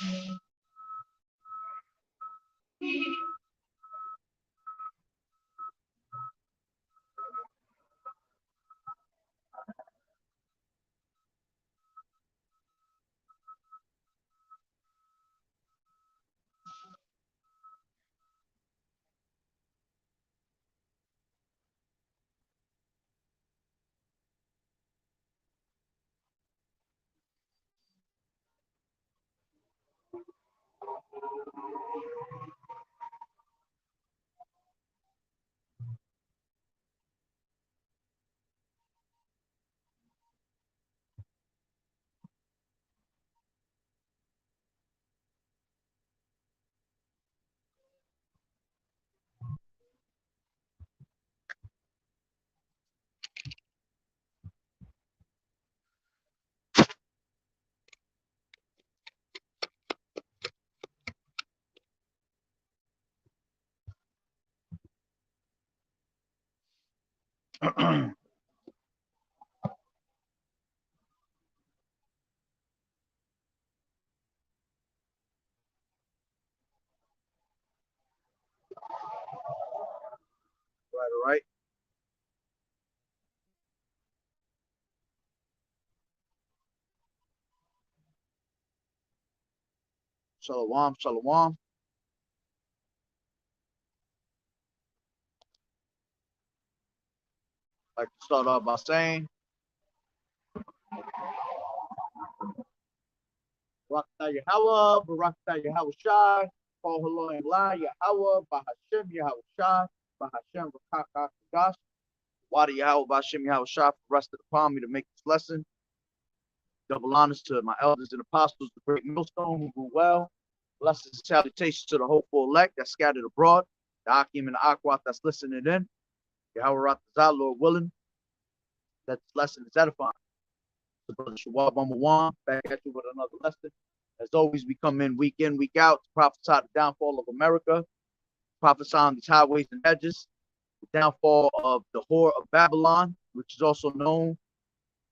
All right. Shalom, shalom. I'd like to start off by saying, Barakatah Yahweh, Barakatah Yahweh Shai, Paul Halo and La Yahweh, Bahashem Yahweh Shai, Bahashem Rakaka Kadash, Wadi Yahweh, Bahashem Yahweh Shai, for rested upon me to make this lesson. Double honors to my elders and apostles, the great millstone who grew well. Blessings and salutations to the hopeful elect that's scattered abroad, the Akim and the Akwat that's listening in. Yahweh Ratazah, Lord willing, that this lesson is edifying. So Brother Shawab Amawan, back at you with another lesson. As always, we come in, week out, to prophesy the downfall of America, prophesy on these highways and edges, the downfall of the whore of Babylon, which is also known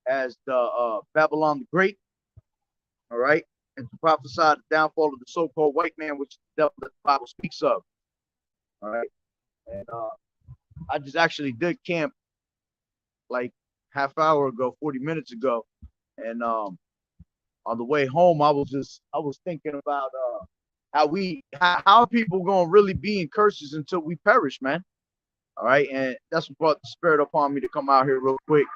as the Babylon the Great, all right, and to prophesy the downfall of the so-called white man, which is the devil that the Bible speaks of, all right. And I just actually did camp like half hour ago, 40 minutes ago, and on the way home, I was thinking about how people gonna really be in curses until we perish, man. All right, and that's what brought the spirit upon me to come out here real quick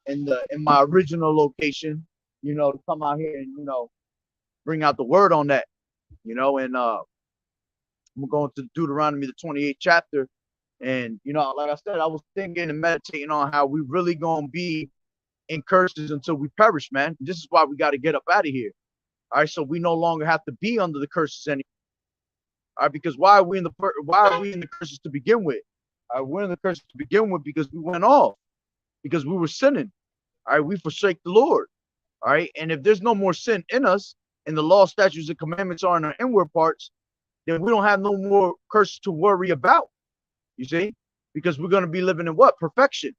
in my original location, to come out here and bring out the word on that, and I'm going to Deuteronomy the 28th chapter, and like I said, I was thinking and meditating on how we really gonna be in curses until we perish, man. This is why we got to get up out of here. All right, so we no longer have to be under the curses anymore. All right, because why are we in the curses to begin with? All right, we're in the curses to begin with because we went off, because we were sinning. All right, we forsake the Lord. All right, and if there's no more sin in us, and the law, statutes, and commandments are in our inward parts, then we don't have no more curses to worry about. You see, because we're going to be living in what? Perfection.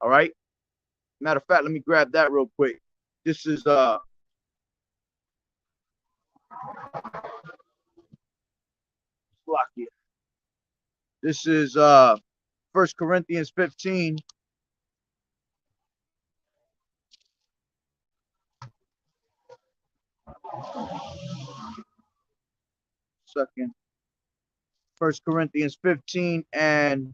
All right. Matter of fact, let me grab that real quick. This is This is 1 Corinthians 15. Second. 1 Corinthians 15 and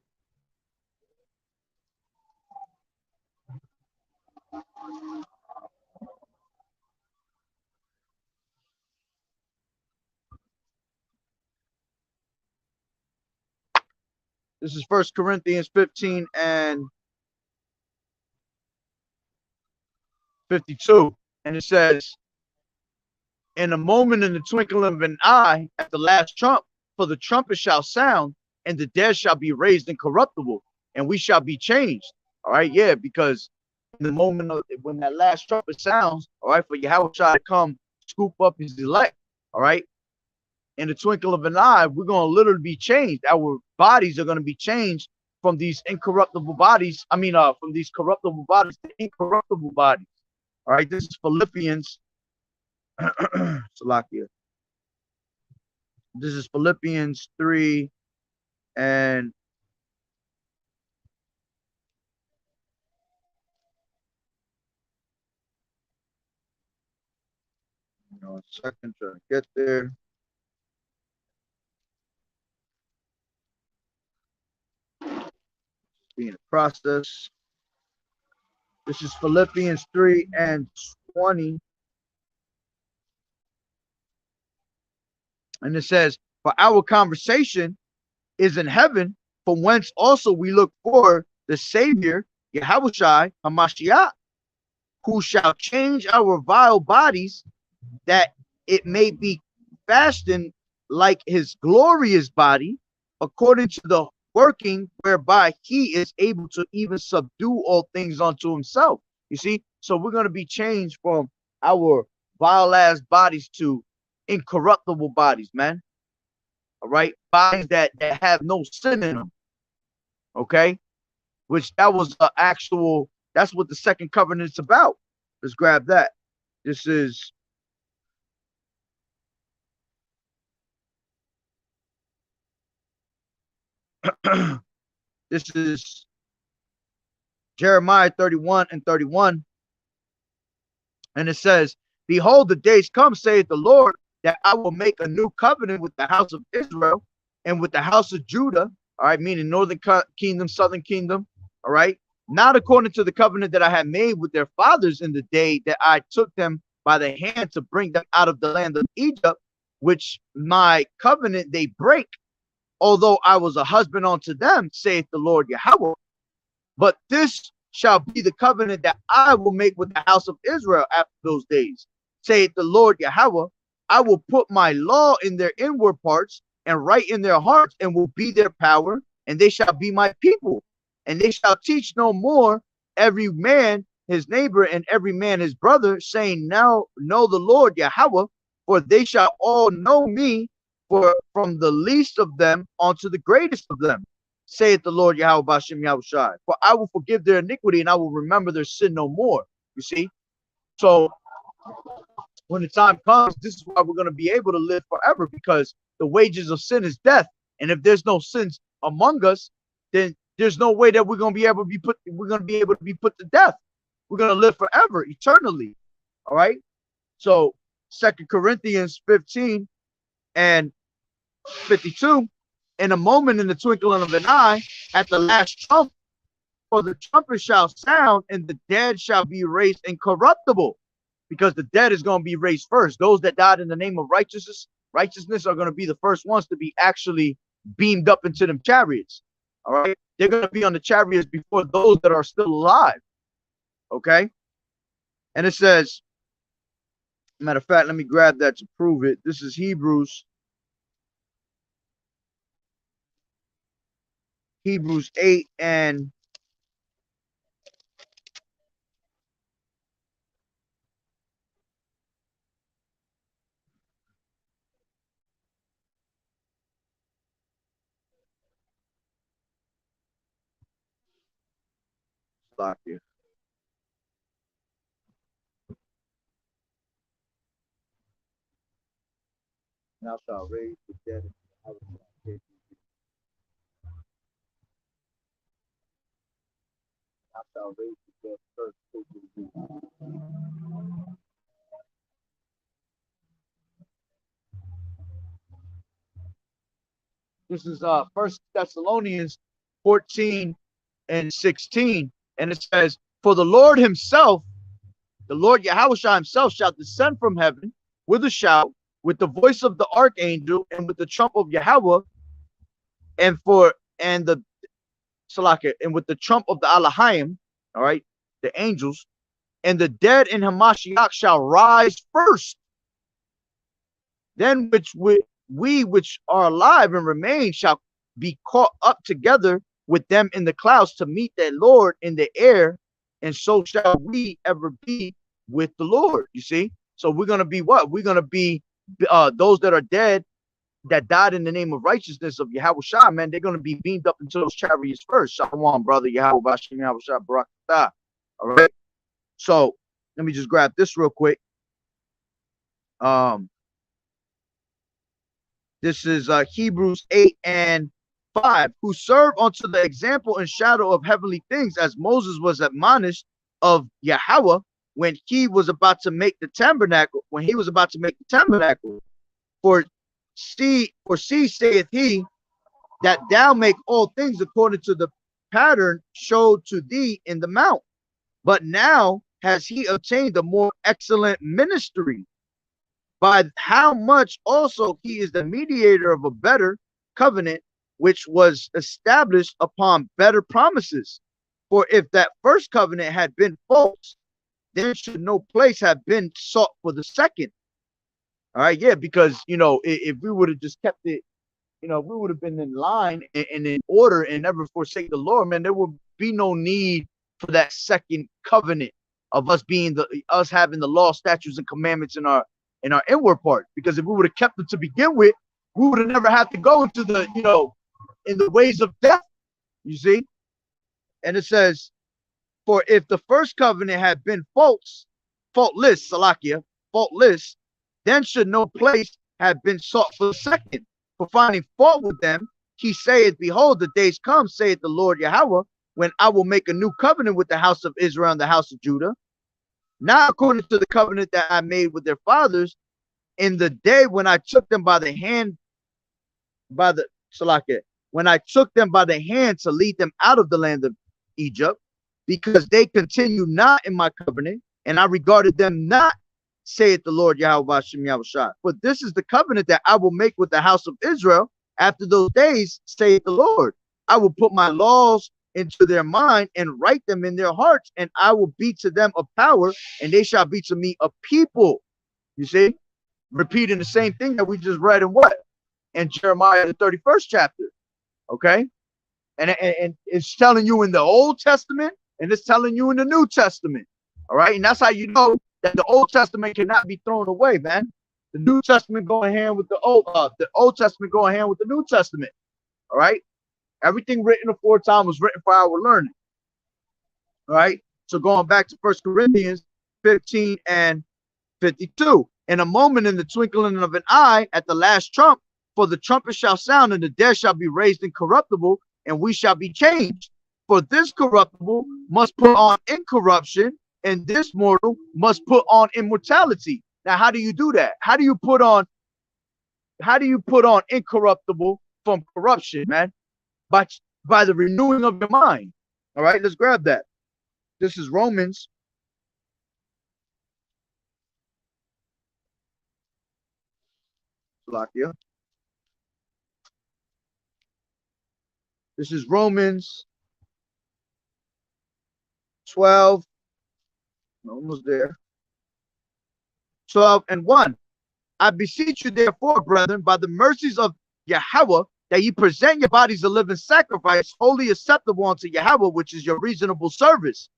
this is 1 Corinthians 15 and 52. And it says, in a moment, in the twinkling of an eye, at the last trump, for the trumpet shall sound, and the dead shall be raised incorruptible, and we shall be changed. All right, yeah, because in the moment when that last trumpet sounds, all right, for Yahweh shall come scoop up his elect, all right, in the twinkle of an eye, we're going to literally be changed. Our bodies are going to be changed from these incorruptible bodies. From these corruptible bodies to incorruptible bodies. All right, this is Philippians Salakia. This is Philippians 3 and a second, trying to get there. Being a process. This is Philippians 3 and 20. And it says, for our conversation is in heaven, from whence also we look for the Savior, Yahushua HaMashiach, who shall change our vile bodies, that it may be fashioned like his glorious body, according to the working whereby he is able to even subdue all things unto himself. You see, so we're going to be changed from our vile ass bodies to incorruptible bodies, man. All right, bodies that have no sin in them. Okay, which that was the actual. That's what the second covenant's about. Let's grab that. This is this is Jeremiah 31 and 31. And it says, behold, the days come, saith the Lord, that I will make a new covenant with the house of Israel and with the house of Judah. All right, meaning northern kingdom, southern kingdom. All right, not according to the covenant that I had made with their fathers in the day that I took them by the hand to bring them out of the land of Egypt, which my covenant they break, although I was a husband unto them, saith the Lord Yahweh. But this shall be the covenant that I will make with the house of Israel after those days, saith the Lord Yahweh. I will put my law in their inward parts and write in their hearts, and will be their power, and they shall be my people. And they shall teach no more every man his neighbor and every man his brother, saying, now know the Lord Yahweh, for they shall all know me, for from the least of them unto the greatest of them, saith the Lord Yahweh Bashem Yahushai. For I will forgive their iniquity, and I will remember their sin no more. You see? So when the time comes, this is why we're going to be able to live forever, because the wages of sin is death. And if there's no sins among us, then there's no way that we're going to be able to be put to death. We're going to live forever, eternally. All right. So 2 Corinthians 15 and 52, in a moment, in the twinkling of an eye, at the last trump, for the trumpet shall sound, and the dead shall be raised incorruptible, because the dead is going to be raised first. Those that died in the name of righteousness are going to be the first ones to be actually beamed up into them chariots. All right, they're going to be on the chariots before those that are still alive. Okay, and it says, matter of fact, let me grab that to prove it. This is Hebrews 8 and stop here. Now shall raise the dead. Now shall raise the dead first. This is First Thessalonians 14 and 16, and it says, for the Lord himself, the Lord Yahushua himself, shall descend from heaven with a shout, with the voice of the archangel, and with the trump of Yahweh, and the Salakah, and with the trump of the Alahim, all right, the angels, and the dead in Hamashiach shall rise first. Then we which are alive and remain shall be caught up together with them in the clouds to meet their Lord in the air, and so shall we ever be with the Lord. You see, so we're going to be what? We're going to be those that are dead, that died in the name of righteousness of Yahweh Shah, man. They're going to be beamed up into those chariots first. Shalom, brother. Yahweh Bashem Yahweh Shah Barakatah. All right, so let me just grab this real quick. This is Hebrews 8:5, who serve unto the example and shadow of heavenly things, as Moses was admonished of Yahweh when he was about to make the tabernacle. For see, saith he, that thou make all things according to the pattern showed to thee in the mount. But now has he obtained a more excellent ministry, by how much also he is the mediator of a better covenant, which was established upon better promises. For if that first covenant had been false, then should no place have been sought for the second. All right, yeah, because if we would have just kept it, if we would have been in line and in order and never forsake the Lord, man, there would be no need for that second covenant of us having the law, statutes, and commandments in our inward part. Because if we would have kept it to begin with, we would have never had to go into the in the ways of death. You see, and it says, for if the first covenant had been faultless, then should no place have been sought for the second. For finding fault with them, he saith, behold, the days come, saith the Lord Yahweh, when I will make a new covenant with the house of Israel and the house of Judah, not according to the covenant that I made with their fathers in the day when I took them by the hand, when I took them by the hand to lead them out of the land of Egypt, because they continued not in my covenant, and I regarded them not, saith the Lord Yahweh Shem Yahushua. For this is the covenant that I will make with the house of Israel after those days, saith the Lord. I will put my laws into their mind and write them in their hearts, and I will be to them a power, and they shall be to me a people. You see, repeating the same thing that we just read in in Jeremiah, the 31st chapter. Okay, and it's telling you in the Old Testament, and it's telling you in the New Testament. All right, and that's how you know that the Old Testament cannot be thrown away, man. The New Testament going hand with the Old Testament going hand with the New Testament. All right, everything written aforetime was written for our learning. All right, so going back to 1 Corinthians 15:52, in a moment, in the twinkling of an eye, at the last trump, for the trumpet shall sound, and the dead shall be raised incorruptible, and we shall be changed. For this corruptible must put on incorruption, and this mortal must put on immortality. Now, how do you do that? How do you put on incorruptible from corruption, man? By the renewing of your mind. All right, let's grab that. This is Romans. This is Romans 12. Almost there. 12:1. I beseech you, therefore, brethren, by the mercies of Yahweh, that ye present your bodies a living sacrifice, wholly acceptable unto Yahweh, which is your reasonable service.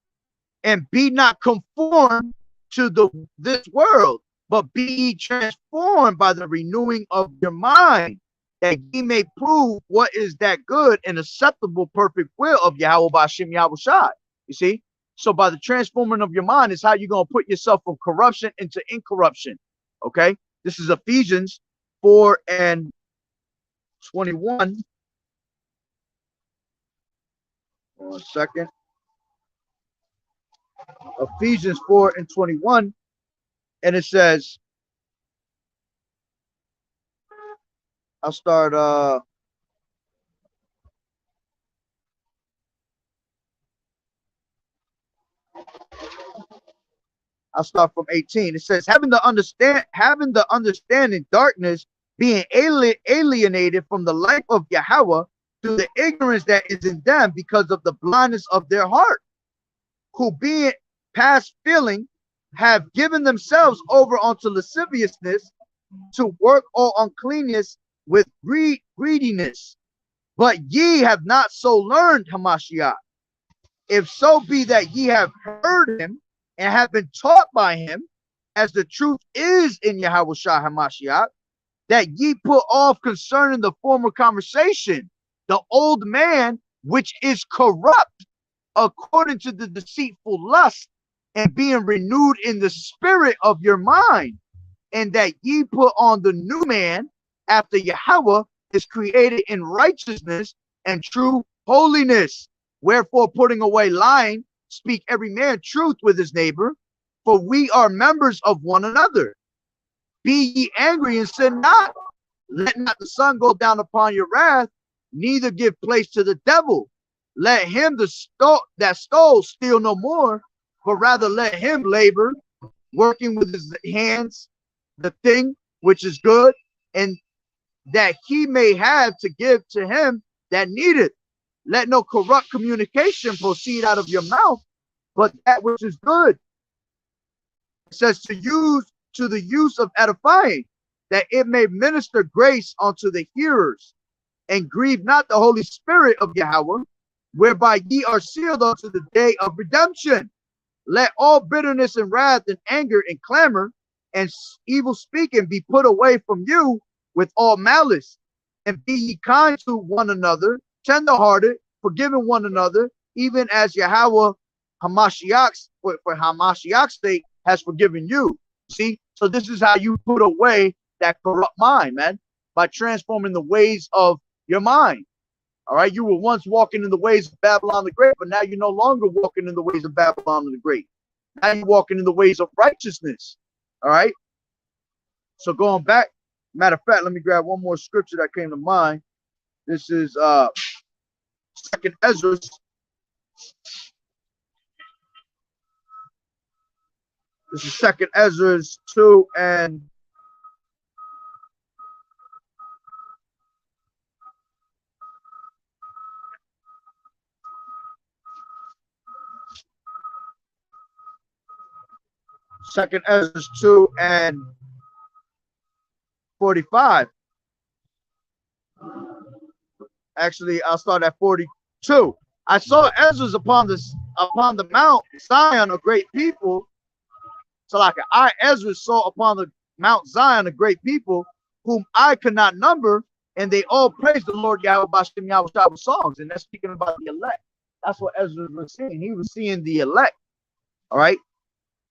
And be not conformed to this world, but be ye transformed by the renewing of your mind, that ye may prove what is that good and acceptable, perfect will of Yahweh B'Shem Yahushua. You see? So by the transforming of your mind is how you're going to put yourself from corruption into incorruption. Okay? This is Ephesians 4:21. 1 second. Ephesians 4:21. And it says, I'll start from 18. It says, having the understanding darkness, being alienated from the life of Yahweh through the ignorance that is in them because of the blindness of their heart, who being past feeling have given themselves over unto lasciviousness, to work all uncleanness with greediness. But ye have not so learned Hamashiach, if so be that ye have heard him and have been taught by him, as the truth is in Yahushua Hamashiach, that ye put off concerning the former conversation, the old man which is corrupt according to the deceitful lust, and being renewed in the spirit of your mind, and that ye put on the new man after Yahweh is created in righteousness and true holiness. Wherefore, putting away lying, speak every man truth with his neighbor, for we are members of one another. Be ye angry and sin not. Let not the sun go down upon your wrath, neither give place to the devil. Let him that stole steal no more, but rather let him labor, working with his hands the thing which is good, and that he may have to give to him that needeth. Let no corrupt communication proceed out of your mouth, but that which is good. It says to the use of edifying, that it may minister grace unto the hearers, and grieve not the Holy Spirit of Yahweh, whereby ye are sealed unto the day of redemption. Let all bitterness and wrath and anger and clamor and evil speaking be put away from you with all malice, and be ye kind to one another, tenderhearted, forgiving one another, even as Yahweh Hamashiach's for Hamashiach's sake has forgiven you. See, so this is how you put away that corrupt mind, man, by transforming the ways of your mind. All right, you were once walking in the ways of Babylon the Great, but now you're no longer walking in the ways of Babylon the Great. Now you're walking in the ways of righteousness. All right. So going back, matter of fact, let me grab one more scripture that came to mind. This is Second Ezra. This is Second Ezra 2 and 2nd Ezra 2 and 45. Actually, I'll start at 42. I saw Ezra upon the Mount Zion a great people. So like I, Ezra, saw upon the Mount Zion a great people whom I could not number, and they all praised the Lord Yahweh Bashem Yahweh with songs. And that's speaking about the elect. That's what Ezra was seeing. He was seeing the elect. All right.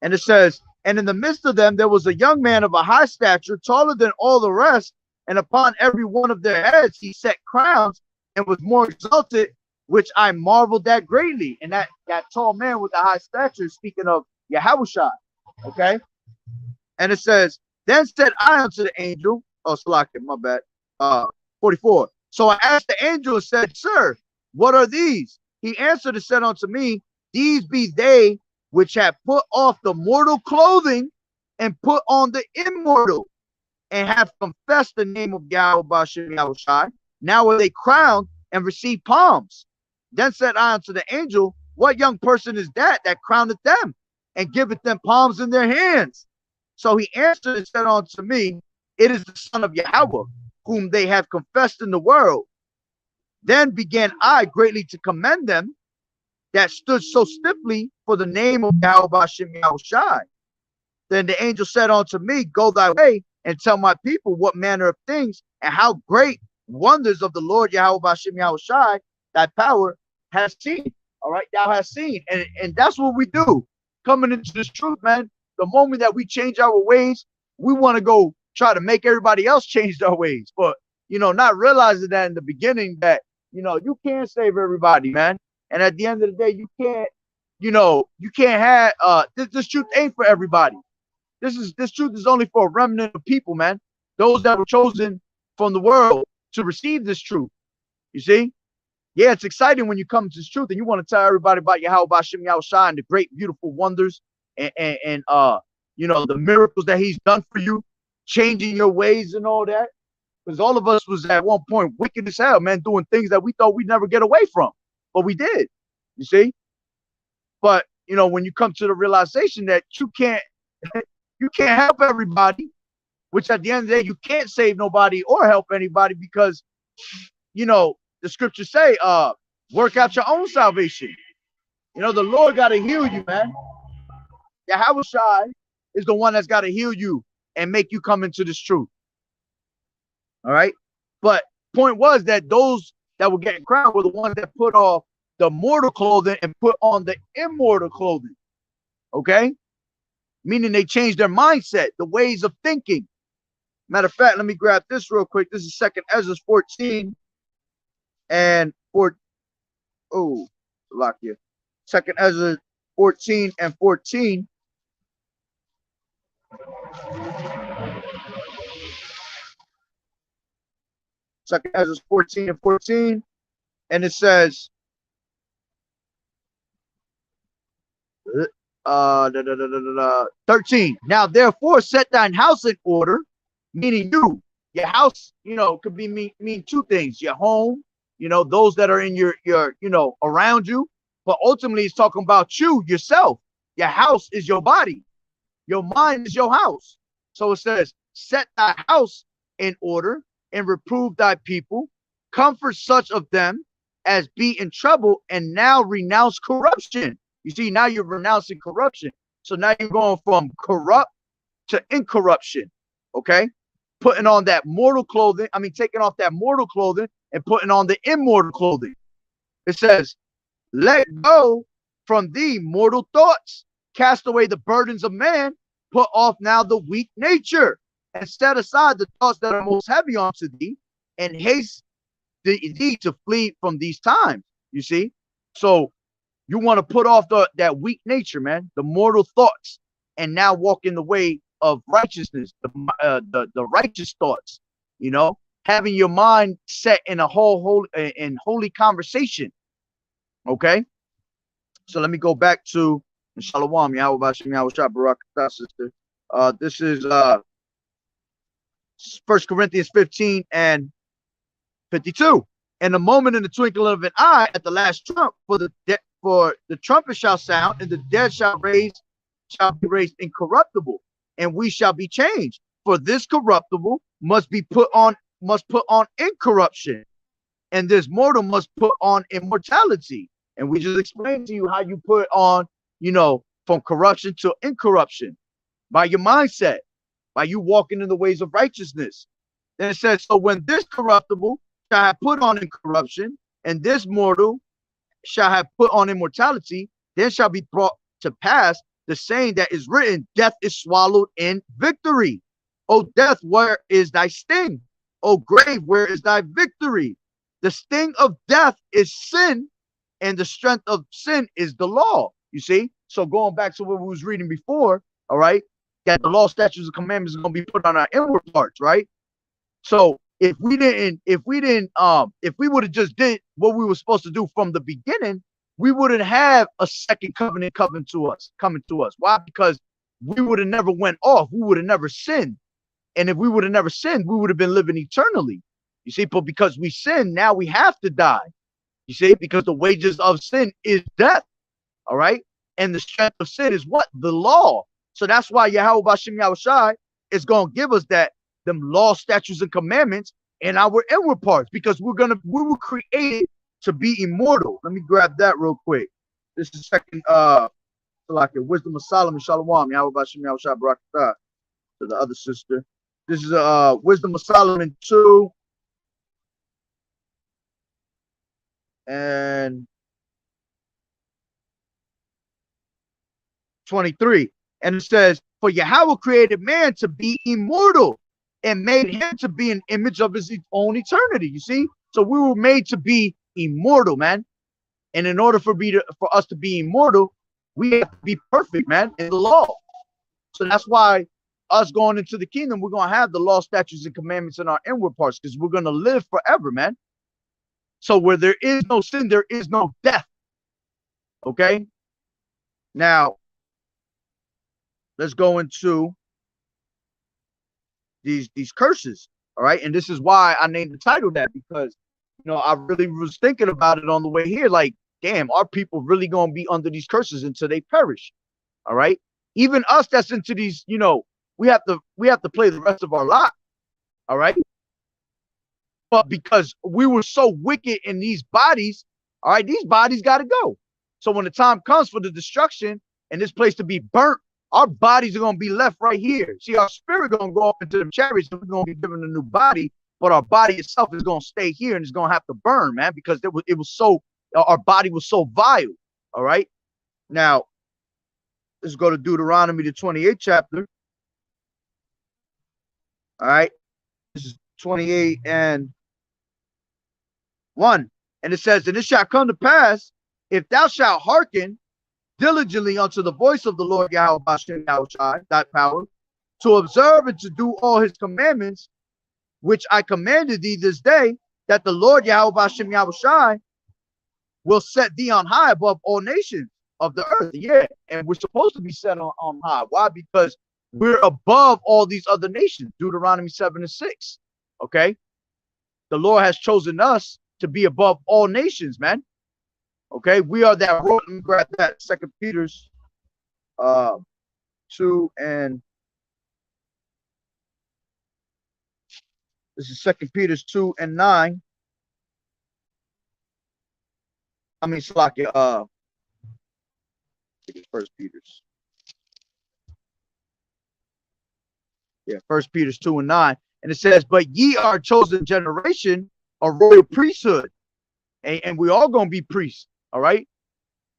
And it says, and in the midst of them, there was a young man of a high stature, taller than all the rest, and upon every one of their heads he set crowns, and was more exalted, which I marveled at greatly. And that tall man with the high stature, speaking of Yahushua. Okay. And it says, then said I unto the angel, oh, Salakia, my bad. 44. So I asked the angel and said, sir, what are these? He answered and said unto me, these be they which have put off the mortal clothing and put on the immortal, and have confessed the name of Yahweh Bashem Yahushai. Now are they crowned and receive palms. Then said I unto the angel, what young person is that crowneth them and giveth them palms in their hands? So he answered and said unto me, it is the son of Yahweh, whom they have confessed in the world. Then began I greatly to commend them that stood so stiffly for the name of Yahweh Bashem Yahushai. Then the angel said unto me, go thy way and tell my people what manner of things and how great wonders of the Lord Yahweh Bashem Yahushai thy power has seen. All right, thou hast seen. And that's what we do. Coming into this truth, man. The moment that we change our ways, we want to go try to make everybody else change their ways. But, you know, not realizing that in the beginning that, you know, you can't save everybody, man. And at the end of the day, you can't, you know, you can't have, this truth ain't for everybody. This truth is only for a remnant of people, man. Those that were chosen from the world to receive this truth. You see? Yeah, it's exciting when you come to this truth and you want to tell everybody about Yahweh Bashem Yahushai and the great, beautiful wonders and you know, the miracles that he's done for you, changing your ways and all that. Because all of us was at one point wicked as hell, man, doing things that we thought we'd never get away from. But we did, you see? But, you know, when you come to the realization that you can't help everybody, which at the end of the day, you can't save nobody or help anybody because, you know, the scriptures say, work out your own salvation. You know, the Lord got to heal you, man. Yahushua is the one that's got to heal you and make you come into this truth. All right. But point was that those that were getting crowned were the ones that put off the mortal clothing and put on the immortal clothing. Okay. meaning they changed their mindset, the ways of thinking. Matter of fact, let me grab this real quick. This is 2nd Ezra 14 and 4. Oh, lock here. 2nd Ezra 14 and 14. Second Ezra 14 and 14. And it says, 13. Now, therefore, set thine house in order, meaning you. Your house, could be mean two things. Your home, those that are in your around you. But ultimately, it's talking about you, yourself. Your house is your body. Your mind is your house. So it says, set thy house in order and reprove thy people. Comfort such of them as be in trouble, and now renounce corruption. You see, now you're renouncing corruption. So now you're going from corrupt to incorruption. Okay? Putting on that mortal clothing. Taking off that mortal clothing and putting on the immortal clothing. It says, let go from thee mortal thoughts. Cast away the burdens of man. Put off now the weak nature. And set aside the thoughts that are most heavy unto thee. And haste thee to flee from these times. You see? So you want to put off that weak nature, man, the mortal thoughts, and now walk in the way of righteousness, the righteous thoughts, having your mind set in a holy conversation. Okay? So let me go back to Shalom, Yahweh Bashem, Yahweh Shah, Barak, sister. This is 1 Corinthians 15 and 52. And a moment in the twinkling of an eye at the last trump, for the trumpet shall sound, and the dead shall be raised incorruptible, and we shall be changed. For this corruptible must put on incorruption, and this mortal must put on immortality. And we just explained to you how you put on, from corruption to incorruption, by your mindset, by you walking in the ways of righteousness. Then it says, so when this corruptible shall have put on incorruption, and this mortal shall have put on immortality, then shall be brought to pass the saying that is written, death is swallowed in victory. O death, where is thy sting? O grave, where is thy victory? The sting of death is sin, and the strength of sin is the law. You see? So going back to what we was reading before, all right, that the law, statutes, and commandments are going to be put on our inward parts, right? So if we would have just did what we were supposed to do from the beginning, we wouldn't have a second covenant coming to us. Why? Because we would have never went off. We would have never sinned. And if we would have never sinned, we would have been living eternally. You see, but because we sin, now we have to die. You see, because the wages of sin is death. All right. And the strength of sin is what? The law. So that's why Yahweh Bashem Yahushai is going to give us them law, statutes, and commandments in our inward parts, because we were created to be immortal. Let me grab that real quick. This is second Wisdom of Solomon, Shalom, Yahweh Bashem Yahushai Barakatah, to the other sister. This is Wisdom of Solomon 2 and 23. And it says, for Yahweh created man to be immortal and made him to be an image of his own eternity. You see? So we were made to be immortal, man. And in order for us to be immortal, we have to be perfect, man, in the law. So that's why us going into the kingdom, we're going to have the law, statutes, and commandments in our inward parts, because we're going to live forever, man. So where there is no sin, there is no death. Okay? Now, let's go into these curses. All right. And this is why I named the title that, because, I really was thinking about it on the way here. Like, damn, are people really going to be under these curses until they perish? All right. Even us that's into these, we have to play the rest of our life. All right. But because we were so wicked in these bodies, all right, these bodies got to go. So when the time comes for the destruction and this place to be burnt, our bodies are going to be left right here. See, our spirit going to go up into the chariots and we're going to be given a new body, but our body itself is going to stay here and it's going to have to burn, man, because it was so, our body was so vile. All right. Now, let's go to Deuteronomy, the 28th chapter. All right. This is 28 and 1. And it says, and it shall come to pass, if thou shalt hearken diligently unto the voice of the Lord Yahweh Bashem Yahushai, thy power, to observe and to do all his commandments, which I commanded thee this day, that the Lord Yahweh Bashem Yahushai will set thee on high above all nations of the earth. Yeah, and we're supposed to be set on high. Why? Because we're above all these other nations. Deuteronomy 7 and 6. Okay, the Lord has chosen us to be above all nations, man. Okay, we are that. Let me grab that. 2 Peter's 2 and this is 2 Peter's 2 and 9. I mean, Salakia, First Peter's. Yeah, 1 Peter's 2 and 9. And it says, but ye are a chosen generation, a royal priesthood. And we all gonna be priests, all right?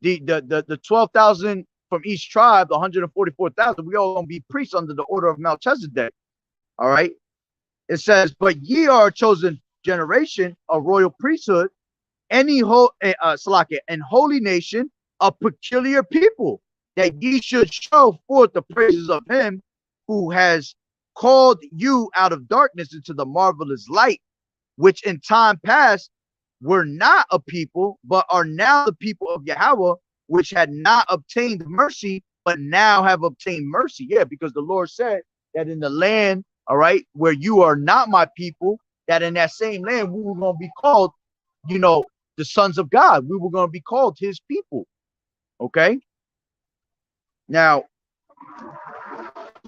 The 12,000 from each tribe, the 144,000, we all gonna be priests under the order of Melchizedek. All right. It says, but ye are a chosen generation, a royal priesthood, and holy nation, a peculiar people, that ye should show forth the praises of him who has called you out of darkness into the marvelous light, which in time past were not a people, but are now the people of Yahweh, which had not obtained mercy, but now have obtained mercy. Yeah, because the Lord said that in the land, all right, where you are not my people, that in that same land we were going to be called, you know, the sons of God. We were going to be called his people. Okay. Now,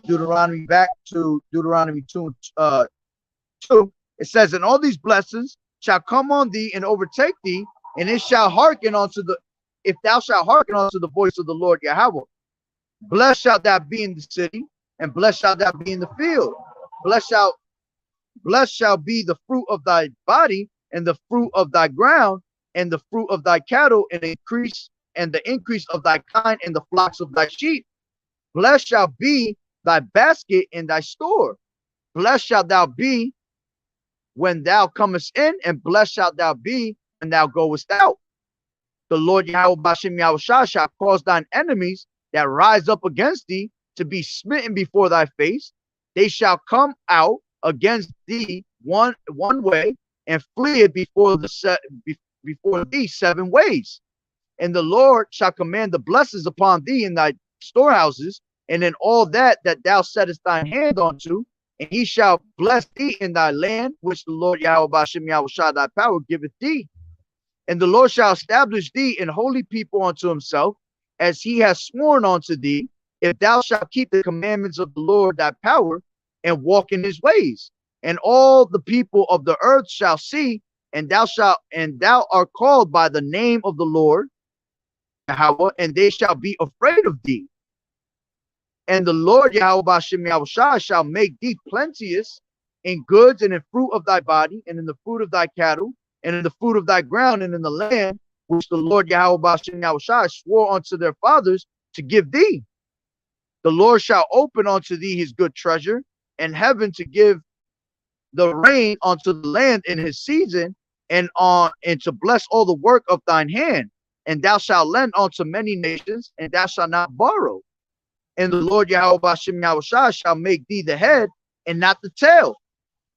Deuteronomy, back to Deuteronomy 2, 2, it says, and all these blessings shall come on thee and overtake thee, and it shall hearken unto the, if thou shalt hearken unto the voice of the Lord Yahweh. Blessed shalt thou be in the city, and blessed shalt thou be in the field. Blessed shall be the fruit of thy body, and the fruit of thy ground, and the fruit of thy cattle, and the increase of thy kind, and the flocks of thy sheep. Blessed shall be thy basket and thy store. Blessed shalt thou be when thou comest in, and blessed shalt thou be when thou goest out. The Lord Yahweh Bashem Yahushua shall cause thine enemies that rise up against thee to be smitten before thy face. They shall come out against thee one way, and flee it before thee 7 ways. And the Lord shall command the blessings upon thee in thy storehouses, and in all that thou settest thine hand unto, and he shall bless thee in thy land, which the Lord Yahweh Bashem Yahushua thy power giveth thee. And the Lord shall establish thee in holy people unto himself, as he has sworn unto thee, if thou shalt keep the commandments of the Lord thy power, and walk in his ways. And all the people of the earth shall see, and thou art called by the name of the Lord Yahweh, and they shall be afraid of thee. And the Lord Yahweh Bashem Yahushua shall make thee plenteous in goods, and in fruit of thy body, and in the fruit of thy cattle, and in the fruit of thy ground, and in the land which the Lord Yahweh Bashem Yahushua swore unto their fathers to give thee. The Lord shall open unto thee his good treasure, and heaven to give the rain unto the land in his season, and to bless all the work of thine hand. And thou shalt lend unto many nations, and thou shalt not borrow. And the Lord Yahweh Bashem Yahushua shall make thee the head and not the tail.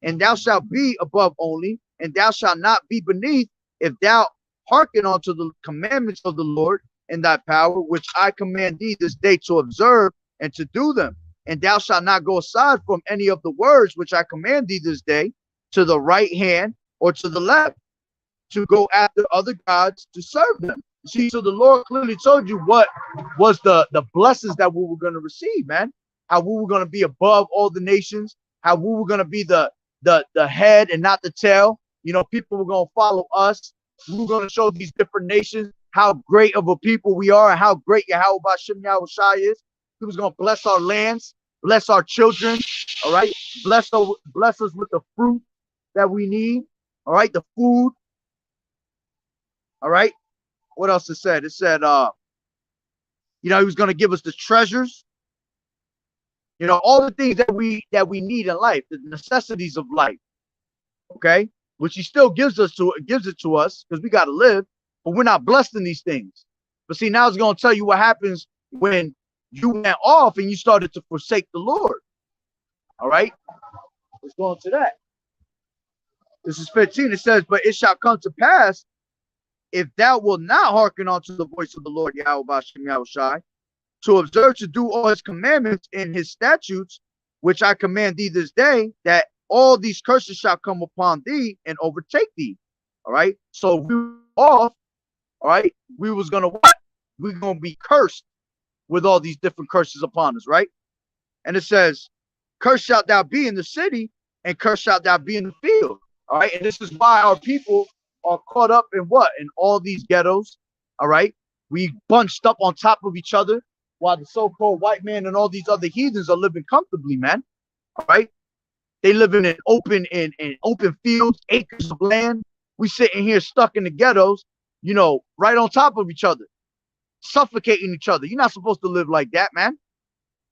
And thou shalt be above only, and thou shalt not be beneath, if thou hearken unto the commandments of the Lord and thy power, which I command thee this day to observe and to do them. And thou shalt not go aside from any of the words which I command thee this day, to the right hand or to the left, to go after other gods to serve them. See, so the Lord clearly told you what was the blessings that we were going to receive, man. How we were going to be above all the nations, how we were going to be the head and not the tail. You know, people were going to follow us. We were going to show these different nations how great of a people we are, and how great Yahweh Bashem Yahushua is. He was going to bless our lands, bless our children, all right? Bless us with the fruit that we need, all right? The food, all right? What else it said? It said, You know, he was going to give us the treasures, you know, all the things that we need in life, the necessities of life. Okay, which he still gives it to us because we got to live, but we're not blessed in these things. But see, now it's going to tell you what happens when you went off and you started to forsake the Lord. All right, let's go on to that. This is 15. It says, but it shall come to pass, if thou wilt not hearken unto the voice of the Lord Yahweh Bashem Yahushai, to observe to do all his commandments and his statutes, which I command thee this day, that all these curses shall come upon thee and overtake thee. All right. So we were off. All right. We was going to what? We're going to be cursed with all these different curses upon us. Right. And it says, cursed shalt thou be in the city, and cursed shalt thou be in the field. All right. And this is why our people are caught up in what? In all these ghettos. All right. We bunched up on top of each other while the so-called white man and all these other heathens are living comfortably, man. All right. They living in open fields, acres of land. We sitting here stuck in the ghettos, you know, right on top of each other, suffocating each other. You're not supposed to live like that, man.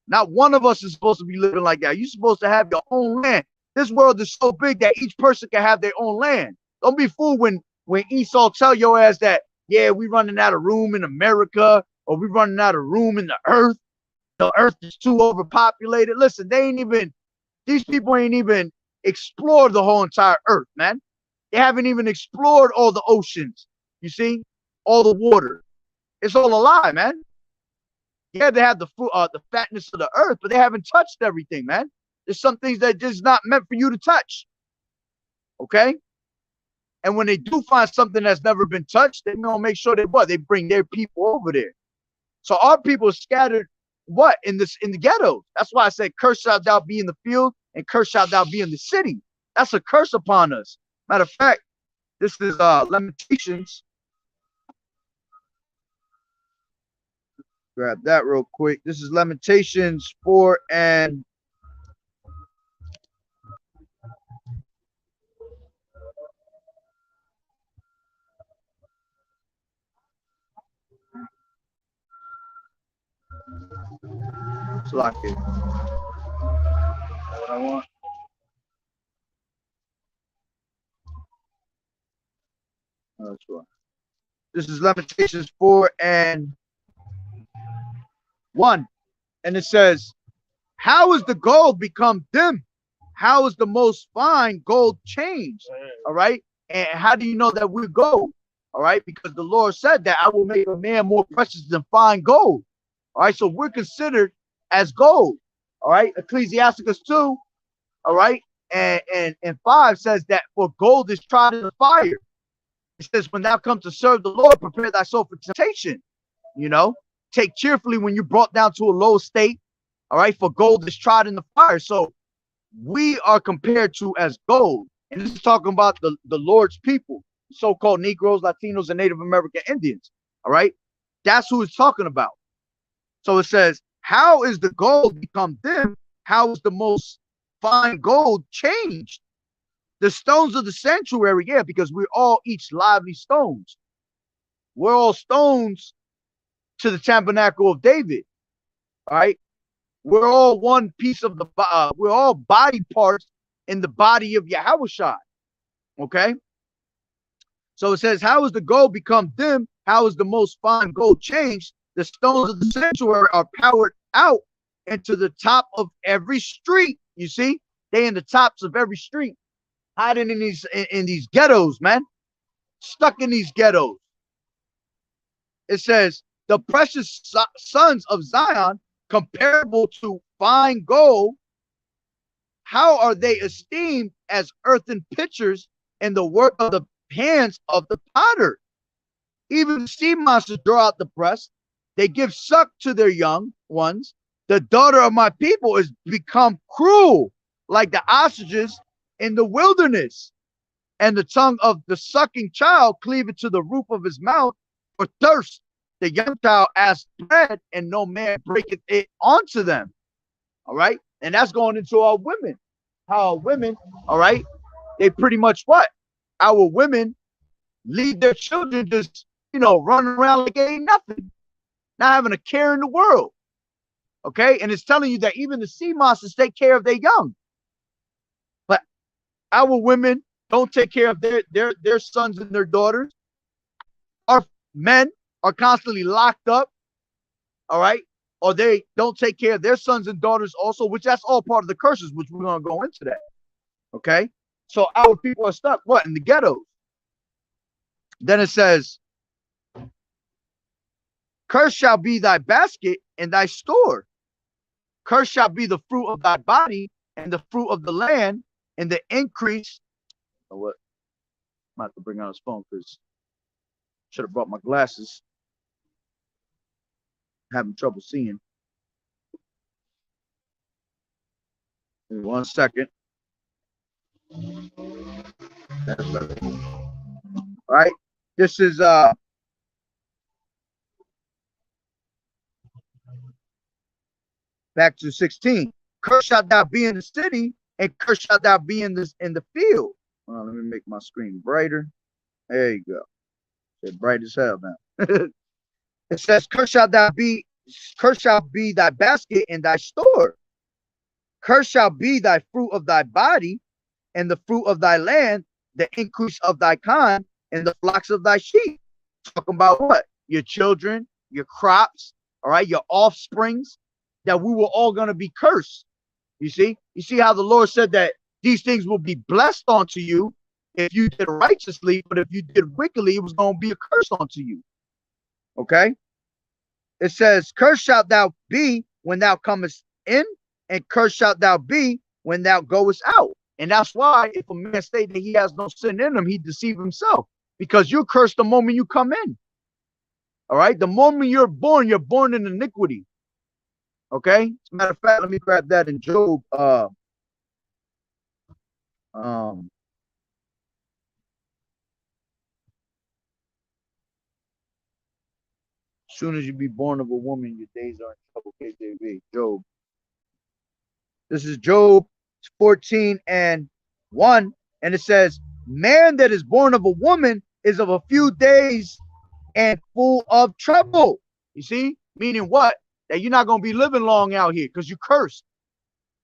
Not one of us is supposed to be living like that. You're supposed to have your own land. This world is so big that each person can have their own land. Don't be fooled when Esau tell your ass that, yeah, we running out of room in America, or we running out of room in the earth. The earth is too overpopulated. Listen, these people ain't even explored the whole entire earth, man. They haven't even explored all the oceans. You see, all the water. It's all a lie, man. Yeah, they have the fatness of the earth, but they haven't touched everything, man. There's some things that just not meant for you to touch. Okay? And when they do find something that's never been touched, they're gonna make sure that they bring their people over there. So our people are scattered in the ghettos. That's why I said, cursed shalt thou be in the field, and cursed shalt thou be in the city. That's a curse upon us. Matter of fact, this is Lamentations. Grab that real quick. This is Lamentations 4 and Slack it. What I want. Oh, that's right. This is Lamentations 4 and 1. And it says, how is the gold become dim? How is the most fine gold changed? All right. And how do you know that we're gold? All right. Because the Lord said that I will make a man more precious than fine gold. All right. So we're considered as gold. All right. Ecclesiasticus 2. All right. And 5 says that for gold is tried in the fire. It says, when thou come to serve the Lord, prepare thy soul for temptation. You know, take cheerfully when you're brought down to a low state. All right. For gold is tried in the fire. So we are compared to as gold. And this is talking about the Lord's people, so-called Negroes, Latinos, and Native American Indians. All right. That's who it's talking about. So it says, how is the gold become dim? How is the most fine gold changed? The stones of the sanctuary, yeah, because we're all each lively stones. We're all stones to the tabernacle of David. All right. We're all one piece of we're all body parts in the body of Yahushua. Okay. So it says, how is the gold become dim? How is the most fine gold changed? The stones of the sanctuary are powered out into the top of every street. You see, they in the tops of every street, hiding in these ghettos, man, stuck in these ghettos. It says, the precious sons of Zion, comparable to fine gold, how are they esteemed as earthen pitchers in the work of the hands of the potter? Even the sea monsters draw out the breast. They give suck to their young ones. The daughter of my people is become cruel, like the ostriches in the wilderness. And the tongue of the sucking child cleaveth to the roof of his mouth for thirst. The young child asks bread, and no man breaketh it onto them. All right. And that's going into our women. How our women, all right, they pretty much what? Our women leave their children just, you know, running around like it ain't nothing. not having a care in the world. Okay, and it's telling you that even the sea monsters take care of their young, but our women don't take care of their sons and their daughters. Our men are constantly locked up, all right, or they don't take care of their sons and daughters also, which that's all part of the curses, which we're going to go into that. Okay, so our people are stuck what in the ghettos. Then it says, cursed shall be thy basket and thy store. Cursed shall be the fruit of thy body and the fruit of the land and the increase. Oh, what? I'm about to bring out his phone because should have brought my glasses. Having trouble seeing. Give me 1 second. That's better. All right. This is back to 16. Cursed shalt thou be in the city, and cursed shalt thou be in the field. Well, let me make my screen brighter. There you go. It's bright as hell now. It says, cursed shall be thy basket and thy store. Cursed shall be thy fruit of thy body, and the fruit of thy land, the increase of thy kind, and the flocks of thy sheep. Talking about what? Your children, your crops, all right, your offsprings, that we were all going to be cursed. You see how the Lord said that these things will be blessed unto you if you did righteously, but if you did wickedly, it was going to be a curse unto you. Okay. It says, cursed shalt thou be when thou comest in, and cursed shalt thou be when thou goest out. And that's why if a man say that he has no sin in him, he deceive himself, because you're cursed the moment you come in. All right. The moment you're born in iniquity. Okay. As a matter of fact, let me grab that in Job. As soon as you be born of a woman, your days are in trouble. KJV, Job. This is Job 14:1, and it says, man that is born of a woman is of a few days and full of trouble. You see, meaning what? That you're not going to be living long out here because you're cursed.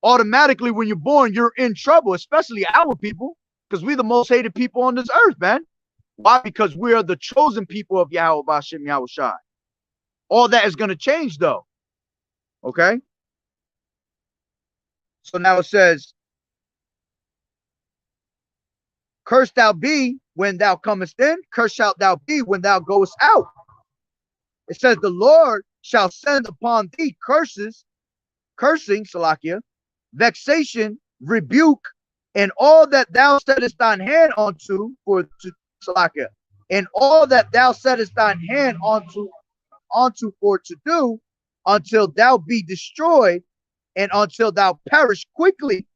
Automatically, when you're born, you're in trouble, especially our people, because we're the most hated people on this earth, man. Why? Because we are the chosen people of Yahweh B'Shem Yahushai. All that is going to change, though. Okay? So now it says, cursed thou be when thou comest in, cursed shalt thou be when thou goest out. It says, the Lord shall send upon thee cursing, Salakia, vexation, rebuke, and all that thou settest thine hand onto Salakia, and all that thou settest thine hand onto for to do, until thou be destroyed, and until thou perish quickly,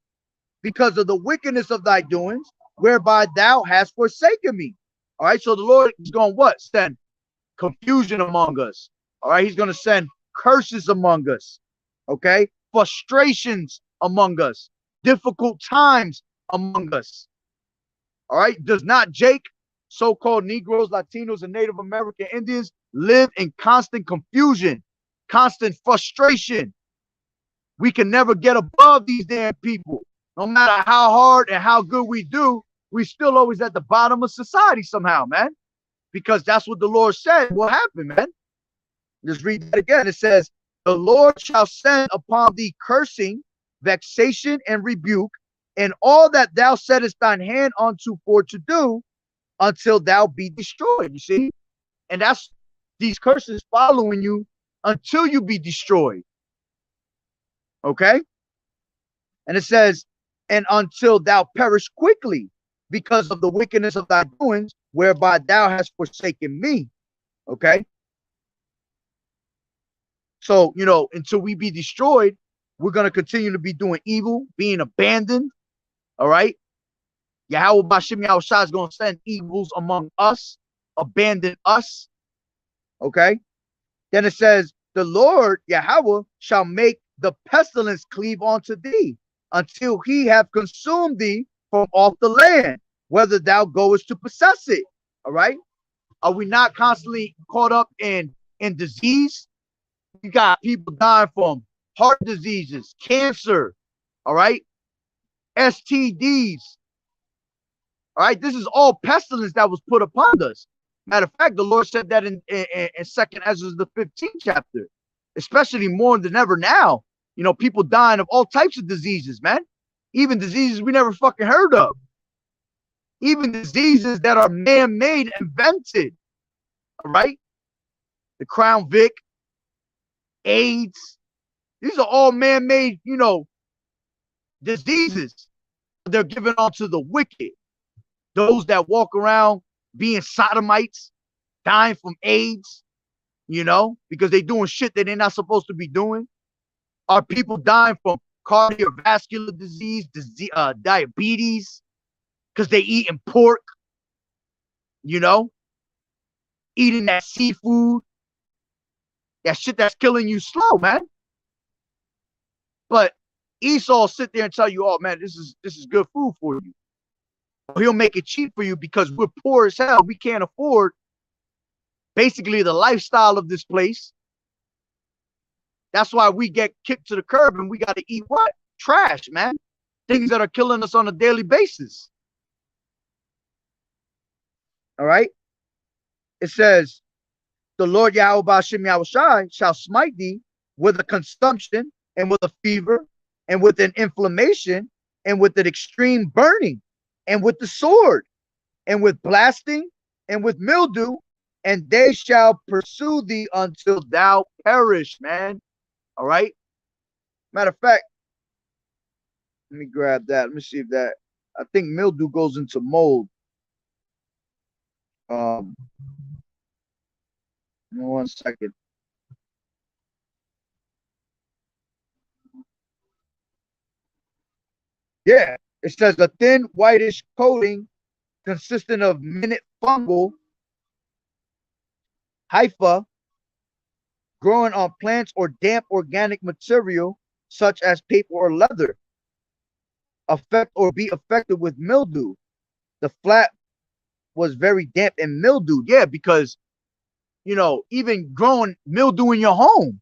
because of the wickedness of thy doings, whereby thou hast forsaken me. All right, so the Lord is going to what? Send confusion among us. All right, he's going to send curses among us. Okay, frustrations among us, difficult times among us. All right, does not Jake, so-called Negroes, Latinos, and Native American Indians live in constant confusion, constant frustration? We can never get above these damn people. No matter how hard and how good we do, we still always at the bottom of society somehow, man. Because that's what the Lord said will happen, man. Just read that again. It says, the Lord shall send upon thee cursing, vexation, and rebuke, and all that thou settest thine hand unto for to do, until thou be destroyed. You see? And that's these curses following you until you be destroyed. Okay? And it says, and until thou perish quickly, because of the wickedness of thy doings, whereby thou hast forsaken me. Okay? So, you know, until we be destroyed, we're going to continue to be doing evil, being abandoned. All right? Yahweh B'Shem Yahushua is going to send evils among us, abandon us. Okay? Then it says, the Lord Yahweh shall make the pestilence cleave unto thee, until he have consumed thee from off the land, whether thou goest to possess it. All right? Are we not constantly caught up in disease? You got people dying from heart diseases, cancer, all right, STDs. All right, this is all pestilence that was put upon us. Matter of fact, the Lord said that in 2nd Ezra, the 15th chapter, especially more than ever now. You know, people dying of all types of diseases, man. Even diseases we never fucking heard of. Even diseases that are man-made, invented. All right? The Crown Vic, AIDS. These are all man-made, you know, diseases. They're given onto the wicked. Those that walk around being sodomites, dying from AIDS, you know, because they're doing shit that they're not supposed to be doing. Are people dying from cardiovascular disease, diabetes, because they eating pork, you know, eating that seafood, that shit that's killing you slow, man. But Esau sit there and tell you, oh man, this is good food for you. He'll make it cheap for you because we're poor as hell. We can't afford basically the lifestyle of this place. That's why we get kicked to the curb and we got to eat what? Trash, man. Things that are killing us on a daily basis. All right. It says, the Lord Yahweh Ba'ashem Yahushai shall smite thee with a consumption and with a fever and with an inflammation and with an extreme burning and with the sword and with blasting and with mildew, and they shall pursue thee until thou perish, man. All right. Matter of fact, let me grab that. Let me see if that, I think mildew goes into mold. 1 second. Yeah, it says a thin whitish coating consisting of minute fungal hypha growing on plants or damp organic material such as paper or leather affect or be affected with mildew. The flat was very damp and mildewed. Yeah, because, you know, even growing mildew in your home,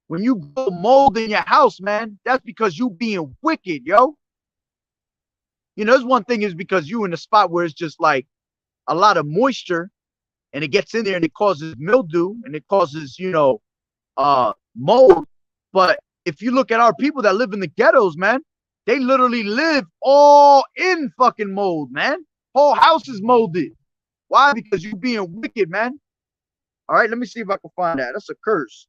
when you grow mold in your house, man, that's because you being wicked, yo. You know, there's one thing is because you in a spot where it's just like a lot of moisture and it gets in there and it causes mildew and it causes, you know, mold. But if you look at our people that live in the ghettos, man, they literally live all in fucking mold, man. Whole house is molded. Why? Because you being wicked, man. All right, let me see if I can find that. That's a curse.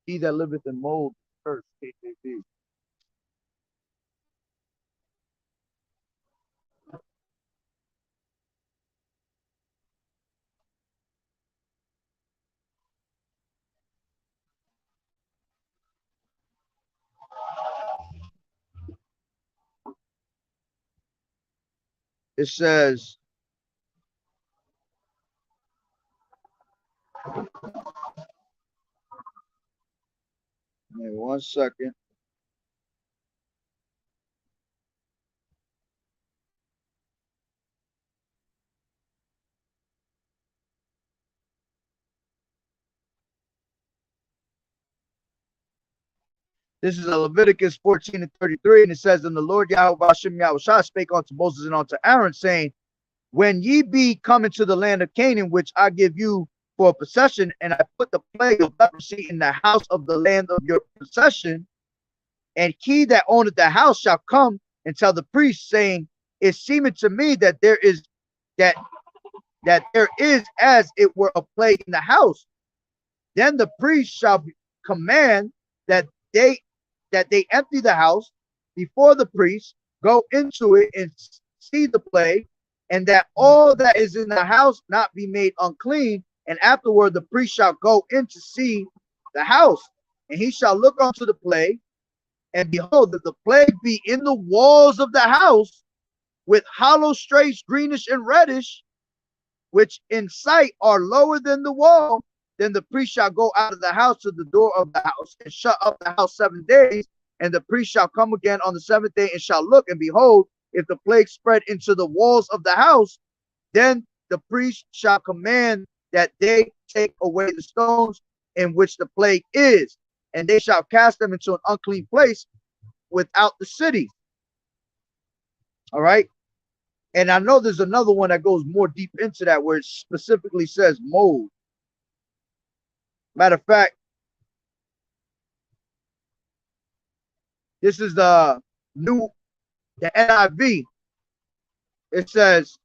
He that liveth in mold, curse. KJV. It says, wait 1 second. This is Leviticus 14:33, and it says, and the Lord Yahweh Ba'ashem Yahushua spake unto Moses and unto Aaron, saying, when ye be come into the land of Canaan, which I give you for a possession, and I put the plague of leprosy in the house of the land of your possession, and he that owneth the house shall come and tell the priest, saying, it seemeth to me that there is as it were a plague in the house. Then the priest shall command that they empty the house before the priest, go into it and see the plague, and that all that is in the house not be made unclean. And afterward the priest shall go in to see the house, and he shall look unto the plague, and behold, that the plague be in the walls of the house, with hollow straits, greenish and reddish, which in sight are lower than the wall. Then the priest shall go out of the house to the door of the house and shut up the house 7 days. And the priest shall come again on the 7th day and shall look, and behold, if the plague spread into the walls of the house, then the priest shall command that they take away the stones in which the plague is, and they shall cast them into an unclean place without the city. All right. And I know there's another one that goes more deep into that, where it specifically says mold. Matter of fact, this is the NIV. It says,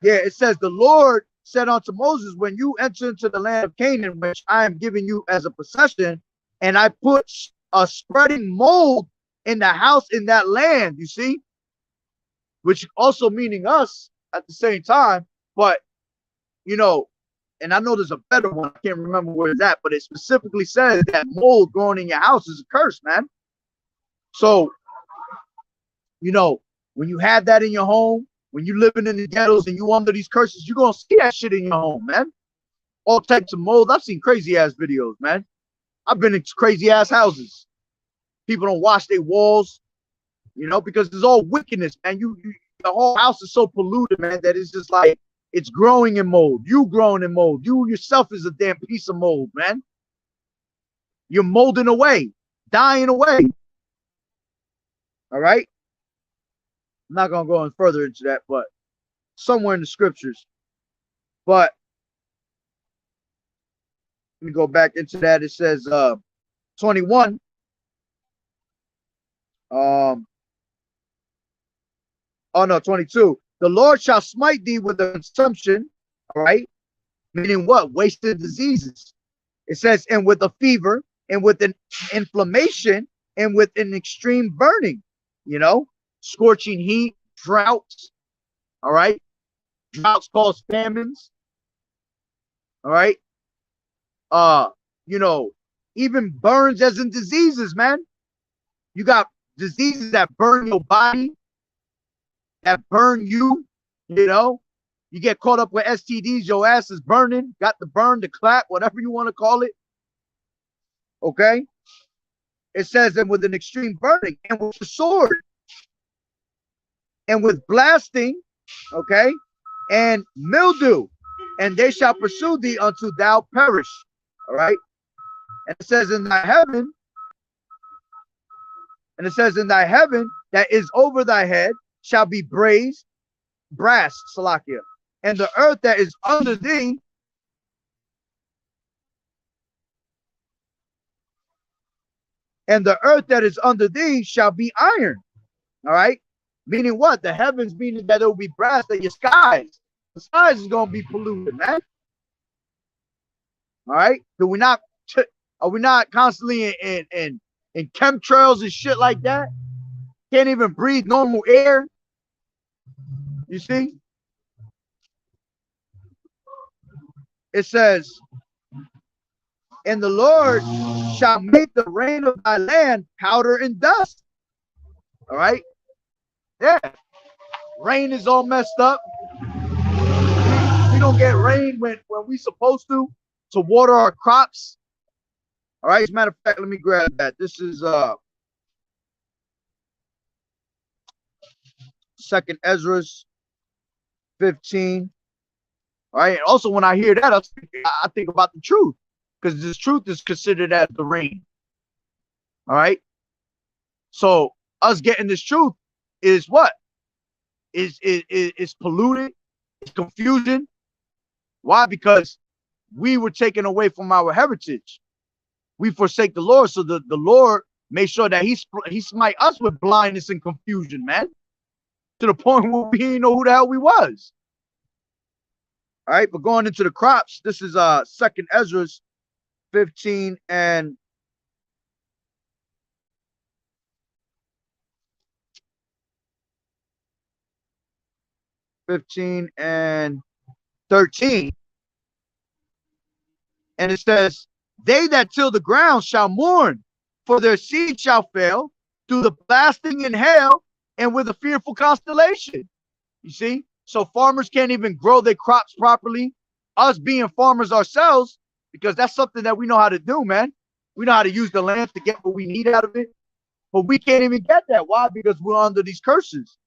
it says, the Lord said unto Moses, when you enter into the land of Canaan, which I am giving you as a possession, and I put a spreading mold in the house in that land, you see, which also meaning us at the same time. But, you know, and I know there's a better one, I can't remember where it's at, but it specifically says that mold growing in your house is a curse, man. So, you know, when you have that in your home, when you living in the ghettos and you under these curses, you're gonna see that shit in your home, man. All types of mold. I've seen crazy ass videos, man. I've been in crazy ass houses. People don't wash their walls, you know, because it's all wickedness, man. The whole house is so polluted, man, that it's just like it's growing in mold. You growing in mold. You yourself is a damn piece of mold, man. You're molding away, dying away. All right. I'm not gonna go any further into that, but somewhere in the scriptures. But let me go back into that. It says 21. Oh no, 22. The Lord shall smite thee with a consumption, all right? Meaning what? Wasted diseases. It says, and with a fever, and with an inflammation, and with an extreme burning, you know, scorching heat, droughts, all right? Droughts cause famines, all right? You know, even burns as in diseases, man. You got diseases that burn your body, that burn you, you know. You get caught up with STDs, your ass is burning, got the burn, the clap, whatever you want to call it. Okay? It says, and with an extreme burning, and with the sword, and with blasting, okay, and mildew, and they shall pursue thee until thou perish. All right? And it says in thy heaven, that is over thy head shall be brass, Salakia, and the earth that is under thee shall be iron. All right? Meaning what? The heavens, meaning that it will be brass, that your skies, the skies is going to be polluted, man. All right? Are we not constantly in chemtrails and shit like that? Can't even breathe normal air. You see? It says, and the Lord shall make the rain of thy land powder and dust. All right? Yeah. Rain is all messed up. We don't get rain when we supposed to water our crops. All right. As a matter of fact, let me grab that. This is 2nd Ezra 15. All right. And also, when I hear that, I think about the truth, because this truth is considered as the rain. All right. So us getting this truth is what? Is polluted, it's confusion. Why? Because we were taken away from our heritage. We forsake the Lord, so the Lord made sure that he smite us with blindness and confusion, man, to the point where we didn't know who the hell we was. All right, but going into the crops, this is 2nd Ezra 15 and 13. And it says, they that till the ground shall mourn, for their seed shall fail through the blasting and hail and with a fearful constellation. You see? So farmers can't even grow their crops properly. Us being farmers ourselves, because that's something that we know how to do, man. We know how to use the land to get what we need out of it. But we can't even get that. Why? Because we're under these curses.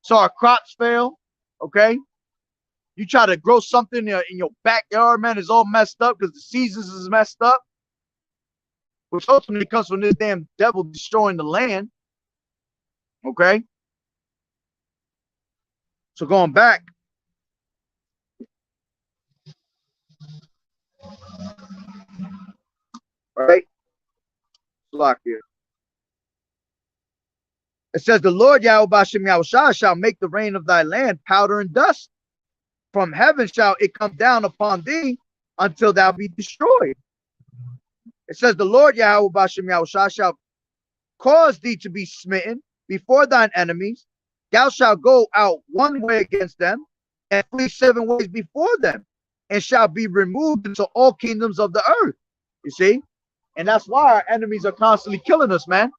So our crops fail, okay? You try to grow something in your backyard, man, it's all messed up because the seasons is messed up, which ultimately comes from this damn devil destroying the land. Okay? So going back, right? Lock here. It says, the Lord Yahweh Bashem Yahushua shall make the rain of thy land powder and dust. From heaven shall it come down upon thee until thou be destroyed. It says, the Lord Yahweh Bashem Yahushua shall cause thee to be smitten before thine enemies. Thou shalt go out one way against them, and flee 7 ways before them, and shall be removed into all kingdoms of the earth. You see? And that's why our enemies are constantly killing us, man.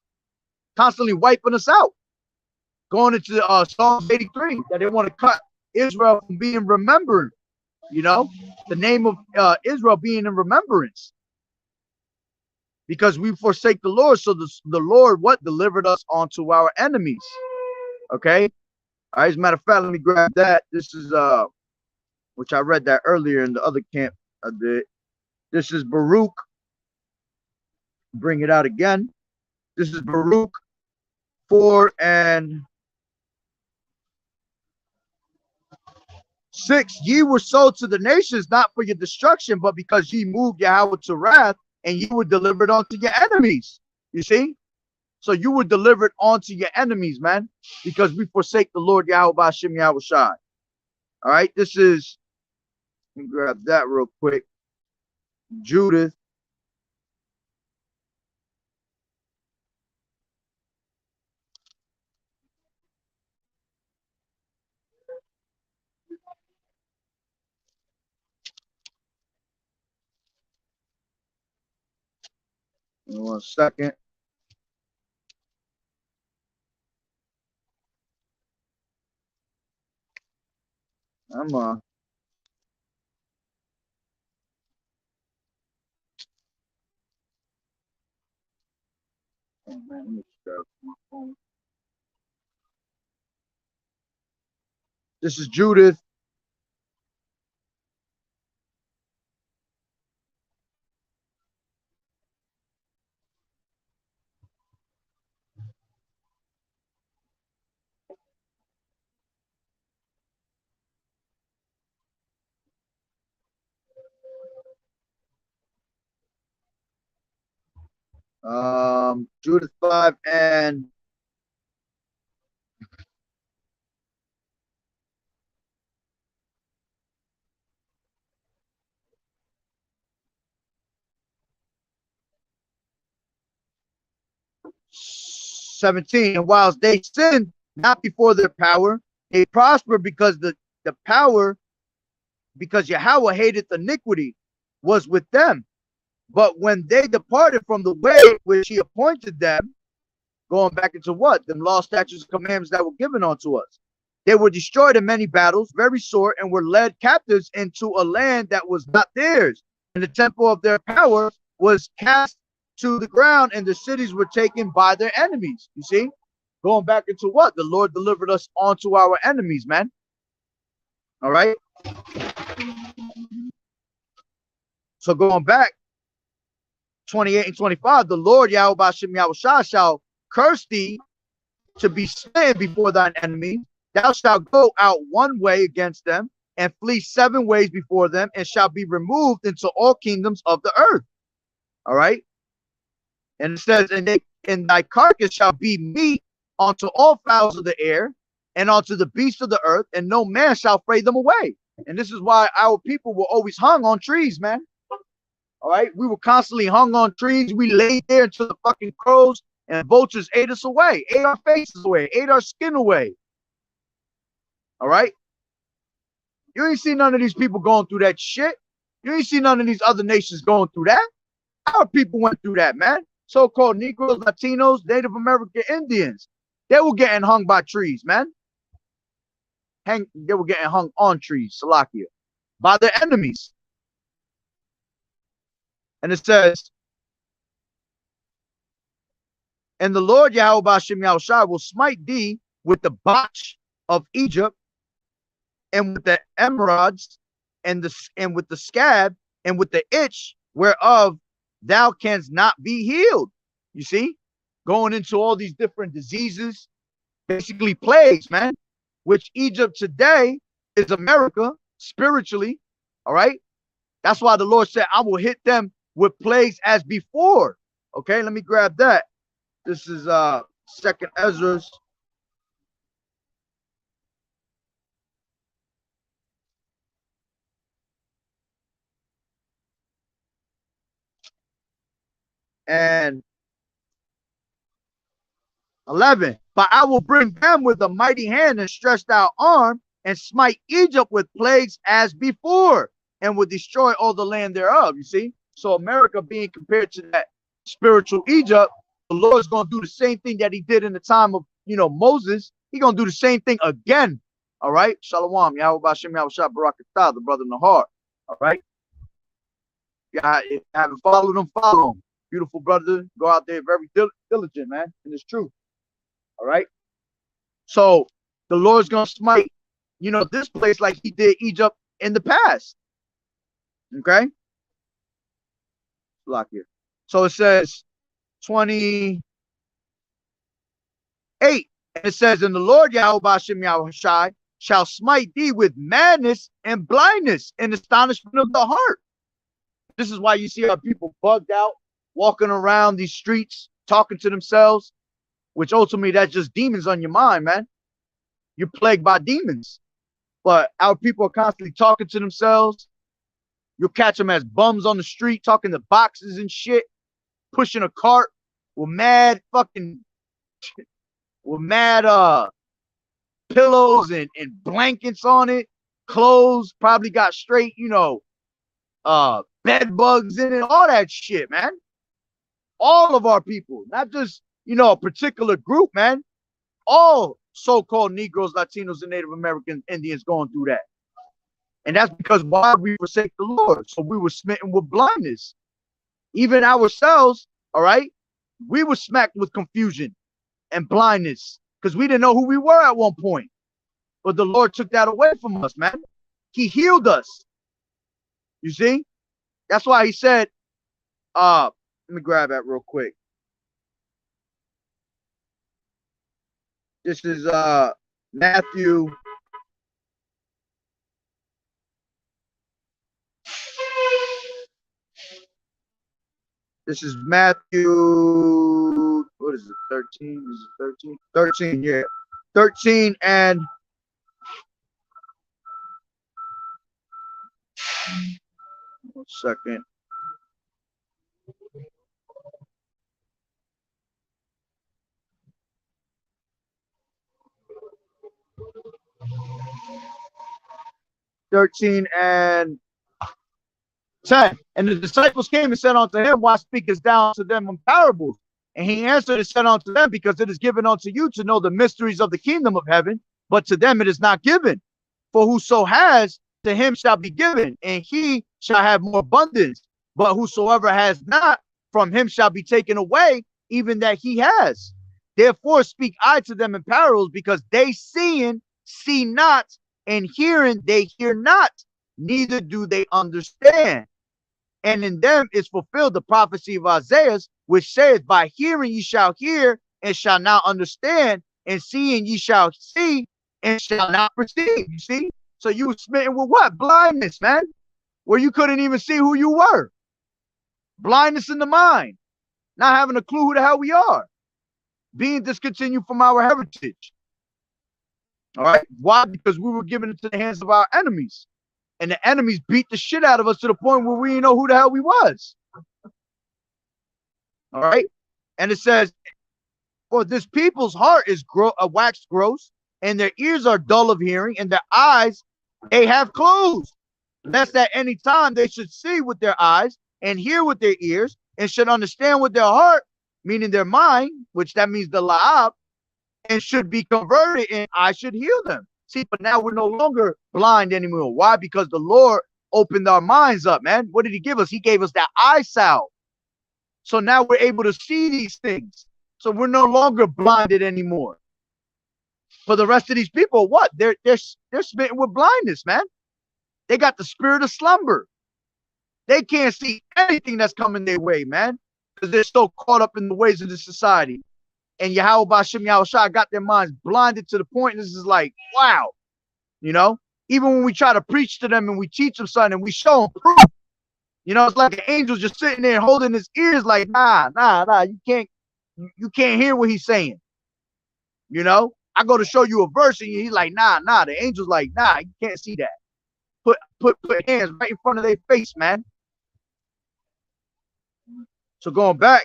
Constantly wiping us out. Going into Psalms 83, that they want to cut Israel from being remembered. You know? The name of Israel being in remembrance. Because we forsake the Lord. So the Lord, what? Delivered us onto our enemies. Okay? All right, as a matter of fact, let me grab that. This is, which I read that earlier in the other camp I did. This is Baruch. Bring it out again. This is Baruch 4 and 6. Ye were sold to the nations, not for your destruction, but because ye moved Yahweh to wrath, and you were delivered unto your enemies. You see? So you were delivered unto your enemies, man, because we forsake the Lord Yahweh Bashem Yahushai. All right, this is, let me grab that real quick. Judith. Give me 1 second. I'm oh, man, let me grab my phone. This is Judith. Judith 5 and 17. And whilst they sinned not before their power, they prospered because the power, because Yahweh hated iniquity, was with them. But when they departed from the way which he appointed them, going back into what? Them law, statutes, and commandments that were given unto us. They were destroyed in many battles, very sore, and were led captives into a land that was not theirs. And the temple of their power was cast to the ground, and the cities were taken by their enemies. You see? Going back into what? The Lord delivered us onto our enemies, man. All right? So going back, 28 and 25, the Lord Yahweh Bashem Yahushua shall curse thee to be slain before thine enemies. Thou shalt go out one way against them, and flee 7 ways before them, and shall be removed into all kingdoms of the earth. All right. And it says, and thy carcass shall be meat unto all fowls of the air, and unto the beasts of the earth, and no man shall fray them away. And this is why our people were always hung on trees, man. All right. We were constantly hung on trees. We laid there until the fucking crows and vultures ate us away, ate our faces away, ate our skin away. All right. You ain't see none of these people going through that shit. You ain't see none of these other nations going through that. Our people went through that, man. So-called Negroes, Latinos, Native American Indians. They were getting hung by trees, man. They were getting hung on trees, Salakia, by their enemies. And it says, and the Lord Yahweh Bashem Yahushua will smite thee with the botch of Egypt, and with the emerods, and with the scab, and with the itch whereof thou canst not be healed. You see, going into all these different diseases, basically plagues, man, which Egypt today is America spiritually. All right. That's why the Lord said, I will hit them with plagues as before. Okay, let me grab that. This is Second Ezra's. And 11. But I will bring them with a mighty hand and stretched out arm, and smite Egypt with plagues as before, and will destroy all the land thereof. You see? So America being compared to that spiritual Egypt, the Lord's going to do the same thing that he did in the time of, Moses. He's going to do the same thing again. All right? Shalom. Yahweh Bashem, Yahweh Shah, Barakatah, the brother in the heart. All right? If you haven't followed him, follow him. Beautiful brother. Go out there very diligent, man. And it's true. All right. So the Lord's going to smite, this place like he did Egypt in the past. Okay. Block here. So it says 28. And it says, and the Lord Yahweh Bashem Yahweh Shai shall smite thee with madness and blindness and astonishment of the heart. This is why you see our people bugged out, walking around these streets, talking to themselves, which ultimately that's just demons on your mind, man. You're plagued by demons. But our people are constantly talking to themselves. You'll catch them as bums on the street, talking to boxes and shit, pushing a cart with mad pillows and blankets on it, clothes, probably got straight, bed bugs in it, all that shit, man. All of our people, not just, a particular group, man. All so-called Negroes, Latinos, and Native American Indians going through that. And that's because why we forsake the Lord. So we were smitten with blindness. Even ourselves, all right, we were smacked with confusion and blindness because we didn't know who we were at one point. But the Lord took that away from us, man. He healed us. You see? That's why he said, let me grab that real quick. This is Matthew. This is Matthew. What is it? 13? Is it 13? 13, yeah. 13 and 1 second. (13 and 10). And the disciples came and said unto him, why speakest thou to them in parables? And he answered and said unto them, because it is given unto you to know the mysteries of the kingdom of heaven, but to them it is not given. For whoso has, to him shall be given, and he shall have more abundance. But whosoever has not, from him shall be taken away, even that he has. Therefore speak I to them in parables, because they seeing see not, and hearing they hear not, neither do they understand. And in them is fulfilled the prophecy of Isaiah, which saith, by hearing ye shall hear, and shall not understand, and seeing ye shall see, and shall not perceive. You see? So you were smitten with what? Blindness, man. Where you couldn't even see who you were. Blindness in the mind. Not having a clue who the hell we are. Being discontinued from our heritage. All right? Why? Because we were given into the hands of our enemies. And the enemies beat the shit out of us to the point where we didn't know who the hell we was. All right? And it says, for this people's heart is waxed gross, and their ears are dull of hearing, and their eyes they have closed. Lest at any time they should see with their eyes, and hear with their ears, and should understand with their heart, meaning their mind, which that means the la'ab, and should be converted, and I should heal them. See, but now we're no longer blind anymore. Why? Because the Lord opened our minds up, man. What did he give us? He gave us that eye salve. So now we're able to see these things. So we're no longer blinded anymore. For the rest of these people, what? They're smitten with blindness, man. They got the spirit of slumber. They can't see anything that's coming their way, man, because they're so caught up in the ways of the society. And Yahweh Bashim Yahushua got their minds blinded to the point. This is like, wow, you know. Even when we try to preach to them and we teach them something and we show them proof, you know, it's like an angel just sitting there holding his ears, like, nah, you can't hear what he's saying. You know, I go to show you a verse and he's like, nah. The angel's like, nah, you can't see that. Put hands right in front of their face, man. So going back,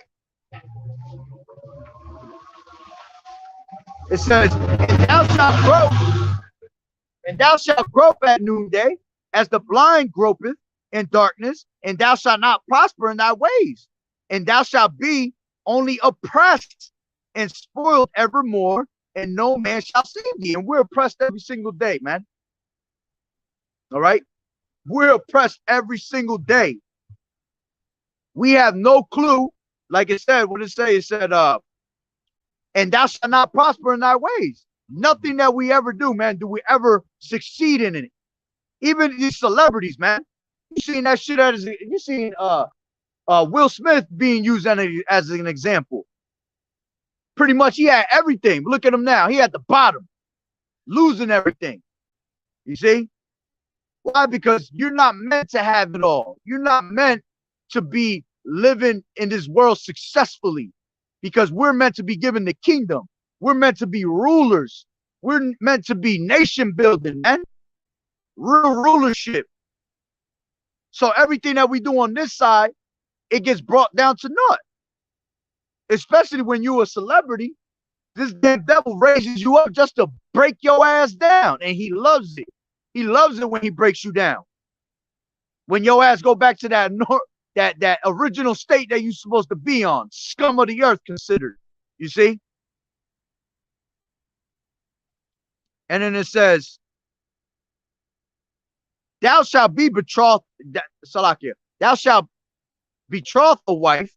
it says, and thou shalt grope at noonday, as the blind gropeth in darkness, and thou shalt not prosper in thy ways, and thou shalt be only oppressed and spoiled evermore, and no man shall save thee. And we're oppressed every single day, man. All right? We're oppressed every single day. We have no clue. Like it said, what it say? It said, and thou shalt not prosper in thy ways. Nothing that we ever do, man, do we ever succeed in it. Even these celebrities, man. You seen that shit as you seen Will Smith being used as an example. Pretty much he had everything. Look at him now. He at the bottom, losing everything. You see? Why? Because you're not meant to have it all. You're not meant to be living in this world successfully, because we're meant to be given the kingdom. We're meant to be rulers. We're meant to be nation building, man. Real rulership. So everything that we do on this side, it gets brought down to naught. Especially when you're a celebrity, this damn devil raises you up just to break your ass down, and he loves it. He loves it when he breaks you down. When your ass go back to that original state that you're supposed to be on, scum of the earth considered. You see? And then it says, thou shalt be betrothed, Salakia, thou shalt betroth a wife,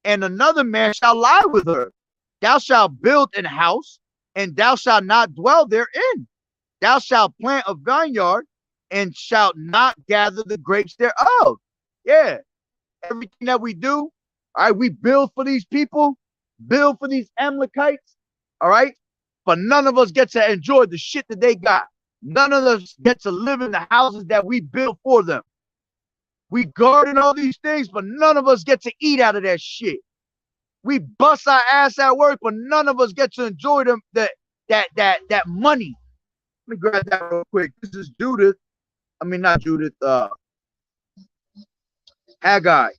and another man shall lie with her. Thou shalt build an house, and thou shalt not dwell therein. Thou shalt plant a vineyard, and shalt not gather the grapes thereof. Yeah. Everything that we do, all right, we build for these people, build for these Amalekites, all right? But none of us get to enjoy the shit that they got. None of us get to live in the houses that we built for them. We garden all these things, but none of us get to eat out of that shit. We bust our ass at work, but none of us get to enjoy them that money. Let me grab that real quick. This is Judith. I mean, not Judith. Haggai.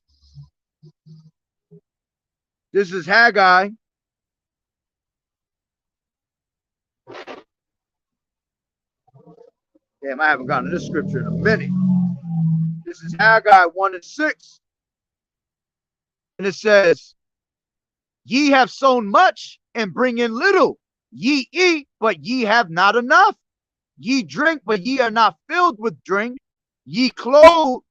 This is Haggai. Damn, I haven't gotten to this scripture in a minute. This is Haggai 1:6. And it says, ye have sown much and bring in little. Ye eat, but ye have not enough. Ye drink, but ye are not filled with drink. Ye clothe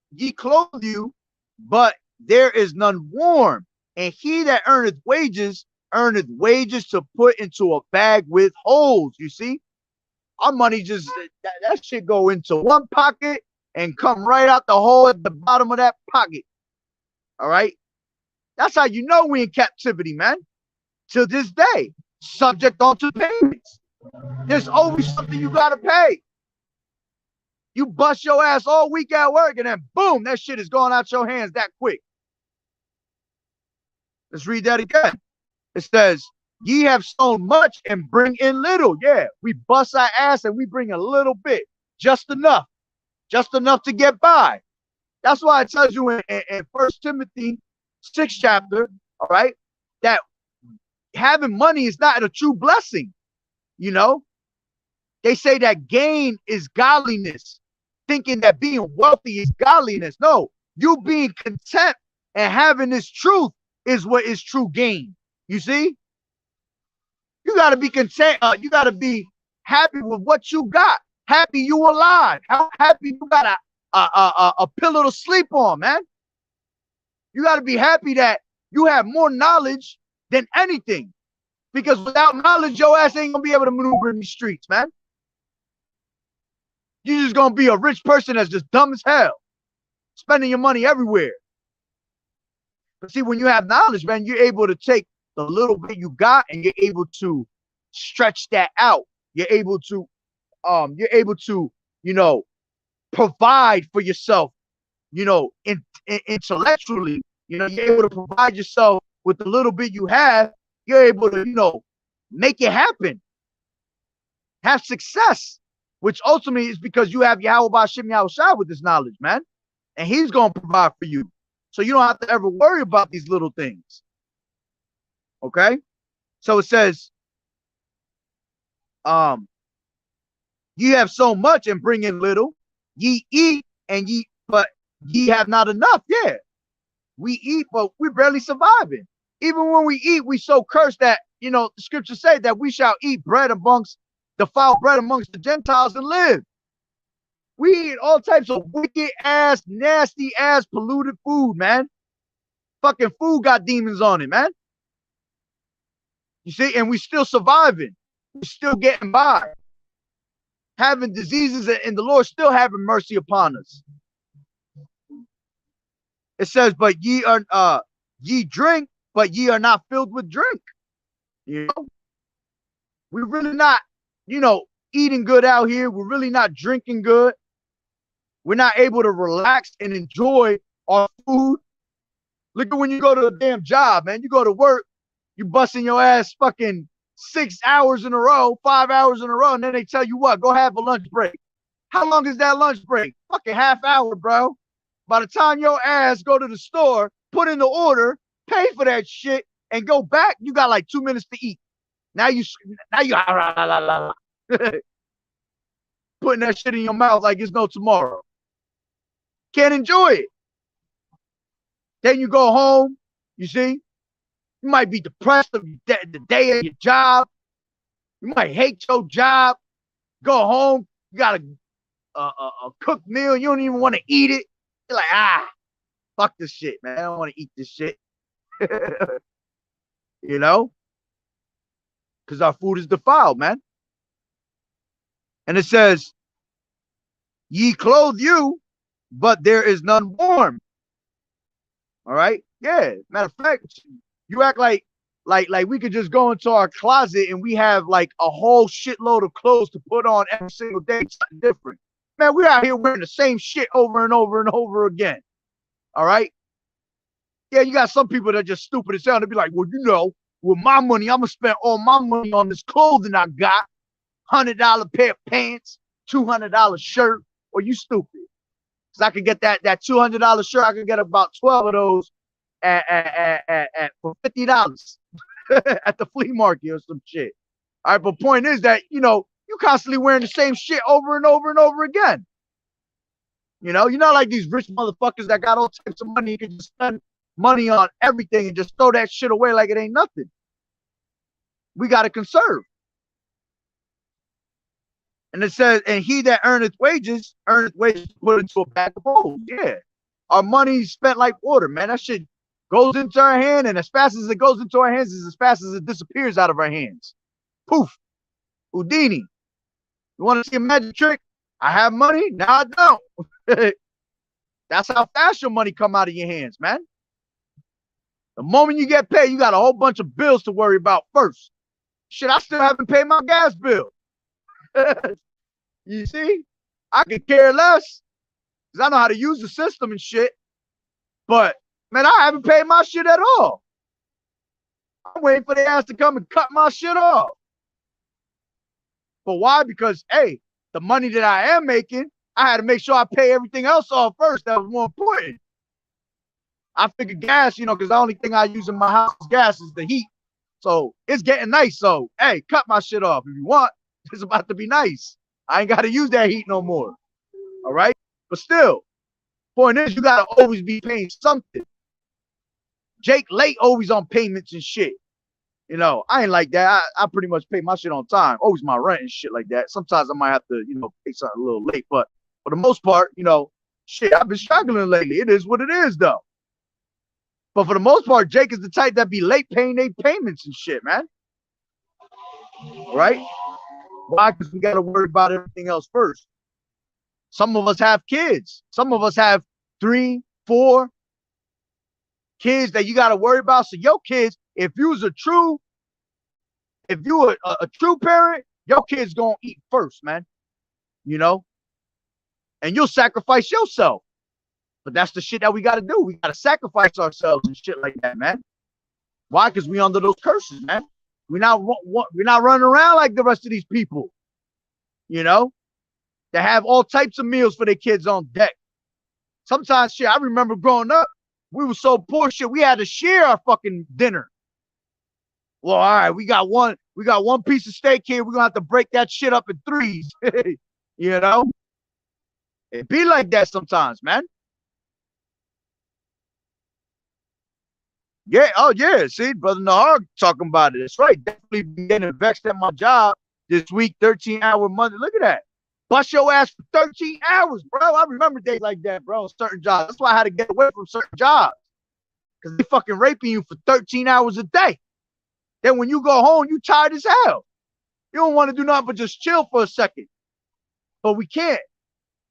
you, but there is none warm. And he that earneth wages to put into a bag with holes. You see? Our money just, that shit go into one pocket and come right out the hole at the bottom of that pocket. All right? That's how you know we in captivity, man. To this day, subject onto payments. There's always something you gotta pay. You bust your ass all week at work, and then boom, that shit is going out your hands that quick. Let's read that again. It says, ye have sown much and bring in little. Yeah, we bust our ass and we bring a little bit, just enough to get by. That's why it tells you in 1 Timothy 6 chapter, all right, that having money is not a true blessing. You know, they say that gain is godliness, thinking that being wealthy is godliness. No, you being content and having this truth is what is true gain. You see, you got to be content. You got to be happy with what you got. Happy you alive. Happy you got a pillow to sleep on, man. You got to be happy that you have more knowledge than anything. Because without knowledge, your ass ain't gonna be able to maneuver in these streets, man. You're just gonna be a rich person that's just dumb as hell, spending your money everywhere. But see, when you have knowledge, man, you're able to take the little bit you got and you're able to stretch that out. You're able to, you know, provide for yourself, you know, intellectually. You know, you're able to provide yourself with the little bit you have. You're able to, you know, make it happen, have success, which ultimately is because you have Yahweh Ba'ashem Yahushua with this knowledge, man. And he's going to provide for you. So you don't have to ever worry about these little things. Okay? So it says, ye have so much and bring in little. Ye eat and but ye have not enough. Yeah. We eat, but we're barely surviving. Even when we eat, we so cursed that, you know, the scriptures say that we shall eat bread amongst defiled bread amongst the Gentiles and live. We eat all types of wicked ass, nasty ass, polluted food, man. Fucking food got demons on it, man. You see, and we still surviving. We're still getting by. Having diseases, and the Lord still having mercy upon us. It says, but ye are ye drink, but ye are not filled with drink. You know, we're really not, you know, eating good out here. We're really not drinking good. We're not able to relax and enjoy our food. Look at when you go to a damn job, man. You go to work, you busting your ass fucking 6 hours in a row, 5 hours in a row, and then they tell you what, go have a lunch break. How long is that lunch break? Fucking half hour, bro. By the time your ass go to the store, put in the order, pay for that shit, and go back, you got like 2 minutes to eat. Now you putting that shit in your mouth like it's no tomorrow. Can't enjoy it. Then you go home, you see, you might be depressed of the day of your job. You might hate your job. Go home, you got a cooked meal, you don't even want to eat it. You're like, fuck this shit, man. I don't want to eat this shit. You know? Because our food is defiled, man. And it says, ye clothe you, but there is none warm. All right? Yeah. Matter of fact, you act like we could just go into our closet and we have like a whole shitload of clothes to put on every single day, something different. Man, we're out here wearing the same shit over and over and over again. All right? Yeah, you got some people that are just stupid as hell. They'll be like, well, you know, with my money, I'm going to spend all my money on this clothing I got. $100 pair of pants, $200 shirt. Or you stupid. Because I could get that $200 shirt. I could get about 12 of those for $50 at the flea market or some shit. All right, but point is that, you know, you constantly wearing the same shit over and over and over again. You know, you're not like these rich motherfuckers that got all types of money. You can just spend money on everything and just throw that shit away like it ain't nothing. We got to conserve. And it says, and he that earneth wages put into a bag of holes. Yeah. Our money's spent like water, man. That shit goes into our hand, and as fast as it goes into our hands is as fast as it disappears out of our hands. Poof. Houdini. You want to see a magic trick? I have money. Now I don't. That's how fast your money come out of your hands, man. The moment you get paid, you got a whole bunch of bills to worry about first. Shit, I still haven't paid my gas bill. You see? I could care less because I know how to use the system and shit. But, man, I haven't paid my shit at all. I'm waiting for the ass to come and cut my shit off. But why? Because, hey, the money that I am making, I had to make sure I pay everything else off first. That was more important. I figured gas, you know, because the only thing I use in my house is gas is the heat. So it's getting nice. So, hey, cut my shit off if you want. It's about to be nice. I ain't got to use that heat no more. All right? But still, point is, you got to always be paying something. Jake late always on payments and shit. You know, I ain't like that. I pretty much pay my shit on time. Always my rent and shit like that. Sometimes I might have to, you know, pay something a little late. But for the most part, you know, shit, I've been struggling lately. It is what it is, though. But for the most part, Jake is the type that be late paying their payments and shit, man. right? Why? Because we got to worry about everything else first. Some of us have kids. Some of us have 3, 4 kids that you got to worry about. So your kids, if you a true parent, your kids gonna eat first, man. You know, and you'll sacrifice yourself. But that's the shit that we got to do. We got to sacrifice ourselves and shit like that, man. Why? Because we under those curses, man. We're not running around like the rest of these people, you know, that have all types of meals for their kids on deck. Sometimes, shit, I remember growing up, we were so poor, shit, we had to share our fucking dinner. Well, all right, we got one piece of steak here. We're gonna have to break that shit up in 3s. You know, it be like that sometimes, man. Yeah, oh yeah. See, Brother Nahar talking about it. That's right. Definitely getting vexed at my job this week, 13-hour Monday. Look at that. Bust your ass for 13 hours, bro. I remember days like that, bro, on certain jobs. That's why I had to get away from certain jobs. Because they fucking raping you for 13 hours a day. Then when you go home, you tired as hell. You don't want to do nothing but just chill for a second. But we can't.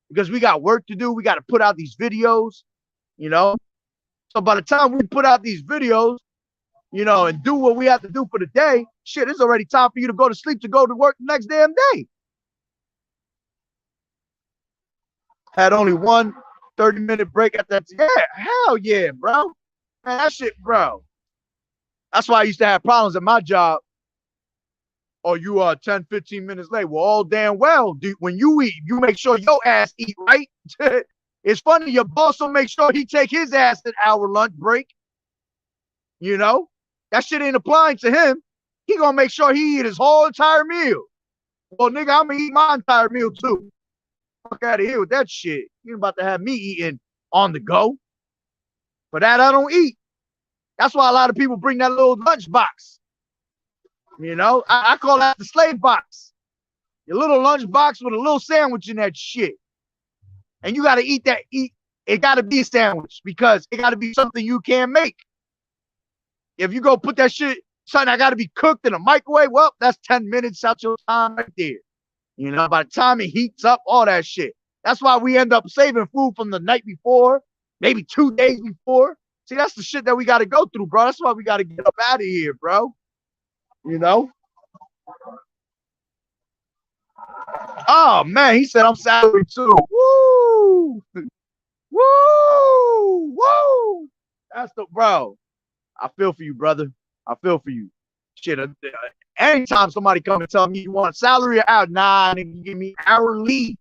Because we got work to do. We got to put out these videos, you know. So by the time we put out these videos, you know, and do what we have to do for the day, shit, it's already time for you to go to sleep to go to work the next damn day. Had only one 30-minute break at that. Yeah, hell yeah, bro. Man, that shit, bro. That's why I used to have problems at my job. Oh, you are 10, 15 minutes late. Well, all damn well, dude, when you eat, you make sure your ass eat right. It's funny, your boss will make sure he take his ass an hour lunch break. You know? That shit ain't applying to him. He gonna make sure he eat his whole entire meal. Well, nigga, I'm gonna eat my entire meal too. Fuck out of here with that shit. You about to have me eating on the go. For that, I don't eat. That's why a lot of people bring that little lunch box. You know? I call that the slave box. Your little lunch box with a little sandwich in that shit. And you got to eat that. It got to be a sandwich because it got to be something you can make. If you go put that shit, something I got to be cooked in a microwave, well, that's 10 minutes out your time right there. You know, by the time it heats up, all that shit. That's why we end up saving food from the night before, maybe 2 days before. See, that's the shit that we got to go through, bro. That's why we got to get up out of here, bro. You know? Oh, man, he said I'm salary too. Woo! Woo! Woo! That's the, bro. I feel for you, brother. I feel for you. Shit, anytime somebody come and tell me you want a salary or out, nah, nigga, give me hourly.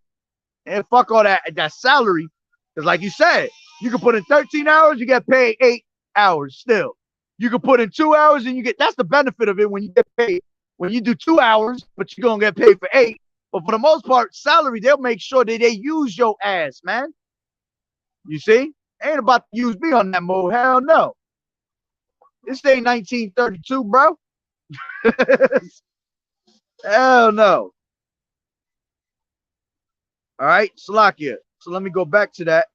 And fuck all that salary. Because like you said, you can put in 13 hours, you get paid 8 hours still. You can put in 2 hours and you get, that's the benefit of it when you get paid. When you do 2 hours, but you're going to get paid for 8. But for the most part, salary, they'll make sure that they use your ass, man. You see? Ain't about to use me on that mode. Hell no. This ain't 1932, bro. Hell no. All right, Salakia. So let me go back to that.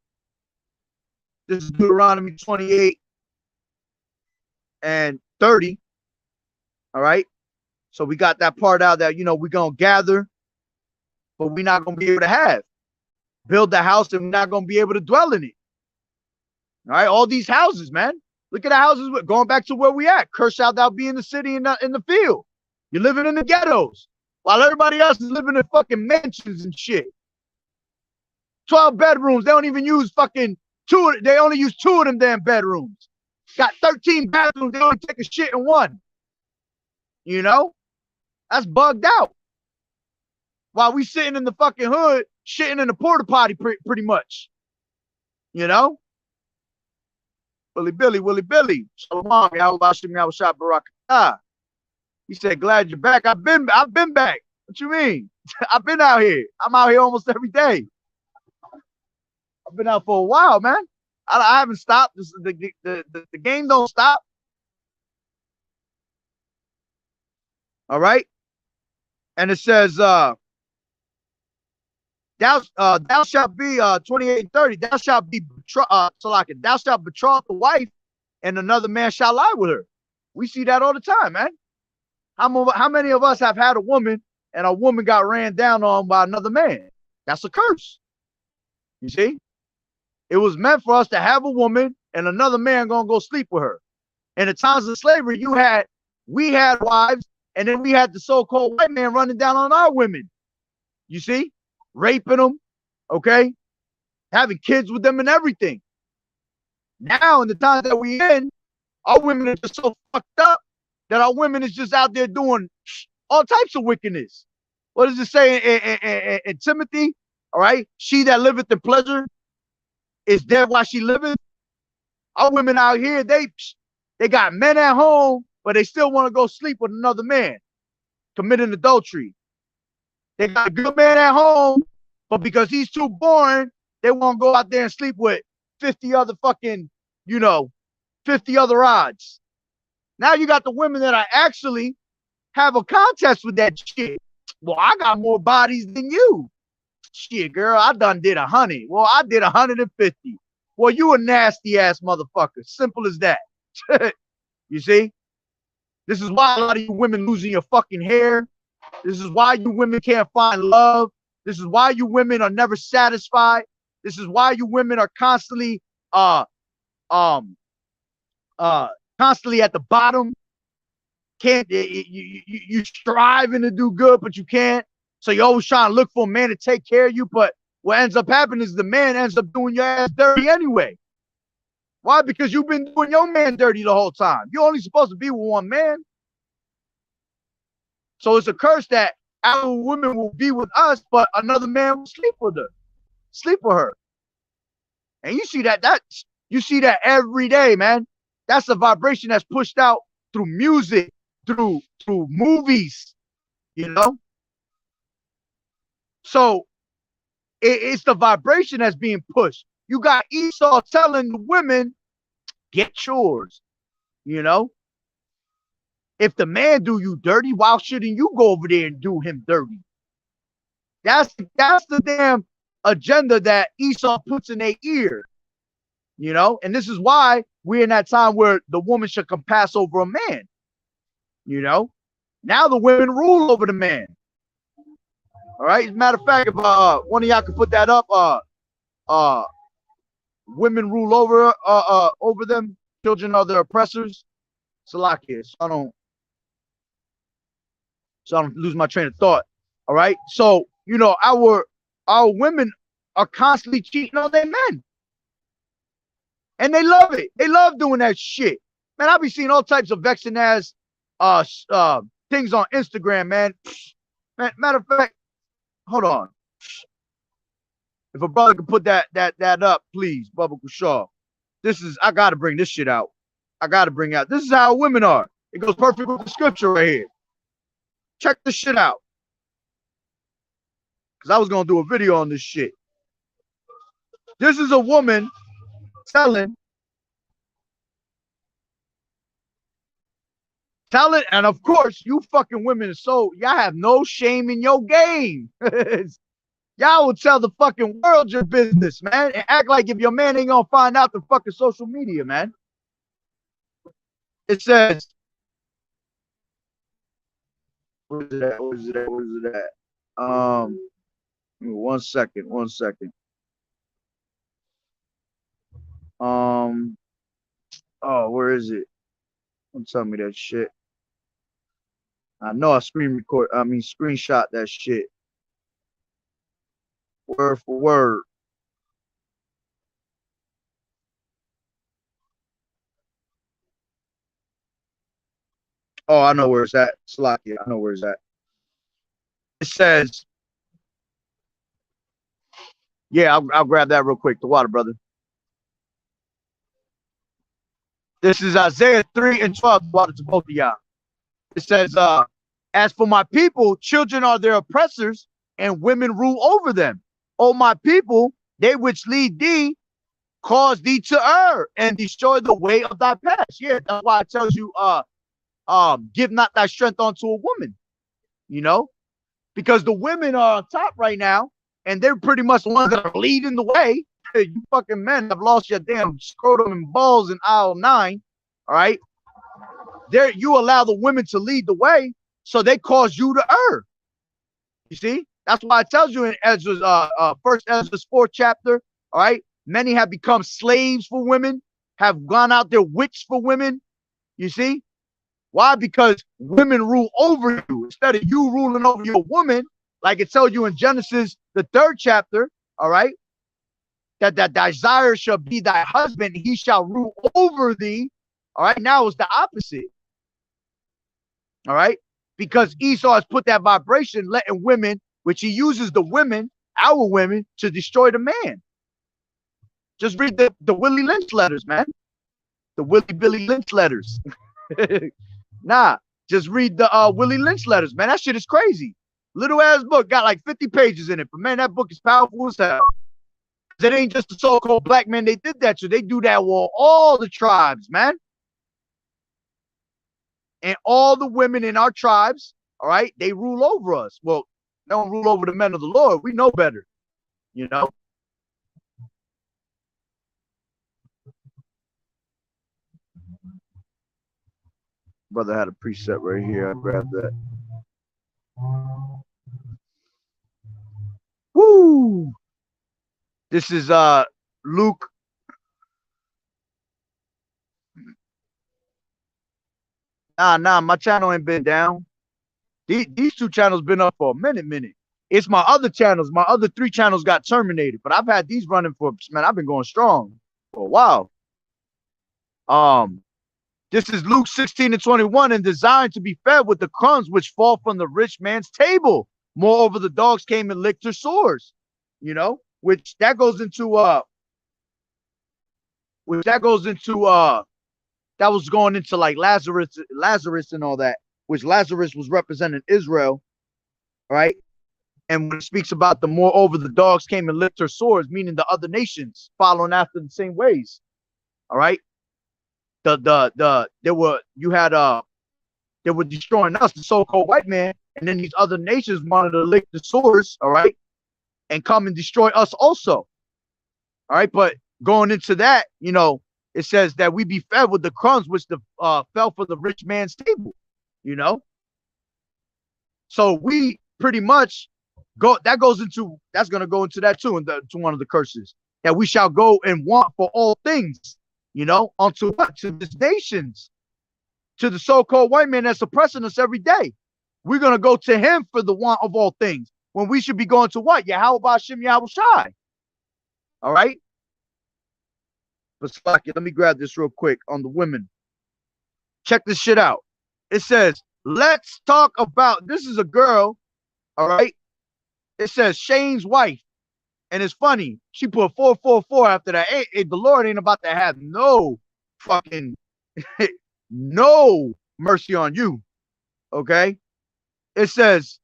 This is Deuteronomy 28 and 30. All right. So we got that part out that, you know, we're going to gather, but we're not going to be able to have. Build the house and we're not going to be able to dwell in it. All right. All these houses, man. Look at the houses. Going back to where we at. Curse out thou be in the city and in the field. You're living in the ghettos while everybody else is living in fucking mansions and shit. 12 bedrooms. They don't even use fucking 2. They only use 2 of them damn bedrooms. Got 13 bathrooms. They only take a shit in 1. You know? That's bugged out. While we sitting in the fucking hood, shitting in the porta potty pretty much. You know? Willie Billy. Shalom, Yahweh Shem Yahweh Shah Barakatah. He said, glad you're back. I've been back. What you mean? I've been out here. I'm out here almost every day. I've been out for a while, man. I haven't stopped. The game don't stop. All right. And it says, thou shalt be 28:30. Thou shalt be thou shalt betroth the wife, and another man shall lie with her. We see that all the time, man. How many of us have had a woman and a woman got ran down on by another man? That's a curse. You see? It was meant for us to have a woman and another man gonna go sleep with her. In the times of slavery, we had wives, and then we had the so-called white man running down on our women. You see? Raping them, okay? Having kids with them and everything. Now, in the times that we in, our women are just so fucked up that our women is just out there doing all types of wickedness. What does it say in Timothy? All right? She that liveth in pleasure is dead while she liveth. Our women out here, they got men at home, but they still want to go sleep with another man, committing adultery. They got a good man at home, but because he's too boring, they won't go out there and sleep with 50 other fucking, 50 other odds. Now you got the women that I actually have a contest with that shit. Well, I got more bodies than you. Shit, girl, I done did 100. Well, I did 150. Well, you a nasty ass motherfucker. Simple as that. You see? This is why a lot of you women losing your fucking hair. This is why you women can't find love. This is why you women are never satisfied. This is why you women are constantly constantly at the bottom. Can't you striving to do good, but you can't. So you're always trying to look for a man to take care of you, but what ends up happening is the man ends up doing your ass dirty anyway. Why? Because you've been doing your man dirty the whole time. You're only supposed to be with one man. So it's a curse that our women will be with us, but another man will sleep with her. And you see that every day, man. That's a vibration that's pushed out through music, through movies, So it's the vibration that's being pushed. You got Esau telling the women, get yours, If the man do you dirty, why shouldn't you go over there and do him dirty? That's the damn agenda that Esau puts in their ear, And this is why we're in that time where the woman should compass over a man, Now the women rule over the man. All right. As a matter of fact, if one of y'all could put that up, women rule over them. Children are their oppressors. Salakia. So I don't lose my train of thought. All right. So our women are constantly cheating on their men, and they love it. They love doing that shit, man. I be seeing all types of vexing ass things on Instagram, man. Matter of fact, hold on. If a brother could put that up, please, Bubba Kushar. I gotta bring this shit out. This is how women are. It goes perfect with the scripture right here. Check this shit out. Because I was gonna do a video on this shit. This is a woman telling, and of course, you fucking women are y'all have no shame in your game. Y'all will tell the fucking world your business, man, and act like if your man ain't gonna find out the fucking social media, man. It says, where's it at? One second. Where is it? Don't tell me that shit. I know I screenshot that shit. Word for word. Oh, I know where it's at. Slakia, I know where it's at. It says, yeah, I'll grab that real quick. The water, brother. This is Isaiah 3:12. Water to both of y'all. It says, as for my people, children are their oppressors, and women rule over them. O my people, they which lead thee, cause thee to err, and destroy the way of thy paths. Yeah, that's why it tells you, give not thy strength unto a woman, because the women are on top right now, and they're pretty much the ones that are leading the way. You fucking men have lost your damn scrotum and balls in aisle 9. All right. There, you allow the women to lead the way. So they cause you to err. You see? That's why it tells you in Ezra's first Ezra's 4th chapter, all right? Many have become slaves for women, have gone out there witch for women. You see? Why? Because women rule over you. Instead of you ruling over your woman, like it tells you in Genesis, the 3rd chapter, all right? That thy desire shall be thy husband, he shall rule over thee. All right, now it's the opposite. All right, because Esau has put that vibration, letting women, which he uses the women, our women, to destroy the man. Just read the Willie Lynch letters, man. The Billy Lynch letters. Nah, just read the Willie Lynch letters, man. That shit is crazy. Little ass book, got like 50 pages in it, but man, that book is powerful as hell. It ain't just the so-called black men they did that to. They do that with all the tribes, man. And all the women in our tribes, all right, they rule over us. Well, they don't rule over the men of the Lord. We know better, you know. Brother had a precept right here. I grabbed that. Woo! This is Luke. Nah, my channel ain't been down. These 2 channels been up for a minute. It's my other channels. My other 3 channels got terminated, but I've had these running for, man, I've been going strong for a while. This is Luke 16:21, and designed to be fed with the crumbs which fall from the rich man's table. Moreover, the dogs came and licked her sores, you know, which that goes into that was going into like Lazarus and all that, which Lazarus was representing Israel, right? And when it speaks about the moreover, the dogs came and licked her sores, meaning the other nations following after the same ways. All right. They were destroying us, the so-called white man, and then these other nations wanted to lick the sores, all right, and come and destroy us also. All right, but going into that, you know, it says that we be fed with the crumbs which fell for the rich man's table, you know. So we pretty much that's going to go into that too, to one of the curses, that we shall go and want for all things, you know, unto what? To these nations, to the so-called white man that's oppressing us every day. We're going to go to him for the want of all things, when we should be going to what? Yahweh Ba'ashem Yahweh Shai. All right. But let me grab this real quick on the women. Check this shit out. It says, let's talk about, this is a girl, all right? It says Shane's wife. And it's funny, she put 444 after that. Hey, the Lord ain't about to have no fucking, no mercy on you, okay? It says,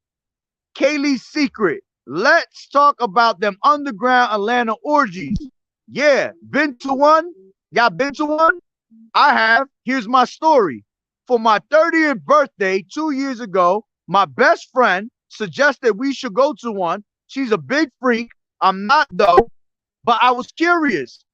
Kaylee's secret. Let's talk about them underground Atlanta orgies. Yeah, been to one? Y'all been to one? I have. Here's my story. For my 30th birthday 2 years ago, my best friend suggested we should go to one. She's a big freak. I'm not though, but I was curious.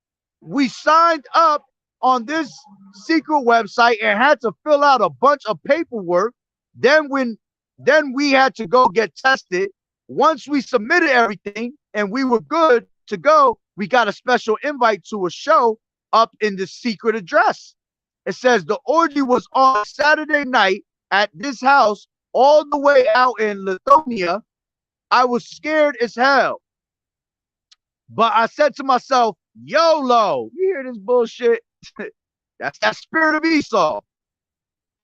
We signed up on this secret website and had to fill out a bunch of paperwork. Then we had to go get tested. Once we submitted everything and we were good to go, we got a special invite to a show up in the secret address. It says the orgy was on Saturday night at this house all the way out in Lithonia. I was scared as hell. But I said to myself, YOLO, you hear this bullshit? That's that spirit of Esau.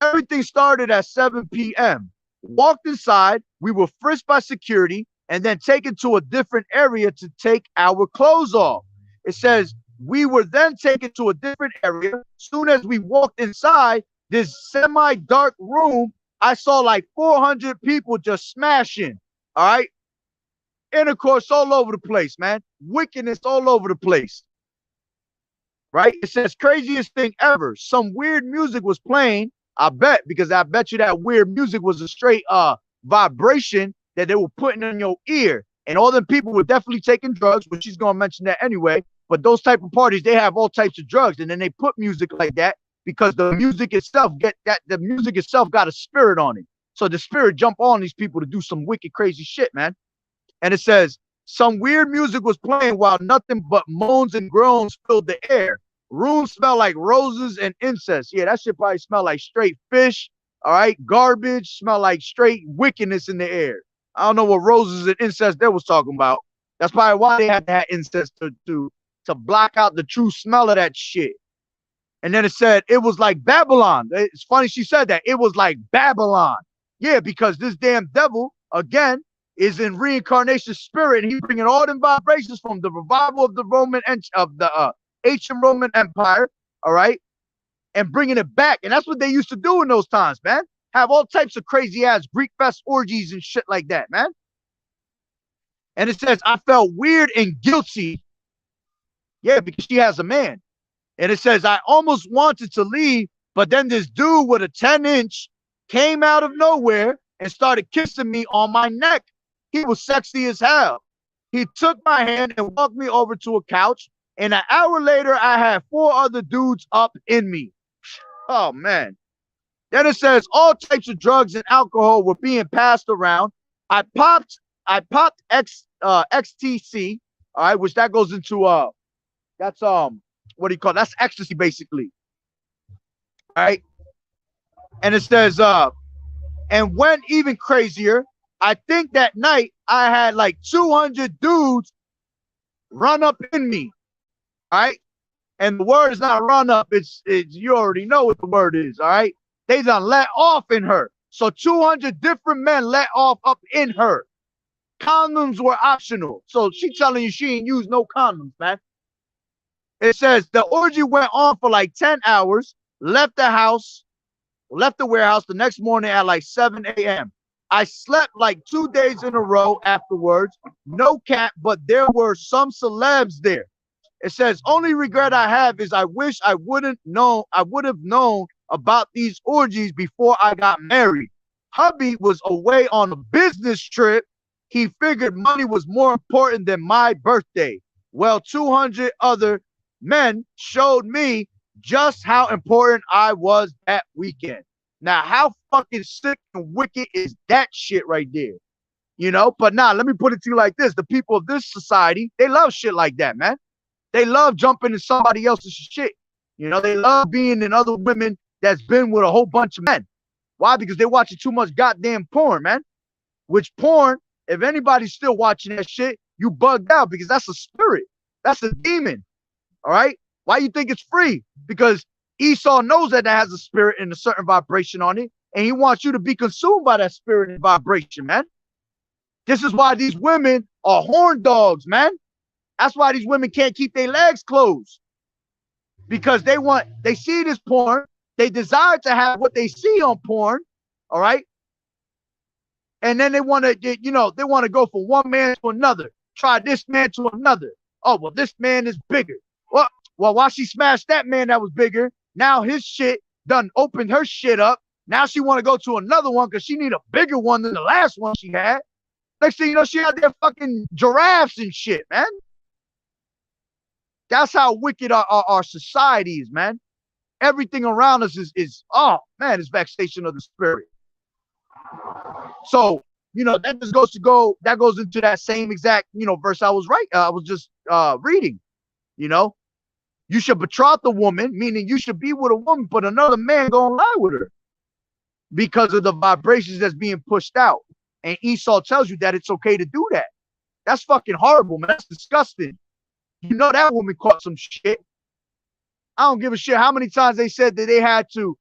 Everything started at 7 p.m. Walked inside, we were frisked by security and then taken to a different area to take our clothes off. It says we were then taken to a different area. Soon as we walked inside this semi-dark room, I saw like 400 people just smashing, all right? Intercourse all over the place, man. Wickedness all over the place, right? It says craziest thing ever. Some weird music was playing, I bet, because I bet you that weird music was a straight vibration that they were putting in your ear. And all them people were definitely taking drugs, but she's going to mention that anyway. But those type of parties, they have all types of drugs. And then they put music like that because the music itself got a spirit on it. So the spirit jump on these people to do some wicked, crazy shit, man. And it says, some weird music was playing while nothing but moans and groans filled the air. Rooms smell like roses and incense. Yeah, that shit probably smell like straight fish. All right, garbage, smell like straight wickedness in the air. I don't know what roses and incense they was talking about. That's probably why they had to have incense to block out the true smell of that shit. And then it said it was like Babylon. It's funny she said that. It was like Babylon. Yeah, because this damn devil, again, is in reincarnation spirit, and he's bringing all them vibrations from the revival of the ancient Roman Empire, all right, and bringing it back. And that's what they used to do in those times, man. Have all types of crazy ass Greek fest orgies and shit like that, man. And it says, I felt weird and guilty. Yeah, because she has a man. And it says, I almost wanted to leave, but then this dude with a 10-inch came out of nowhere and started kissing me on my neck. He was sexy as hell. He took my hand and walked me over to a couch. And an hour later, I had 4 other dudes up in me. Oh, man. Then it says all types of drugs and alcohol were being passed around. I popped XTC, all right, which that goes into that's what do you call it? That's ecstasy, basically. All right. And it says and went even crazier. I think that night I had like 200 dudes run up in me. All right. And the word is not run up. It's you already know what the word is. All right. They done let off in her. So 200 different men let off up in her. Condoms were optional. So she telling you she ain't used no condoms, man. It says the orgy went on for like 10 hours, left the warehouse the next morning at like 7 a.m. I slept like 2 days in a row afterwards. No cap, but there were some celebs there. It says, only regret I have is I wish I would have known about these orgies before I got married. Hubby was away on a business trip. He figured money was more important than my birthday. Well, 200 other men showed me just how important I was that weekend. Now, how fucking sick and wicked is that shit right there? You know, but nah, let me put it to you like this. The people of this society, they love shit like that, man. They love jumping in somebody else's shit. You know, they love being in other women that's been with a whole bunch of men. Why? Because they're watching too much goddamn porn, man. Which porn, if anybody's still watching that shit, you bugged out, because that's a spirit. That's a demon. All right? Why you think it's free? Because Esau knows that has a spirit and a certain vibration on it, and he wants you to be consumed by that spirit and vibration, man. This is why these women are horn dogs, man. That's why these women can't keep their legs closed, because they see this porn, they desire to have what they see on porn, all right? And then they want to, they want to go from one man to another, try this man to another. Oh, well, this man is bigger. Well, while she smashed that man that was bigger, now his shit done opened her shit up. Now she want to go to another one because she need a bigger one than the last one she had. Next thing you know, she had their fucking giraffes and shit, man. That's how wicked our society is, man. Everything around us is oh man, it's vexation of the spirit. So, that goes into that same exact, verse I was just reading. You should betroth the woman, meaning you should be with a woman, but another man gonna lie with her because of the vibrations that's being pushed out. And Esau tells you that it's okay to do that. That's fucking horrible, man. That's disgusting. You know that woman caught some shit. I don't give a shit how many times they said that they had to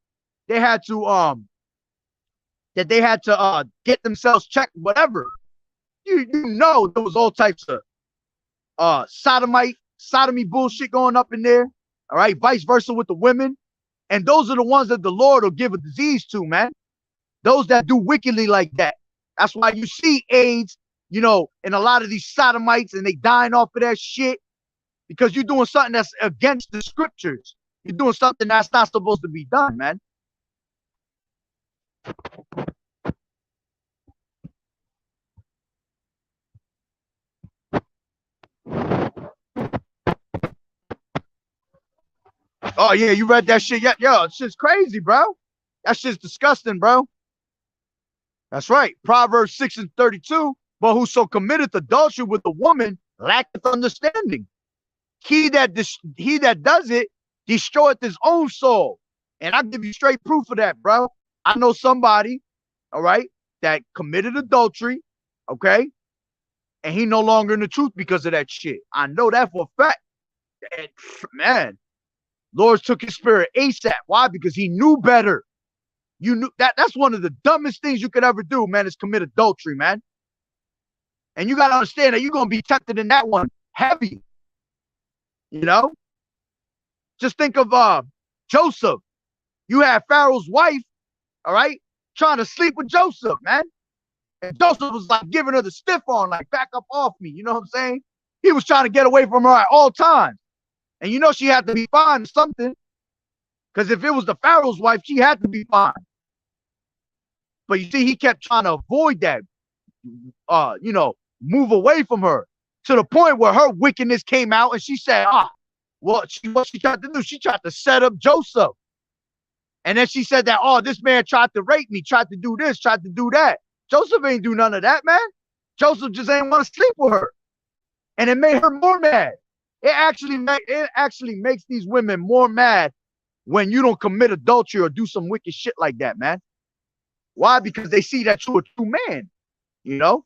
get themselves checked, whatever. You know there was all types of sodomy bullshit going up in there. All right, vice versa with the women. And those are the ones that the Lord will give a disease to, man. Those that do wickedly like that. That's why you see AIDS, in a lot of these sodomites, and they dying off of that shit. Because you're doing something that's against the scriptures. You're doing something that's not supposed to be done, man. Oh, yeah, you read that shit? Yeah, it's just crazy, bro. That shit's disgusting, bro. That's right. Proverbs 6:32. But whoso committeth adultery with a woman lacketh understanding. He that does it destroyeth his own soul. And I give you straight proof of that, bro. I know somebody, all right, that committed adultery, okay, and he no longer in the truth because of that shit. I know that for a fact. And, man, Lord took his spirit ASAP. Why? Because he knew better. You knew that's one of the dumbest things you could ever do, man, is commit adultery, man. And you got to understand that you're going to be tempted in that one heavy. You know? Just think of Joseph. You had Pharaoh's wife, all right, trying to sleep with Joseph, man. And Joseph was like giving her the stiff on, like, back up off me. You know what I'm saying? He was trying to get away from her at all times. And you know she had to be fine or something. Because if it was the Pharaoh's wife, she had to be fine. But you see, he kept trying to avoid that, you know, move away from her to the point where her wickedness came out and she said, what she tried to do? She tried to set up Joseph. And then she said that, this man tried to rape me, tried to do this, tried to do that. Joseph ain't do none of that, man. Joseph just ain't want to sleep with her. And it made her more mad. It actually makes these women more mad when you don't commit adultery or do some wicked shit like that, man. Why? Because they see that you're a true man, you know?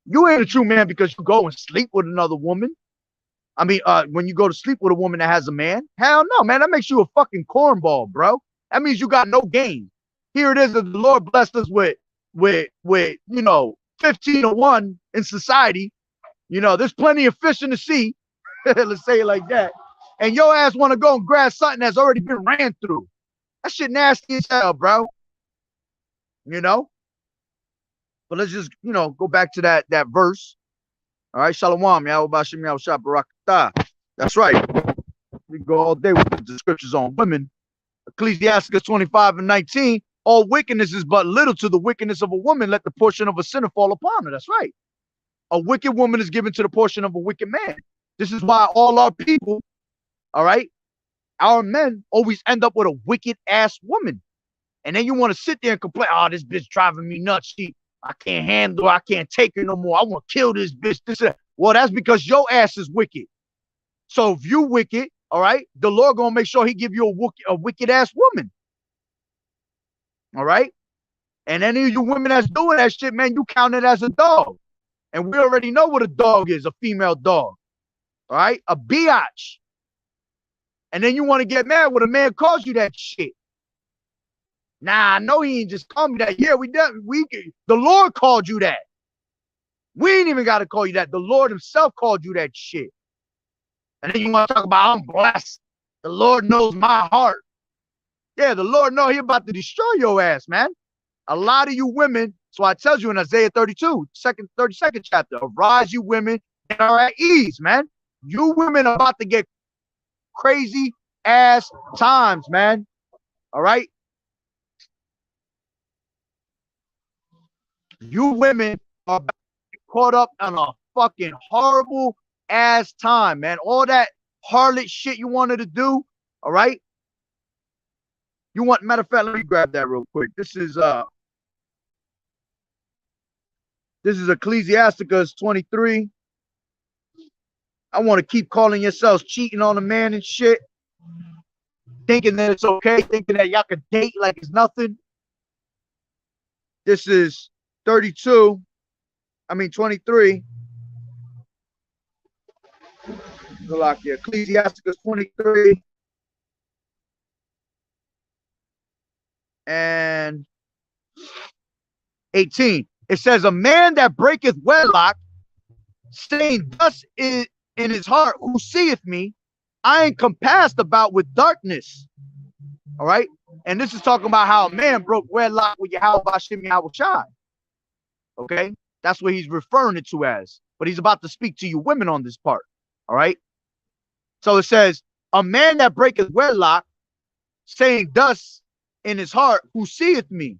You ain't a true man because you go and sleep with another woman. I mean, when you go to sleep with a woman that has a man, hell no, man, that makes you a fucking cornball, bro. That means you got no game. Here it is that the Lord blessed us with, you know, 15-1 in society. You know, there's plenty of fish in the sea. Let's say it like that. And your ass want to go and grab something that's already been ran through. That shit nasty as hell, bro. You know? But let's just, you know, go back to that verse. All right, Shalom, Yahweh Shem Yahweh Barakatah. That's right. We go all day with the descriptions on women. Ecclesiasticus 25:19. All wickedness is but little to the wickedness of a woman. Let the portion of a sinner fall upon her. That's right. A wicked woman is given to the portion of a wicked man. This is why all our people, all right, our men always end up with a wicked ass woman. And then you want to sit there and complain, this bitch driving me nuts. I can't handle her. I can't take her no more. I want to kill this bitch. Well, that's because your ass is wicked. So if you wicked, all right, the Lord going to make sure he give you a wicked ass woman. All right. And any of you women that's doing that shit, man, you count it as a dog. And we already know what a dog is, a female dog. All right. A biatch. And then you want to get mad when a man calls you that shit. Nah, I know he ain't just called me that. Yeah, the Lord called you that. We ain't even got to call you that. The Lord himself called you that shit. And then you want to talk about, I'm blessed. The Lord knows my heart. Yeah, the Lord knows he about to destroy your ass, man. A lot of you women, so I tell you in Isaiah 32, 32nd chapter, arise you women and are at ease, man. You women are about to get crazy ass times, man. All right? You women are caught up in a fucking horrible ass time, man. All that harlot shit you wanted to do, all right? Matter of fact, let me grab that real quick. This is Ecclesiasticus 23. I want to keep calling yourselves cheating on a man and shit. Thinking that it's okay, thinking that y'all could date like it's nothing. This is 23. Ecclesiasticus 23 and 18. It says, a man that breaketh wedlock, saying thus in his heart, who seeth me, I am compassed about with darkness. All right. And this is talking about how a man broke wedlock with Yahweh Hashem Yahweh Shai. Okay. That's what he's referring it to as. But he's about to speak to you women on this part. All right. So it says, a man that breaketh wedlock, saying thus in his heart, who seeth me,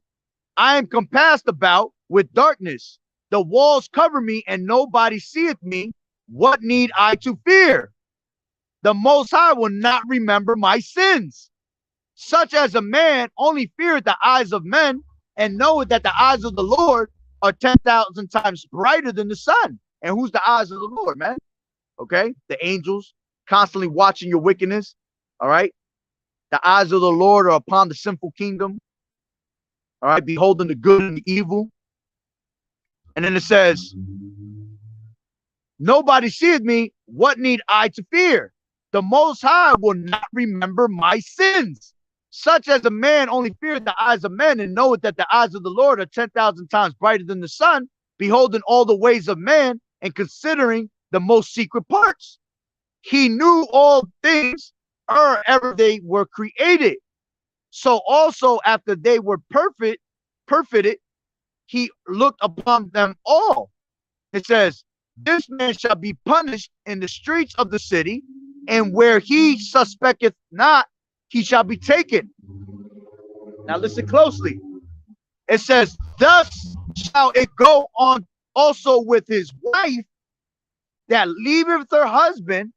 I am compassed about with darkness. The walls cover me and nobody seeth me. What need I to fear? The Most High will not remember my sins. Such as a man only feareth the eyes of men, and knoweth that the eyes of the Lord are 10,000 times brighter than the sun. And who's the eyes of the Lord, man? Okay, the angels constantly watching your wickedness. All right, the eyes of the Lord are upon the sinful kingdom. All right, beholding the good and the evil. And then it says, nobody seeth me, what need I to fear? The Most High will not remember my sins. Such as a man only feareth the eyes of men, and knoweth that the eyes of the Lord are 10,000 times brighter than the sun, beholding all the ways of man, and considering the most secret parts. He knew all things ere ever they were created. So also after they were perfected, he looked upon them all. It says, this man shall be punished in the streets of the city, and where he suspecteth not, he shall be taken. Now listen closely. It says, thus shall it go on also with his wife that leaveth her husband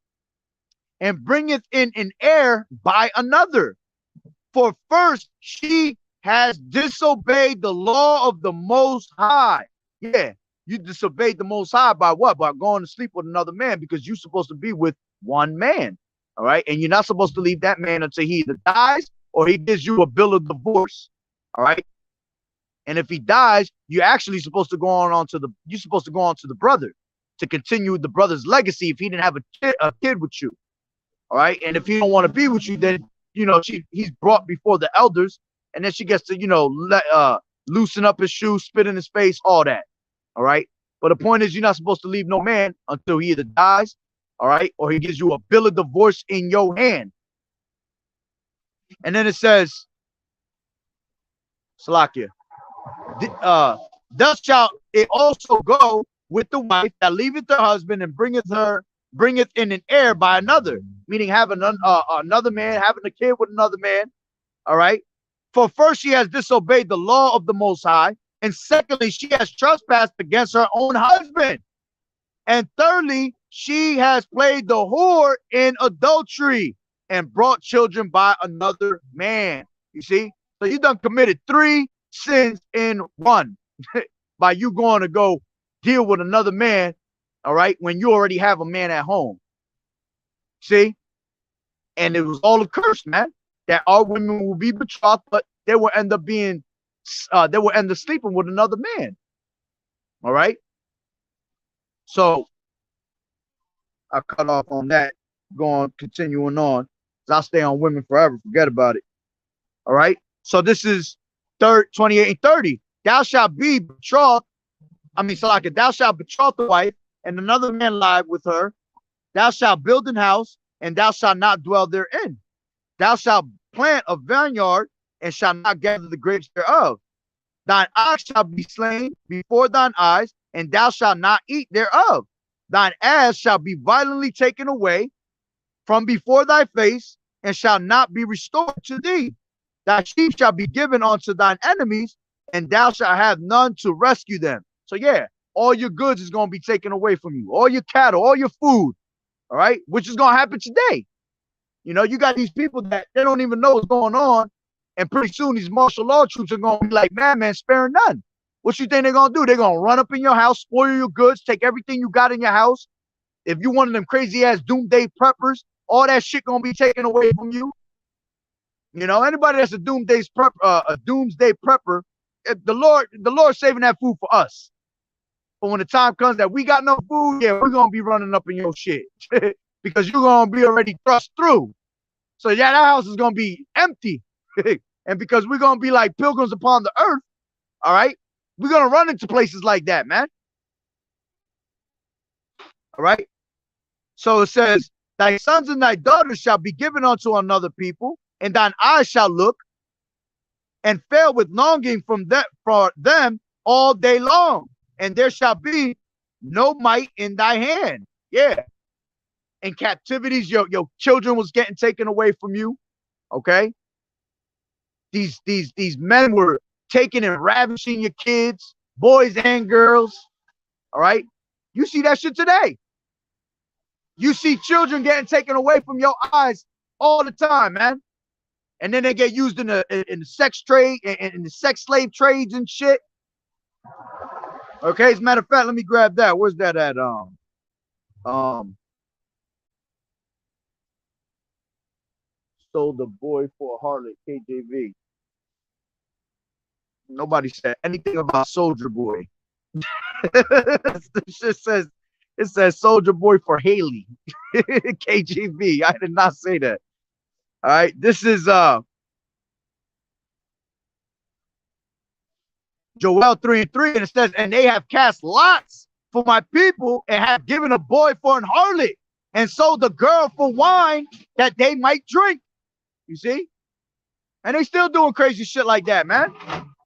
and bringeth in an heir by another. For first she has disobeyed the law of the Most High. Yeah, you disobeyed the Most High by what? By going to sleep with another man, because you're supposed to be with one man. All right. And you're not supposed to leave that man until he either dies or he gives you a bill of divorce. All right. And if he dies, you're actually supposed to go on to the brother to continue the brother's legacy if he didn't have a kid with you. All right. And if he don't want to be with you, then, you know, he's brought before the elders, and then she gets to, you know, loosen up his shoes, spit in his face, all that. All right. But the point is, you're not supposed to leave no man until he either dies, all right, or he gives you a bill of divorce in your hand. And then it says, Salakia, thus shall it also go with the wife that leaveth her husband and bringeth in an heir by another, meaning having another man, having a kid with another man. All right. For first she has disobeyed the law of the Most High, and secondly she has trespassed against her own husband, and thirdly she has played the whore in adultery and brought children by another man. You see, so you done committed 3 sins in one by you going to go deal with another man. All right, when you already have a man at home. See, and it was all a curse, man, that our women will be betrothed, but they will end up sleeping with another man. All right. So I cut off on that, continuing on. I'll stay on women forever. Forget about it. All right. So this is 28 and 30. Thou shalt be betrothed. Thou shalt betroth the wife, and another man lie with her. Thou shalt build an house, and thou shalt not dwell therein. Thou shalt plant a vineyard, and shalt not gather the grapes thereof. Thine ox shall be slain before thine eyes, and thou shalt not eat thereof. Thine ass shall be violently taken away from before thy face, and shall not be restored to thee. Thy sheep shall be given unto thine enemies, and thou shalt have none to rescue them. So yeah, all your goods is going to be taken away from you. All your cattle, all your food. All right, which is going to happen today. You know, you got these people that they don't even know what's going on. And pretty soon these martial law troops are going to be like, man, sparing none. What you think they're going to do? They're going to run up in your house, spoil your goods, take everything you got in your house. If you one of them crazy ass doomsday preppers, all that shit going to be taken away from you. You know, anybody that's a doomsday prepper, the Lord's saving that food for us. But when the time comes that we got no food, yeah, we're going to be running up in your shit because you're going to be already thrust through. So yeah, that house is going to be empty. And because we're going to be like pilgrims upon the earth, all right, we're going to run into places like that, man. All right. So it says, thy sons and thy daughters shall be given unto another people, and thine eyes shall look and fail with longing for them all day long. And there shall be no might in thy hand. Yeah. In captivities, your children was getting taken away from you. Okay. These men were taking and ravishing your kids, boys and girls. All right. You see that shit today. You see children getting taken away from your eyes all the time, man. and then they get used in the sex trade and in the sex slave trades and shit. Okay, as a matter of fact, let me grab that. Where's that at? Sold the boy for a harlot, KJV. Nobody said anything about Soldier Boy. It says Soldier Boy for Haley. KJV. I did not say that. All right, this is Joel 3:3, and it says, and they have cast lots for my people and have given a boy for an harlot and sold the girl for wine that they might drink. You see? And they still doing crazy shit like that, man.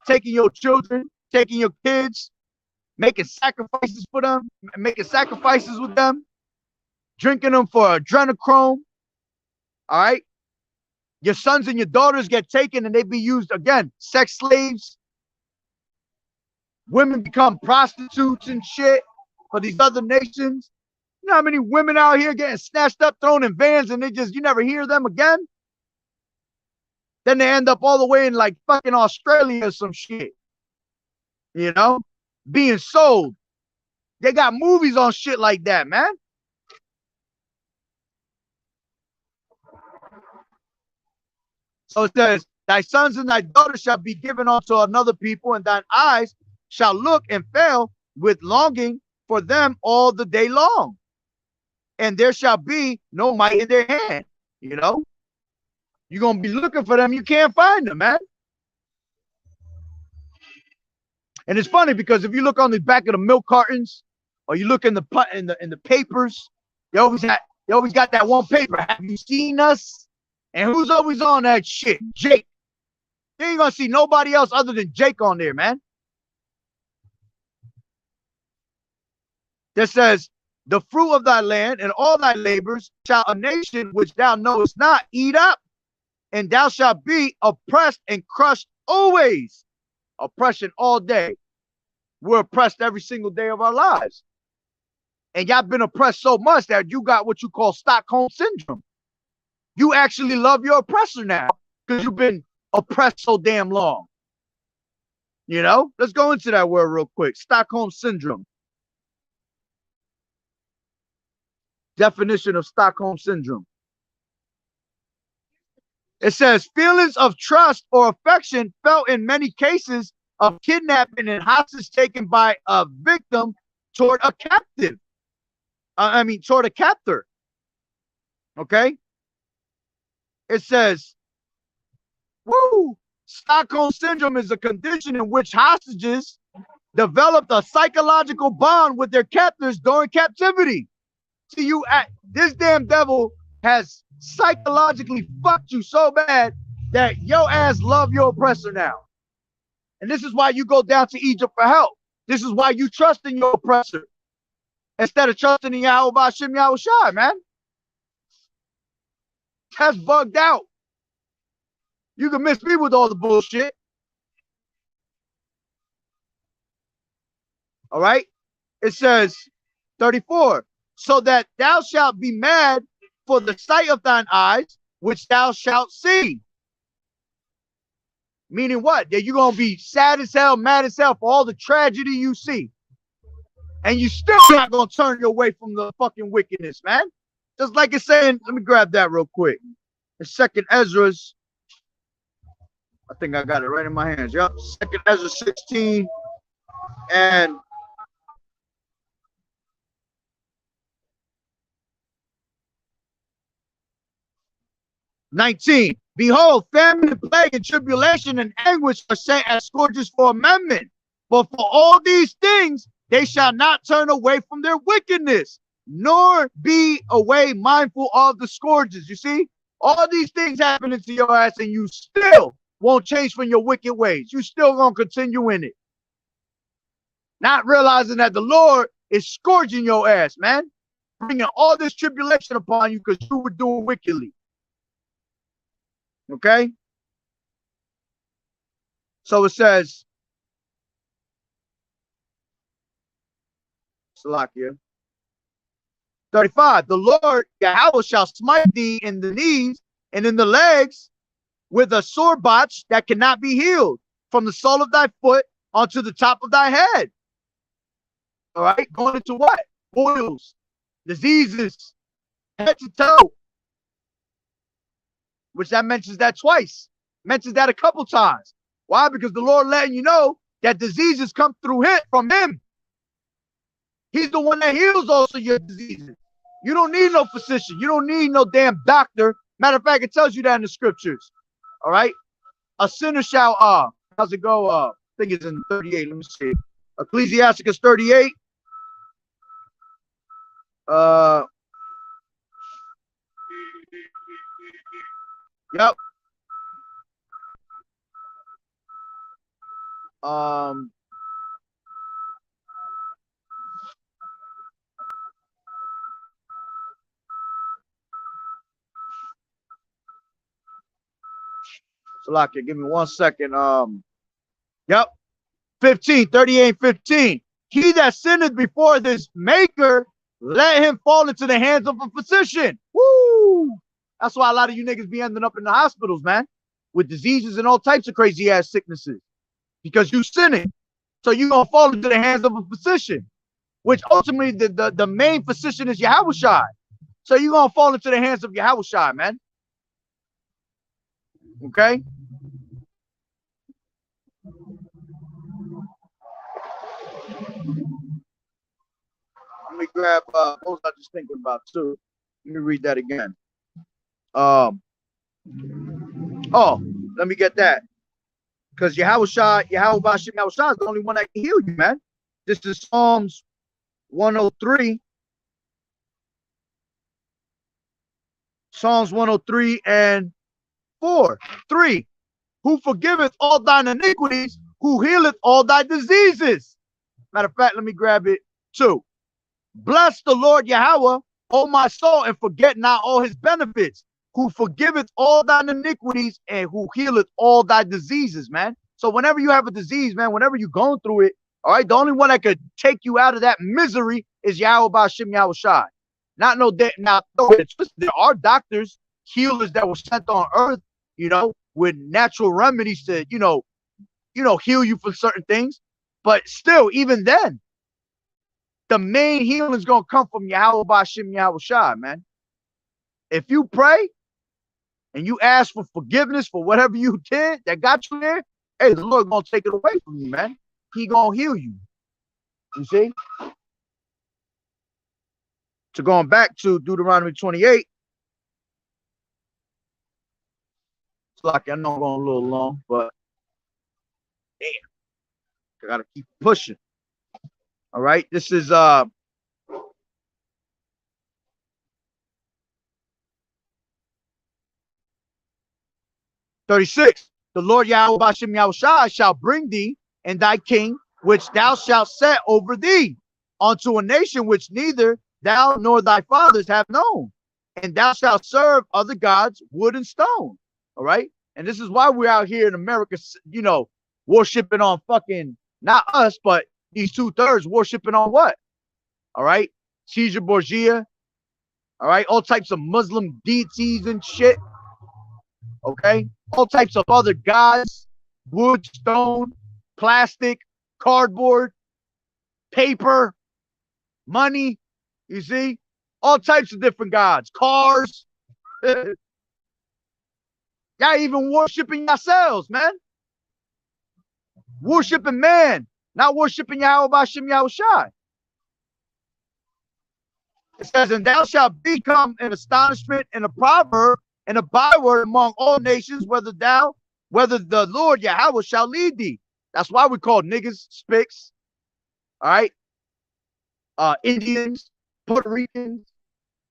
Taking your children, taking your kids, making sacrifices for them, making sacrifices with them, drinking them for adrenochrome. All right? Your sons and your daughters get taken and they be used, again, sex slaves. Women become prostitutes and shit for these other nations. You know how many women out here getting snatched up, thrown in vans, and you never hear them again? Then they end up all the way in like fucking Australia or some shit. You know? Being sold. They got movies on shit like that, man. So it says, thy sons and thy daughters shall be given unto another people, and thine eyes shall look and fail with longing for them all the day long. And there shall be no might in their hand. You know? You're going to be looking for them. You can't find them, man. And it's funny because if you look on the back of the milk cartons or you look in the papers, they always got that one paper. Have you seen us? And who's always on that shit? Jake. You ain't going to see nobody else other than Jake on there, man. That says, the fruit of thy land and all thy labors shall a nation which thou knowest not eat up, and thou shalt be oppressed and crushed always. Oppression all day. We're oppressed every single day of our lives. And y'all been oppressed so much that you got what you call Stockholm Syndrome. You actually love your oppressor now because you've been oppressed so damn long. You know? Let's go into that word real quick. Stockholm Syndrome. Definition of Stockholm Syndrome. It says feelings of trust or affection felt in many cases of kidnapping and hostage taken by a victim toward a captive. Toward a captor. Okay? It says, Stockholm Syndrome is a condition in which hostages developed a psychological bond with their captors during captivity. See, this damn devil has psychologically fucked you so bad that your ass love your oppressor now. And this is why you go down to Egypt for help. This is why you trust in your oppressor instead of trusting in Yahweh B'Shem Yahushua, man. That's bugged out. You can miss me with all the bullshit. All right? It says 34. So that thou shalt be mad for the sight of thine eyes, which thou shalt see. Meaning what? That you're going to be sad as hell, mad as hell for all the tragedy you see. And you still not going to turn your way from the fucking wickedness, man. Just like it's saying, let me grab that real quick. The second Ezra's, I think I got it right in my hands. Yep. Second Ezra 16 and 19. Behold, famine and plague and tribulation and anguish are sent as scourges for amendment. But for all these things, they shall not turn away from their wickedness, nor be away mindful of the scourges. You see, all these things happening to your ass, and you still won't change from your wicked ways. You still gonna continue in it. Not realizing that the Lord is scourging your ass, man. Bringing all this tribulation upon you because you were doing wickedly. Okay? So it says, Salakia 35, the Lord Yahweh shall smite thee in the knees and in the legs with a sore botch that cannot be healed from the sole of thy foot onto the top of thy head. All right, going into what? Boils, diseases, head to toe, which that mentions that twice, mentions that a couple times. Why? Because the Lord letting you know that diseases come through him, from him. He's the one that heals also your diseases. You don't need no physician. You don't need no damn doctor. Matter of fact, it tells you that in the scriptures. All right. A sinner shall, how's it go? I think it's in 38. Let me see. Ecclesiasticus 38. Yep. Salakia, give me 1 second. Yep. 15, 38, 15. He that sinneth before this maker, let him fall into the hands of a physician. Woo! That's why a lot of you niggas be ending up in the hospitals, man, with diseases and all types of crazy ass sicknesses, because you sinning. So you gonna fall into the hands of a physician, which ultimately the main physician is Yahushua. So you gonna fall into the hands of Yahushua, man. Okay. Let me grab what was I just thinking about too. Let me read that again. Oh, let me get that. Because Yahushua is the only one that can heal you, man. This is Psalms 103. Psalms 103 and 3. Who forgiveth all thine iniquities, who healeth all thy diseases. Matter of fact, let me grab it too. Bless the Lord Yahweh, O my soul, and forget not all his benefits, who forgiveth all thine iniquities and who healeth all thy diseases, man. So whenever you have a disease, man, whenever you're going through it, all right, the only one that could take you out of that misery is Yahweh B'Shem Yahushai. Not no day. Now, there are doctors, healers that were sent on earth, you know, with natural remedies to, you know, heal you for certain things. But still, even then, the main healing is going to come from Yahweh B'Shem Yahushai, man. If you pray and you ask for forgiveness for whatever you did that got you there, hey, the Lord going to take it away from you, man. He going to heal you. You see? So going back to Deuteronomy 28. It's like I know I'm going a little long, but damn, I got to keep pushing. All right. This is 36. The Lord Yahweh B'Shem Yahushai shall bring thee and thy king, which thou shalt set over thee, unto a nation which neither thou nor thy fathers have known. And thou shalt serve other gods, wood and stone. All right. And this is why we're out here in America, you know, worshiping on fucking, not us, but these 2/3 worshiping on what? All right. Caesar Borgia. All right. All types of Muslim deities and shit. Okay. All types of other gods, wood, stone, plastic, cardboard, paper, money. You see? All types of different gods, cars. Y'all even worshiping yourselves, man. Worshiping man, not worshiping Yahweh B'Shem Yahushai. It says, and thou shalt become an astonishment and a proverb and a byword among all nations, whether the Lord Yahweh shall lead thee. That's why we call niggas spicks. All right. Indians, Puerto Ricans,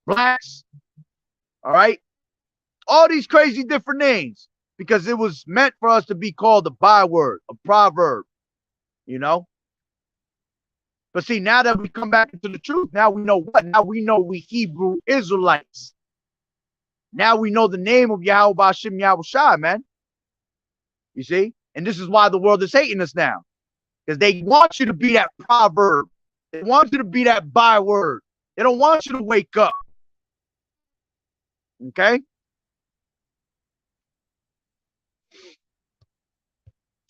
blacks. All right. All these crazy different names, because it was meant for us to be called a byword, a proverb, you know. But see, now that we come back into the truth, now we know what? Now we know we Hebrew Israelites. Now we know the name of Yahweh B'Shem Yahushai, man. You see? And this is why the world is hating us now. Because they want you to be that proverb. They want you to be that byword. They don't want you to wake up. Okay?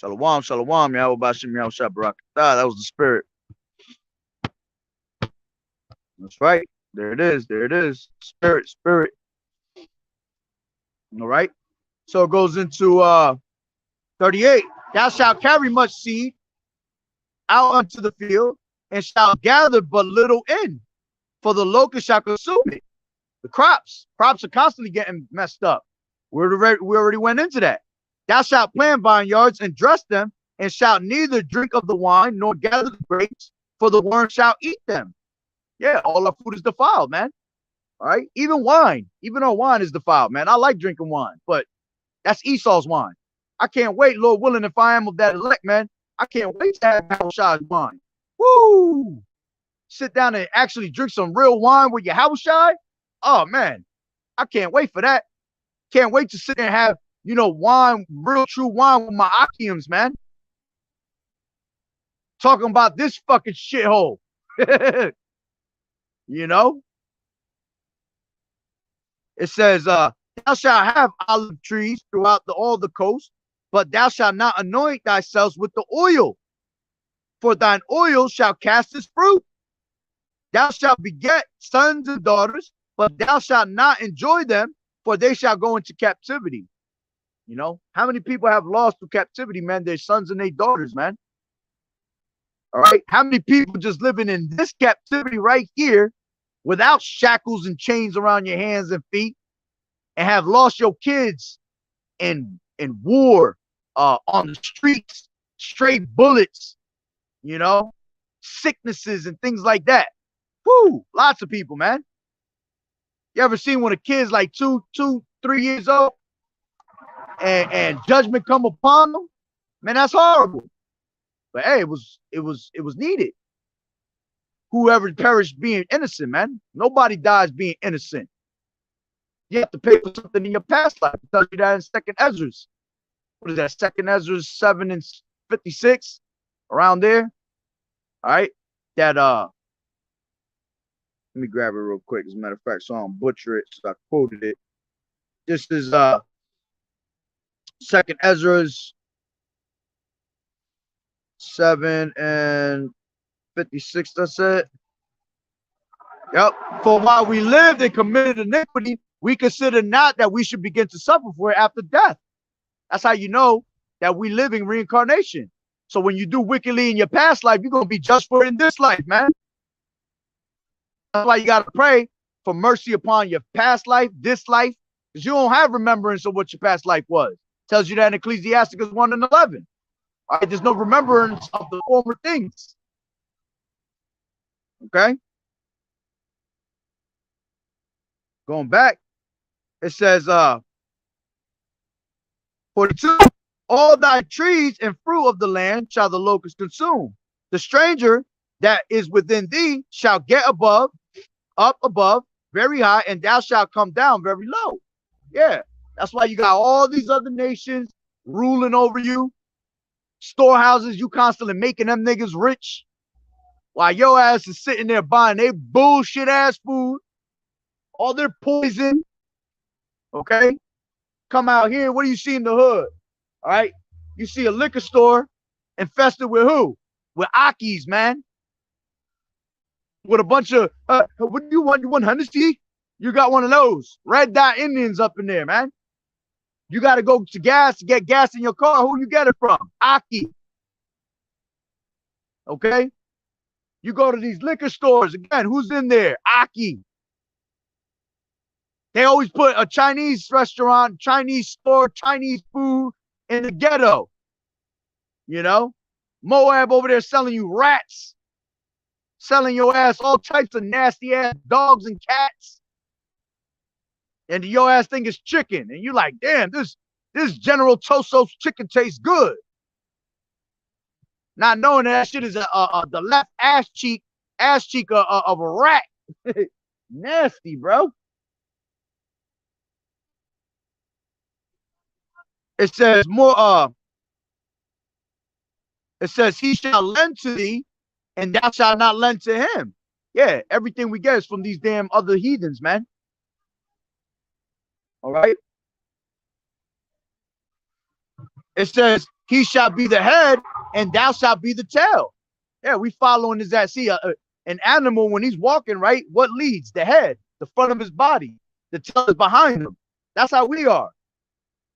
Shalom, shalom, Yahweh Bashim Yahushua Barakatah. That was the spirit. That's right. There it is. There it is. Spirit, spirit. All right. So it goes into 38. Thou shalt carry much seed out unto the field, and shalt gather but little in, for the locust shall consume it. The crops are constantly getting messed up. We already went into that. Thou shalt plant vineyards and dress them, and shalt neither drink of the wine nor gather the grapes, for the worm shall eat them. Yeah, all our food is defiled, man. All right, even wine, even our wine is defiled, man. I like drinking wine, but that's Esau's wine. I can't wait, Lord willing, if I am of that elect, man. I can't wait to have Yahushua's wine. Woo! Sit down and actually drink some real wine with your Yahushua. Oh man, I can't wait for that. Can't wait to sit there and have, you know, wine, real true wine with my Akims, man. Talking about this fucking shithole. You know? It says, thou shalt have olive trees throughout all the coast, but thou shalt not anoint thyself with the oil, for thine oil shall cast its fruit. Thou shalt beget sons and daughters, but thou shalt not enjoy them, for they shall go into captivity. You know, how many people have lost to captivity, man? Their sons and their daughters, man. All right. How many people just living in this captivity right here without shackles and chains around your hands and feet, and have lost your kids in war, on the streets, straight bullets, you know, sicknesses and things like that. Whoo, lots of people, man. You ever seen when a kid's like 2, 3 years old and judgment come upon them? Man, that's horrible. But hey, it was needed. Whoever perished being innocent, man. Nobody dies being innocent. You have to pay for something in your past life. It tells you that in Second Ezra. What is that? Second Ezra 7:56, around there. All right. That let me grab it real quick. As a matter of fact, so I don't butcher it. So I quoted it. This is Second Ezra's 7:56. That's it. Yep. For while we lived and committed iniquity, we consider not that we should begin to suffer for it after death. That's how you know that we live in reincarnation. So when you do wickedly in your past life, you're going to be just for it in this life, man. That's why you got to pray for mercy upon your past life, this life, because you don't have remembrance of what your past life was. It tells you that in Ecclesiasticus 1:11. All right, there's no remembrance of the former things. Okay? Going back, it says, 42, all thy trees and fruit of the land shall the locust consume. The stranger that is within thee shall get up above, very high, and thou shalt come down very low. Yeah, that's why you got all these other nations ruling over you. Storehouses, you constantly making them niggas rich, while your ass is sitting there buying their bullshit ass food, all their poison. Okay? Come out here, what do you see in the hood? All right? You see a liquor store infested with who? With Akis, man. With a bunch of, what do you want? You want Hennessy? You got one of those red dot Indians up in there, man. You got to go to gas to get gas in your car. Who you get it from? Aki. Okay? You go to these liquor stores, again, who's in there? Aki. They always put a Chinese restaurant, Chinese store, Chinese food in the ghetto. You know? Moab over there selling you rats. Selling your ass all types of nasty ass dogs and cats. And your ass think it's chicken. And you like, damn, this General Toso's chicken tastes good. Not knowing that shit is the left ass cheek of a rat. Nasty, bro. It says it says he shall lend to thee, and thou shalt not lend to him. Yeah, everything we get is from these damn other heathens, man. All right. It says, he shall be the head and thou shalt be the tail. Yeah, we following his ass. See, an animal, when he's walking, right, what leads? The head, the front of his body. The tail is behind him. That's how we are.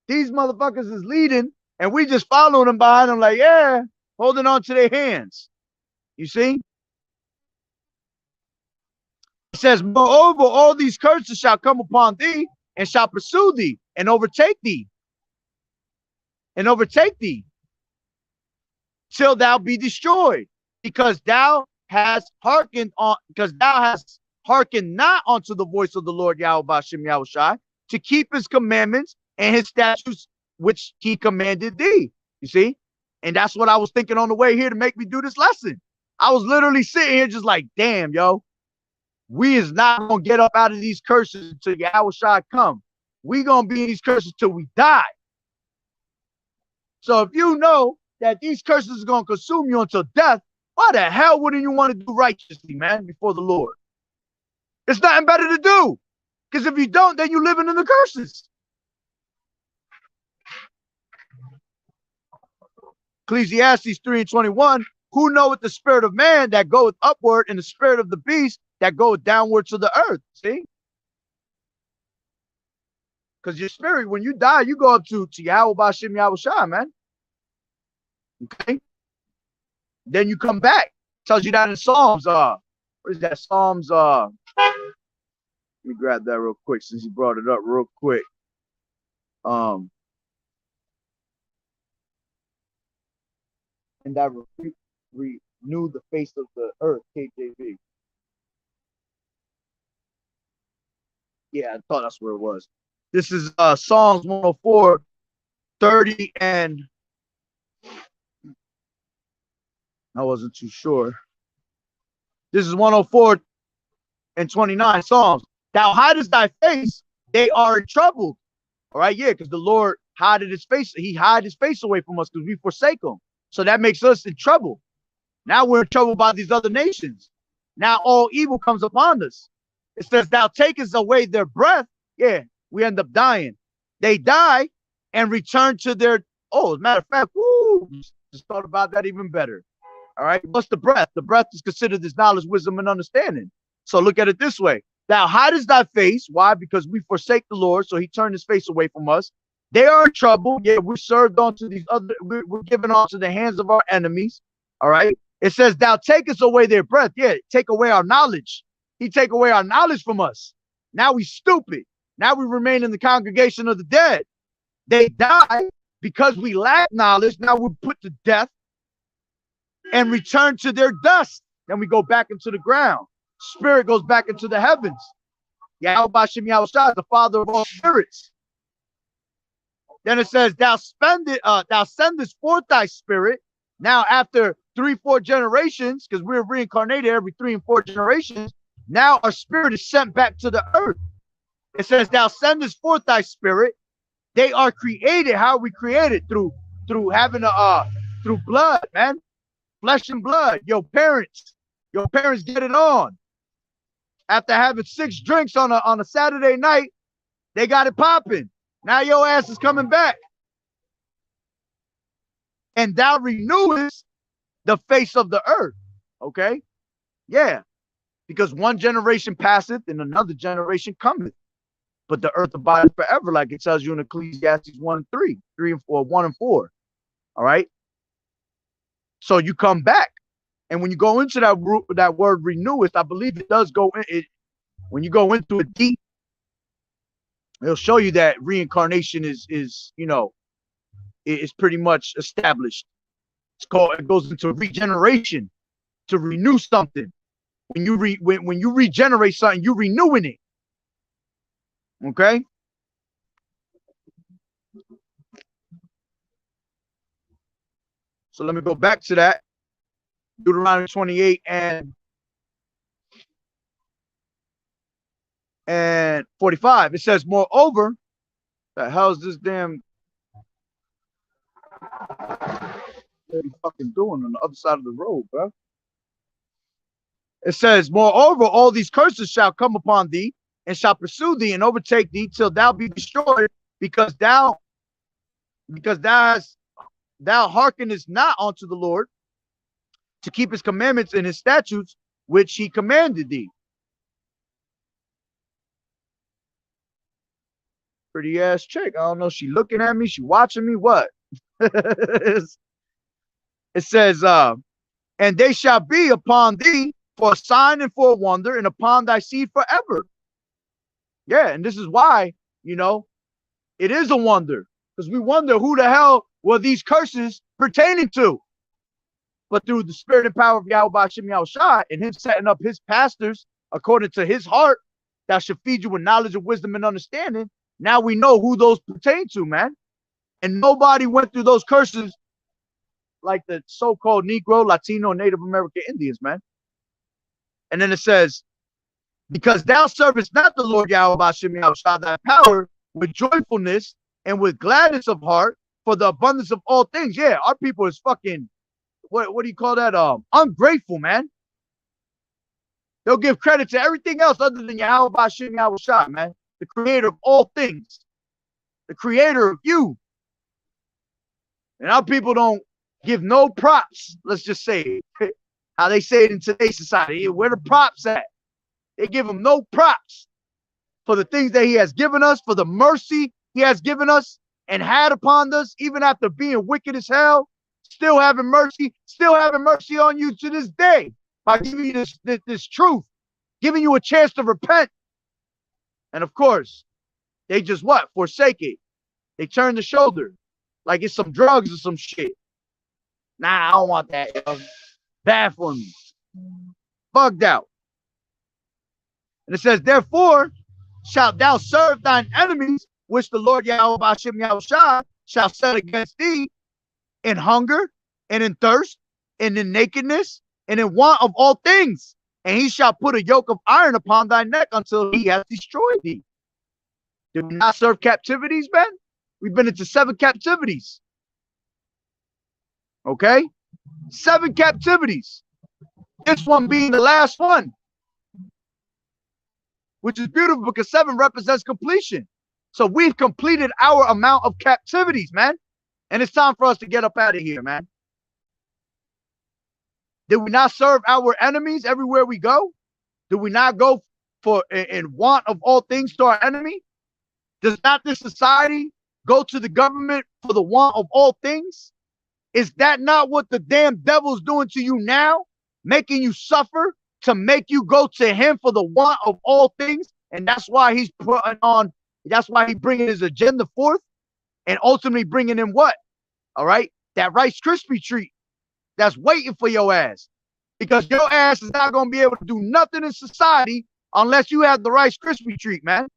These motherfuckers is leading, and we just following them behind them like, yeah, holding on to their hands. You see? It says, moreover, all these curses shall come upon thee and shall pursue thee and overtake thee. And overtake thee till thou be destroyed, because thou hast hearkened not unto the voice of the Lord Yahweh Bashem Yahushai, to keep his commandments and his statutes which he commanded thee. You see? And that's what I was thinking on the way here to make me do this lesson. I was literally sitting here just like, damn, yo, we is not gonna get up out of these curses until Yahushai come. We gonna be in these curses till we die. So if you know that these curses are going to consume you until death, why the hell wouldn't you want to do righteously, man, before the Lord? It's nothing better to do. Because if you don't, then you're living in the curses. Ecclesiastes 3:21, who knoweth the spirit of man that goeth upward and the spirit of the beast that goeth downward to the earth? See? Because your spirit, when you die, you go up to Yahweh Bashem Yahushai, man. Okay? Then you come back. Tells you that in Psalms. What is that? Psalms. Let me grab that real quick since you brought it up real quick. And that renew the face of the earth, KJV. Yeah, I thought that's where it was. This is Psalms 104, 30, and I wasn't too sure. This is 104 and 29 Psalms. Thou hidest thy face, they are in trouble. All right, yeah, because the Lord hided his face. He hid his face away from us because we forsake him. So that makes us in trouble. Now we're in trouble by these other nations. Now all evil comes upon us. It says, thou takest away their breath. Yeah, we end up dying. They die and return to their, as a matter of fact, just thought about that even better. All right, what's the breath? The breath is considered this knowledge, wisdom, and understanding. So look at it this way. Thou hidest thy face. Why? Because we forsake the Lord, so he turned his face away from us. They are in trouble. Yeah, we're served onto these other, we're given onto the hands of our enemies. All right. It says, thou takest away their breath. Yeah, take away our knowledge. He take away our knowledge from us. Now we stupid. Now we remain in the congregation of the dead. They die because we lack knowledge. Now we're put to death and return to their dust. Then we go back into the ground. Spirit goes back into the heavens. Yahweh Bashem Yahushua is the father of all spirits. Then it says, thou sendest forth thy spirit. Now after 3-4 generations, because we're reincarnated every 3 and 4 generations, now our spirit is sent back to the earth. It says, thou sendest forth thy spirit. They are created. How are we created? Through having through blood, man. Flesh and blood. Your parents get it on. After having 6 drinks on a Saturday night, they got it popping. Now your ass is coming back. And thou renewest the face of the earth. Okay? Yeah. Because one generation passeth and another generation cometh. But the earth abideth forever, like it tells you in Ecclesiastes 1 and 3 and 4, 1 and 4. All right? So you come back. And when you go into that word reneweth, I believe it does go in it. When you go into it deep, it'll show you that reincarnation is pretty much established. It goes into regeneration, to renew something. When you regenerate something, you're renewing it. Okay? So let me go back to that. Deuteronomy 28 and 45. It says, moreover, the hell's this damn what are you fucking doing on the other side of the road, bro? It says, moreover, all these curses shall come upon thee and shall pursue thee and overtake thee till thou be destroyed, because thou hast thou hearkenest not unto the Lord to keep his commandments and his statutes, which he commanded thee. Pretty ass chick. I don't know. She looking at me. She watching me. What? It says, and they shall be upon thee for a sign and for a wonder, and upon thy seed forever. Yeah, and this is why, you know, it is a wonder, because we wonder who the hell were these curses pertaining to. But through the spirit and power of Yahweh Ba'ashem Yahushua and him setting up his pastors according to his heart that should feed you with knowledge and wisdom and understanding, now we know who those pertain to, man. And nobody went through those curses like the so-called Negro, Latino, Native American Indians, man. And then it says, because thou servest not the Lord Yahweh Ba'ashem Yahushua thy power with joyfulness and with gladness of heart for the abundance of all things. Yeah, our people is fucking, what do you call that? Ungrateful, man. They'll give credit to everything else other than Yahweh Ba'ashem Yahushua, man. The creator of all things. The creator of you. And our people don't give no props, let's just say it. How they say it in today's society. Where the props at? They give him no props for the things that he has given us, for the mercy he has given us and had upon us, even after being wicked as hell, still having mercy on you to this day by giving you this truth, giving you a chance to repent. And of course, they just what? Forsake it. They turn the shoulder like it's some drugs or some shit. Nah, I don't want that, yo. Bad for me. Bugged out. And it says, therefore shalt thou serve thine enemies, which the Lord Yahweh Ba'ashem Yahushua shall set against thee in hunger and in thirst and in nakedness and in want of all things. And he shall put a yoke of iron upon thy neck until he has destroyed thee. Did we not serve captivities, man? We've been into 7 captivities. Okay? 7 captivities. This one being the last one. Which is beautiful because 7 represents completion. So we've completed our amount of captivities, man. And it's time for us to get up out of here, man. Did we not serve our enemies everywhere we go? Do we not go for in want of all things to our enemy? Does not this society go to the government for the want of all things? Is that not what the damn devil's doing to you now? Making you suffer to make you go to him for the want of all things? And that's why he's putting on, that's why he's bringing his agenda forth and ultimately bringing in what? All right? That Rice Krispie treat that's waiting for your ass. Because your ass is not going to be able to do nothing in society unless you have the Rice Krispie treat, man.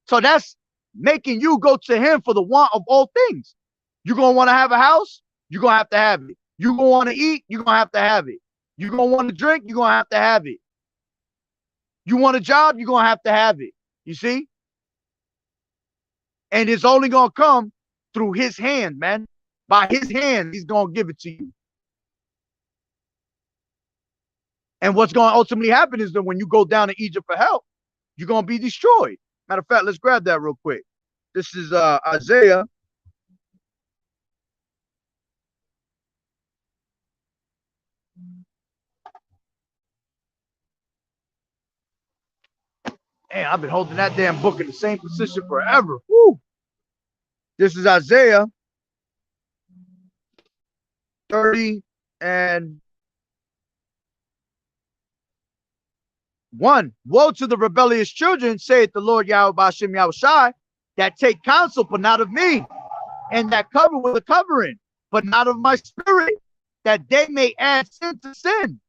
So that's making you go to him for the want of all things. You're going to want to have a house? You're going to have it. You're going to want to eat? You're going to have it. You're going to want to drink? You're going to have it. You want a job? You're going to have it. You see? And it's only going to come through his hand, man. By his hand, he's going to give it to you. And what's going to ultimately happen is that when you go down to Egypt for help, you're going to be destroyed. Matter of fact, let's grab that real quick. This is Isaiah. Man, I've been holding that damn book in the same position forever. Woo. This is Isaiah 30 and 1. Woe to the rebellious children, saith the Lord Yahweh Ba'ashem Yahushua, that take counsel, but not of me, and that cover with a covering, but not of my spirit, that they may add sin to sin,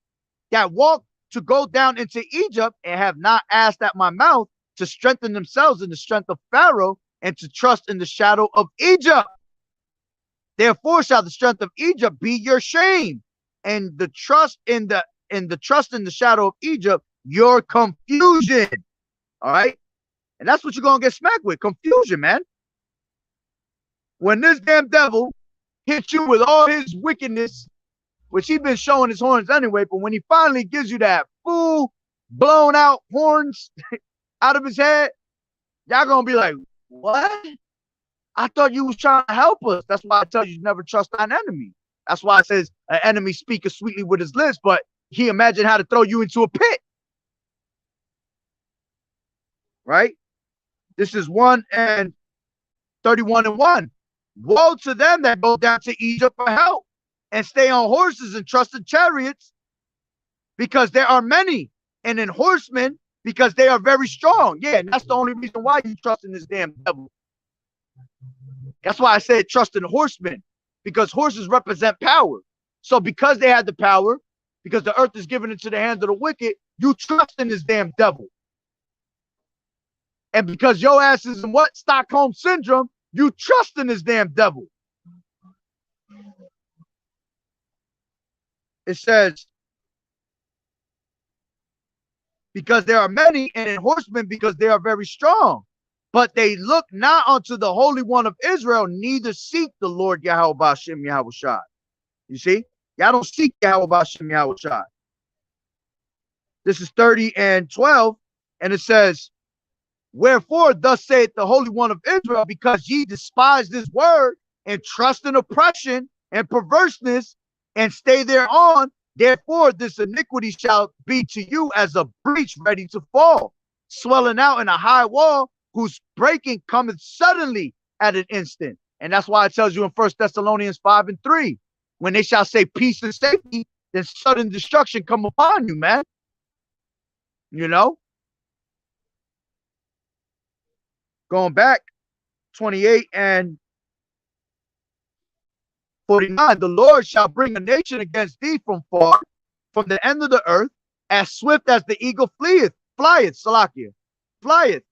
that walk to go down into Egypt and have not asked at my mouth to strengthen themselves in the strength of Pharaoh and to trust in the shadow of Egypt. Therefore shall the strength of Egypt be your shame, and the trust in the shadow of Egypt your confusion. All right? And that's what you're going to get smacked with. Confusion, man. When this damn devil hits you with all his wickedness, which he's been showing his horns anyway, but when he finally gives you that full blown out horns out of his head, y'all going to be like, what? I thought you was trying to help us. That's why I tell you never trust thine enemy. That's why it says an enemy speaketh sweetly with his lips, but he imagined how to throw you into a pit. Right? This is 1:31. Woe to them that go down to Egypt for help and stay on horses and trust in chariots, because there are many, and in horsemen, because they are very strong. Yeah, and that's the only reason why you trust in this damn devil. That's why I said trust in horsemen, because horses represent power. So because they had the power, because the earth is given into the hands of the wicked, you trust in this damn devil. And because your ass is in what? Stockholm Syndrome, you trust in this damn devil. It says, because there are many, and in horsemen, because they are very strong. But they look not unto the Holy One of Israel, neither seek the Lord Yahweh Ba'ashem Yahweh Shai. You see? Y'all don't seek Yahweh Ba'ashem Yahweh Shai. This is 30:12, and it says, wherefore thus saith the Holy One of Israel, because ye despise this word, and trust in oppression and perverseness, and stay thereon, therefore this iniquity shall be to you as a breach ready to fall, swelling out in a high wall, whose breaking cometh suddenly at an instant. And that's why it tells you in 1 Thessalonians 5:3, when they shall say peace and safety, then sudden destruction come upon you, man. You know? Going back, 28:49, the Lord shall bring a nation against thee from far, from the end of the earth, as swift as the eagle flieth, Salakia, flieth.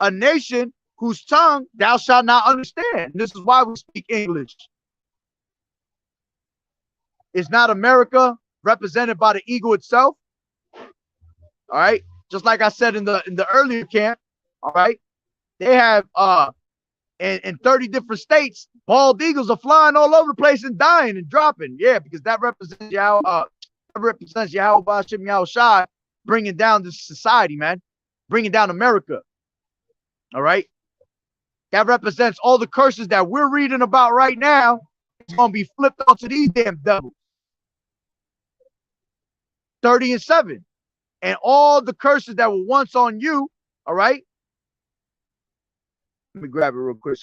A nation whose tongue thou shalt not understand. And this is why we speak English. Is not America represented by the eagle itself? All right. Just like I said in the earlier camp, all right, they have in 30 different states, bald eagles are flying all over the place and dying and dropping. Yeah, because that represents Yahweh Ba'ashem Yahweh Shai, bringing down this society, man, bringing down America. All right. That represents all the curses that we're reading about right now. It's going to be flipped onto these damn devils. 30:7. And all the curses that were once on you, all right? Let me grab it real quick.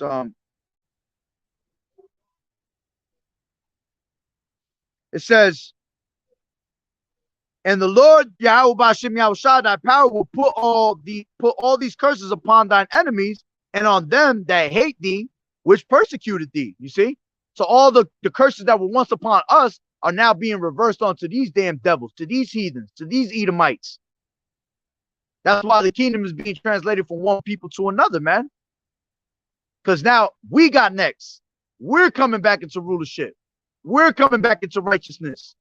It says, and the Lord Yahweh Ba'ashem Yahweh Shai, thy power will put all these curses upon thine enemies and on them that hate thee, which persecuted thee. You see? So all the curses that were once upon us are now being reversed onto these damn devils, to these heathens, to these Edomites. That's why the kingdom is being translated from one people to another, man. Because now we got next. We're coming back into rulership. We're coming back into righteousness.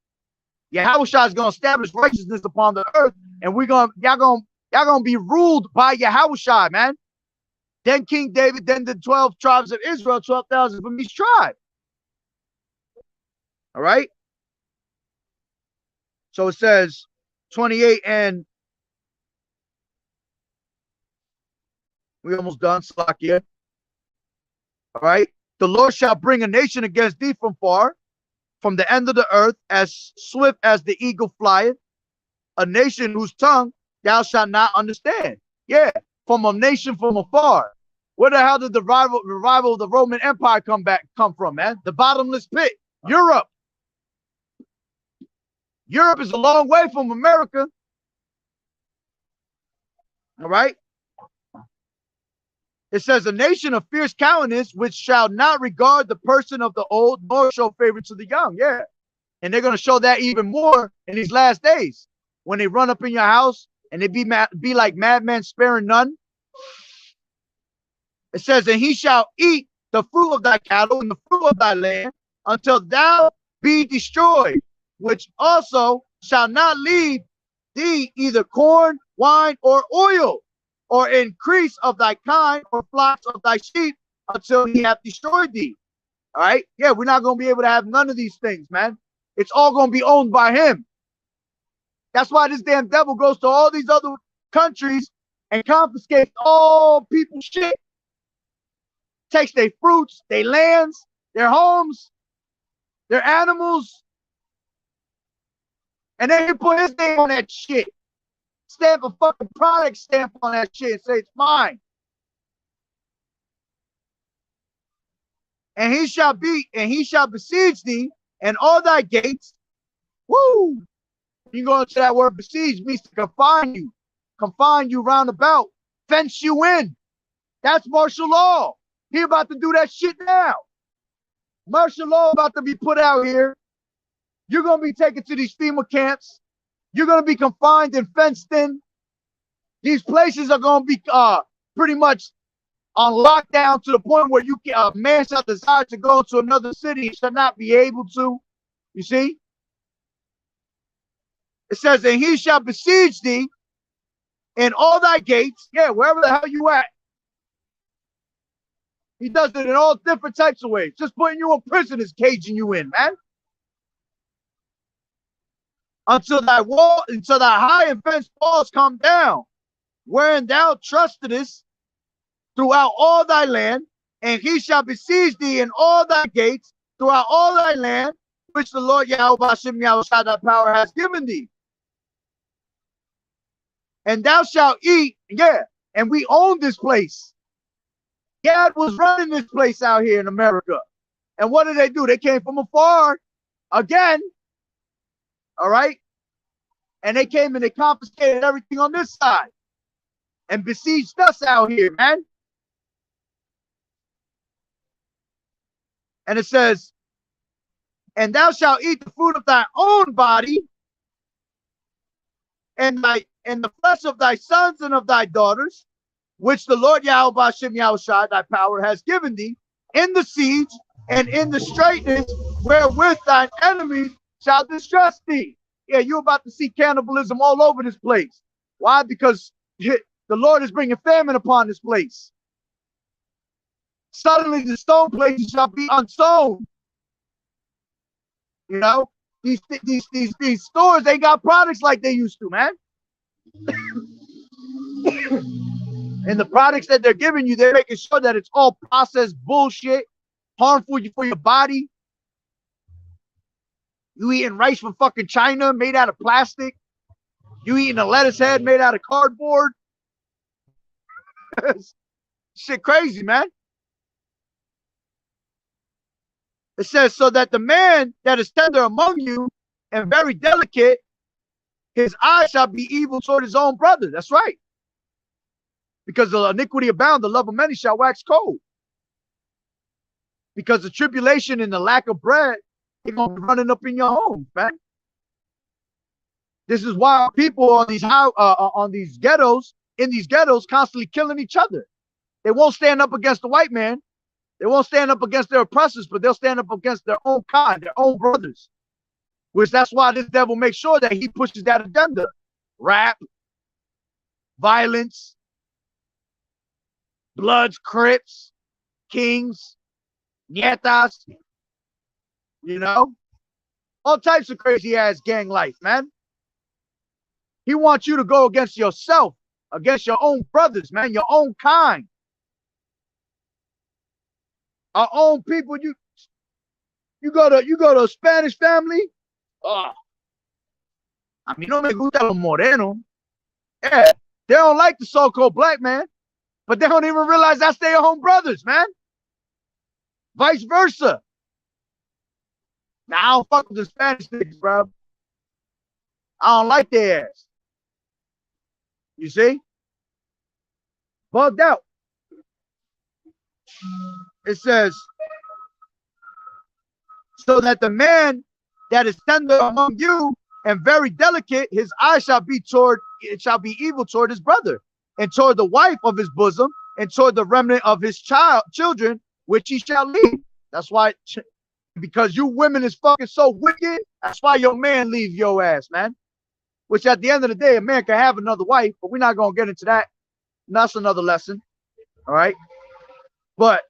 Yahweh Shai is going to establish righteousness upon the earth, and y'all gonna be ruled by Yahweh Shai, man. Then King David, then the 12 tribes of Israel, 12,000 from each tribe. All right. So it says 28, and we almost done, Salakia. All right. The Lord shall bring a nation against thee from far, from the end of the earth, as swift as the eagle flieth, a nation whose tongue thou shalt not understand. Yeah, from a nation from afar. Where the hell did the revival of the Roman Empire come from, man? The bottomless pit, Europe. Europe is a long way from America. All right. It says, a nation of fierce countenance, which shall not regard the person of the old, nor show favor to the young. Yeah. And they're going to show that even more in these last days. When they run up in your house and they be like madmen sparing none. It says, and he shall eat the fruit of thy cattle and the fruit of thy land until thou be destroyed, which also shall not leave thee either corn, wine, or oil, or increase of thy kind, or flocks of thy sheep, until he hath destroyed thee. All right? Yeah, we're not going to be able to have none of these things, man. It's all going to be owned by him. That's why this damn devil goes to all these other countries and confiscates all people's shit. takes their fruits, their lands, their homes, their animals, and then he put his name on that shit. Stamp a fucking product stamp on that shit and say it's mine. And he shall besiege thee, and all thy gates. Woo! You go into that word besiege means to confine you round about, fence you in. That's martial law. He about to do that shit now. Martial law about to be put out here. You're gonna be taken to these FEMA camps. You're gonna be confined and fenced in. These places are gonna be pretty much on lockdown to the point where you can man shall desire to go to another city shall not be able to. You see? It says, and he shall besiege thee in all thy gates. Yeah, wherever the hell you at. He does it in all different types of ways. Just putting you in prison is caging you in, man. Until thy high and fenced walls come down, wherein thou trustedest throughout all thy land, and he shall besiege thee in all thy gates throughout all thy land, which the Lord Yahweh Hashem Yahushua thy power has given thee. And thou shalt eat, yeah, and we own this place. God was running this place out here in America. And what did they do? They came from afar again. All right. And they came and they confiscated everything on this side and besieged us out here, man. And it says, and thou shalt eat the fruit of thy own body, and the flesh of thy sons and of thy daughters, which the Lord Yahweh Hashem Yahushua thy power has given thee, in the siege and in the straitness wherewith thine enemies shall distress thee. Yeah, you're about to see cannibalism all over this place. Why? Because the Lord is bringing famine upon this place. Suddenly the stone places shall be unsown. You know, these stores, they got products like they used to, man. And the products that they're giving you, they're making sure that it's all processed bullshit, harmful for your body. You eating rice from fucking China made out of plastic. You eating a lettuce head made out of cardboard. Shit crazy, man. It says, so that the man that is tender among you and very delicate, his eye shall be evil toward his own brother. That's right. Because the iniquity abound, the love of many shall wax cold. Because the tribulation and the lack of bread, they're going to be running up in your homes, man. This is why people on these ghettos, in these ghettos, constantly killing each other. They won't stand up against the white man. They won't stand up against their oppressors, but they'll stand up against their own kind, their own brothers. Which that's why this devil makes sure that he pushes that agenda. Rap, violence, Bloods, Crips, Kings, Nietas, you know, all types of crazy ass gang life, man. He wants you to go against yourself, against your own brothers, man, your own kind. Our own people. You go to a Spanish family. A mí no me gusta los morenos. Yeah, they don't like the so-called black man, but they don't even realize that's their own brothers, man. Vice versa. Now I don't fuck with the Spanish niggas, bro. I don't like their ass. You see? Bugged out. It says, so that the man that is tender among you and very delicate, his eye shall be evil toward his brother, and toward the wife of his bosom, and toward the remnant of his children, which he shall leave. That's why, because you women is fucking so wicked, that's why your man leave your ass, man. Which at the end of the day, a man can have another wife, but we're not going to get into that. And that's another lesson. All right. But,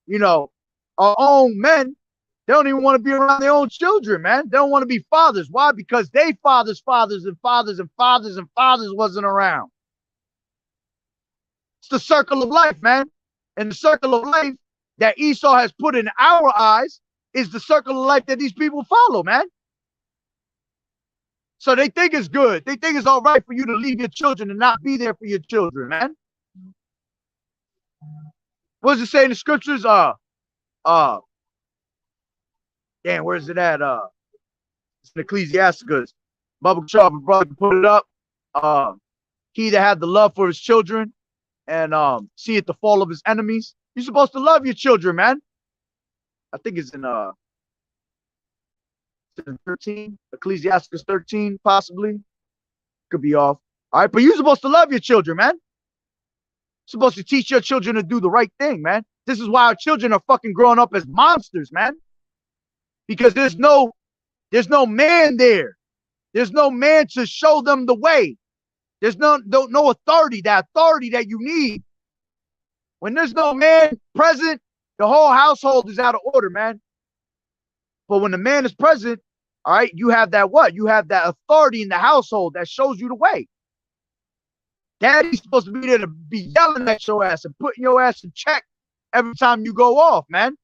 you know, our own men, they don't even want to be around their own children, man. They don't want to be fathers. Why? Because they fathers and fathers wasn't around. It's the circle of life, man. And the circle of life, that Esau has put in our eyes is the circle of life that these people follow, man. So they think it's good. They think it's all right for you to leave your children and not be there for your children, man. What does it say in the scriptures? Damn, where's it at? It's in Ecclesiasticus. Bubba Shaw, brother, put it up. He that had the love for his children and see it the fall of his enemies. You're supposed to love your children, man. I think it's in 13, Ecclesiasticus 13, possibly. Could be off. All right, but you're supposed to love your children, man. You're supposed to teach your children to do the right thing, man. This is why our children are fucking growing up as monsters, man. Because there's no man there. There's no man to show them the way. There's no authority, that authority that you need. When there's no man present, the whole household is out of order, man. But when the man is present, all right, you have that what? You have that authority in the household that shows you the way. Daddy's supposed to be there to be yelling at your ass and putting your ass in check every time you go off, man.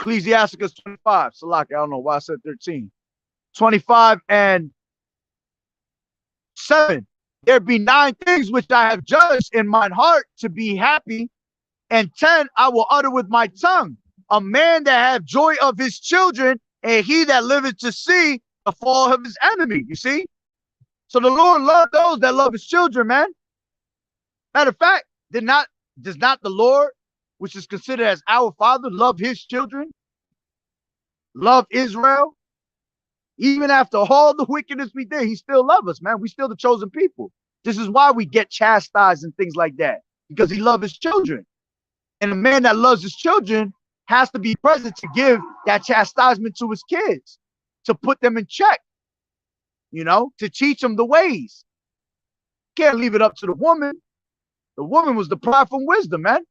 Ecclesiasticus 25. Salaki, I don't know why I said 13. 25 and 7. There be 9 things which I have judged in mine heart to be happy, and 10 I will utter with my tongue. A man that have joy of his children, and he that liveth to see the fall of his enemy. You see? So the Lord loved those that love his children, man. Matter of fact, does not the Lord, which is considered as our Father, love his children? Love Israel? Even after all the wickedness we did, he still loves us, man. We still the chosen people. This is why we get chastised and things like that, because he loves his children. And a man that loves his children has to be present to give that chastisement to his kids, to put them in check, you know, to teach them the ways. Can't leave it up to the woman. The woman was deprived from wisdom, man.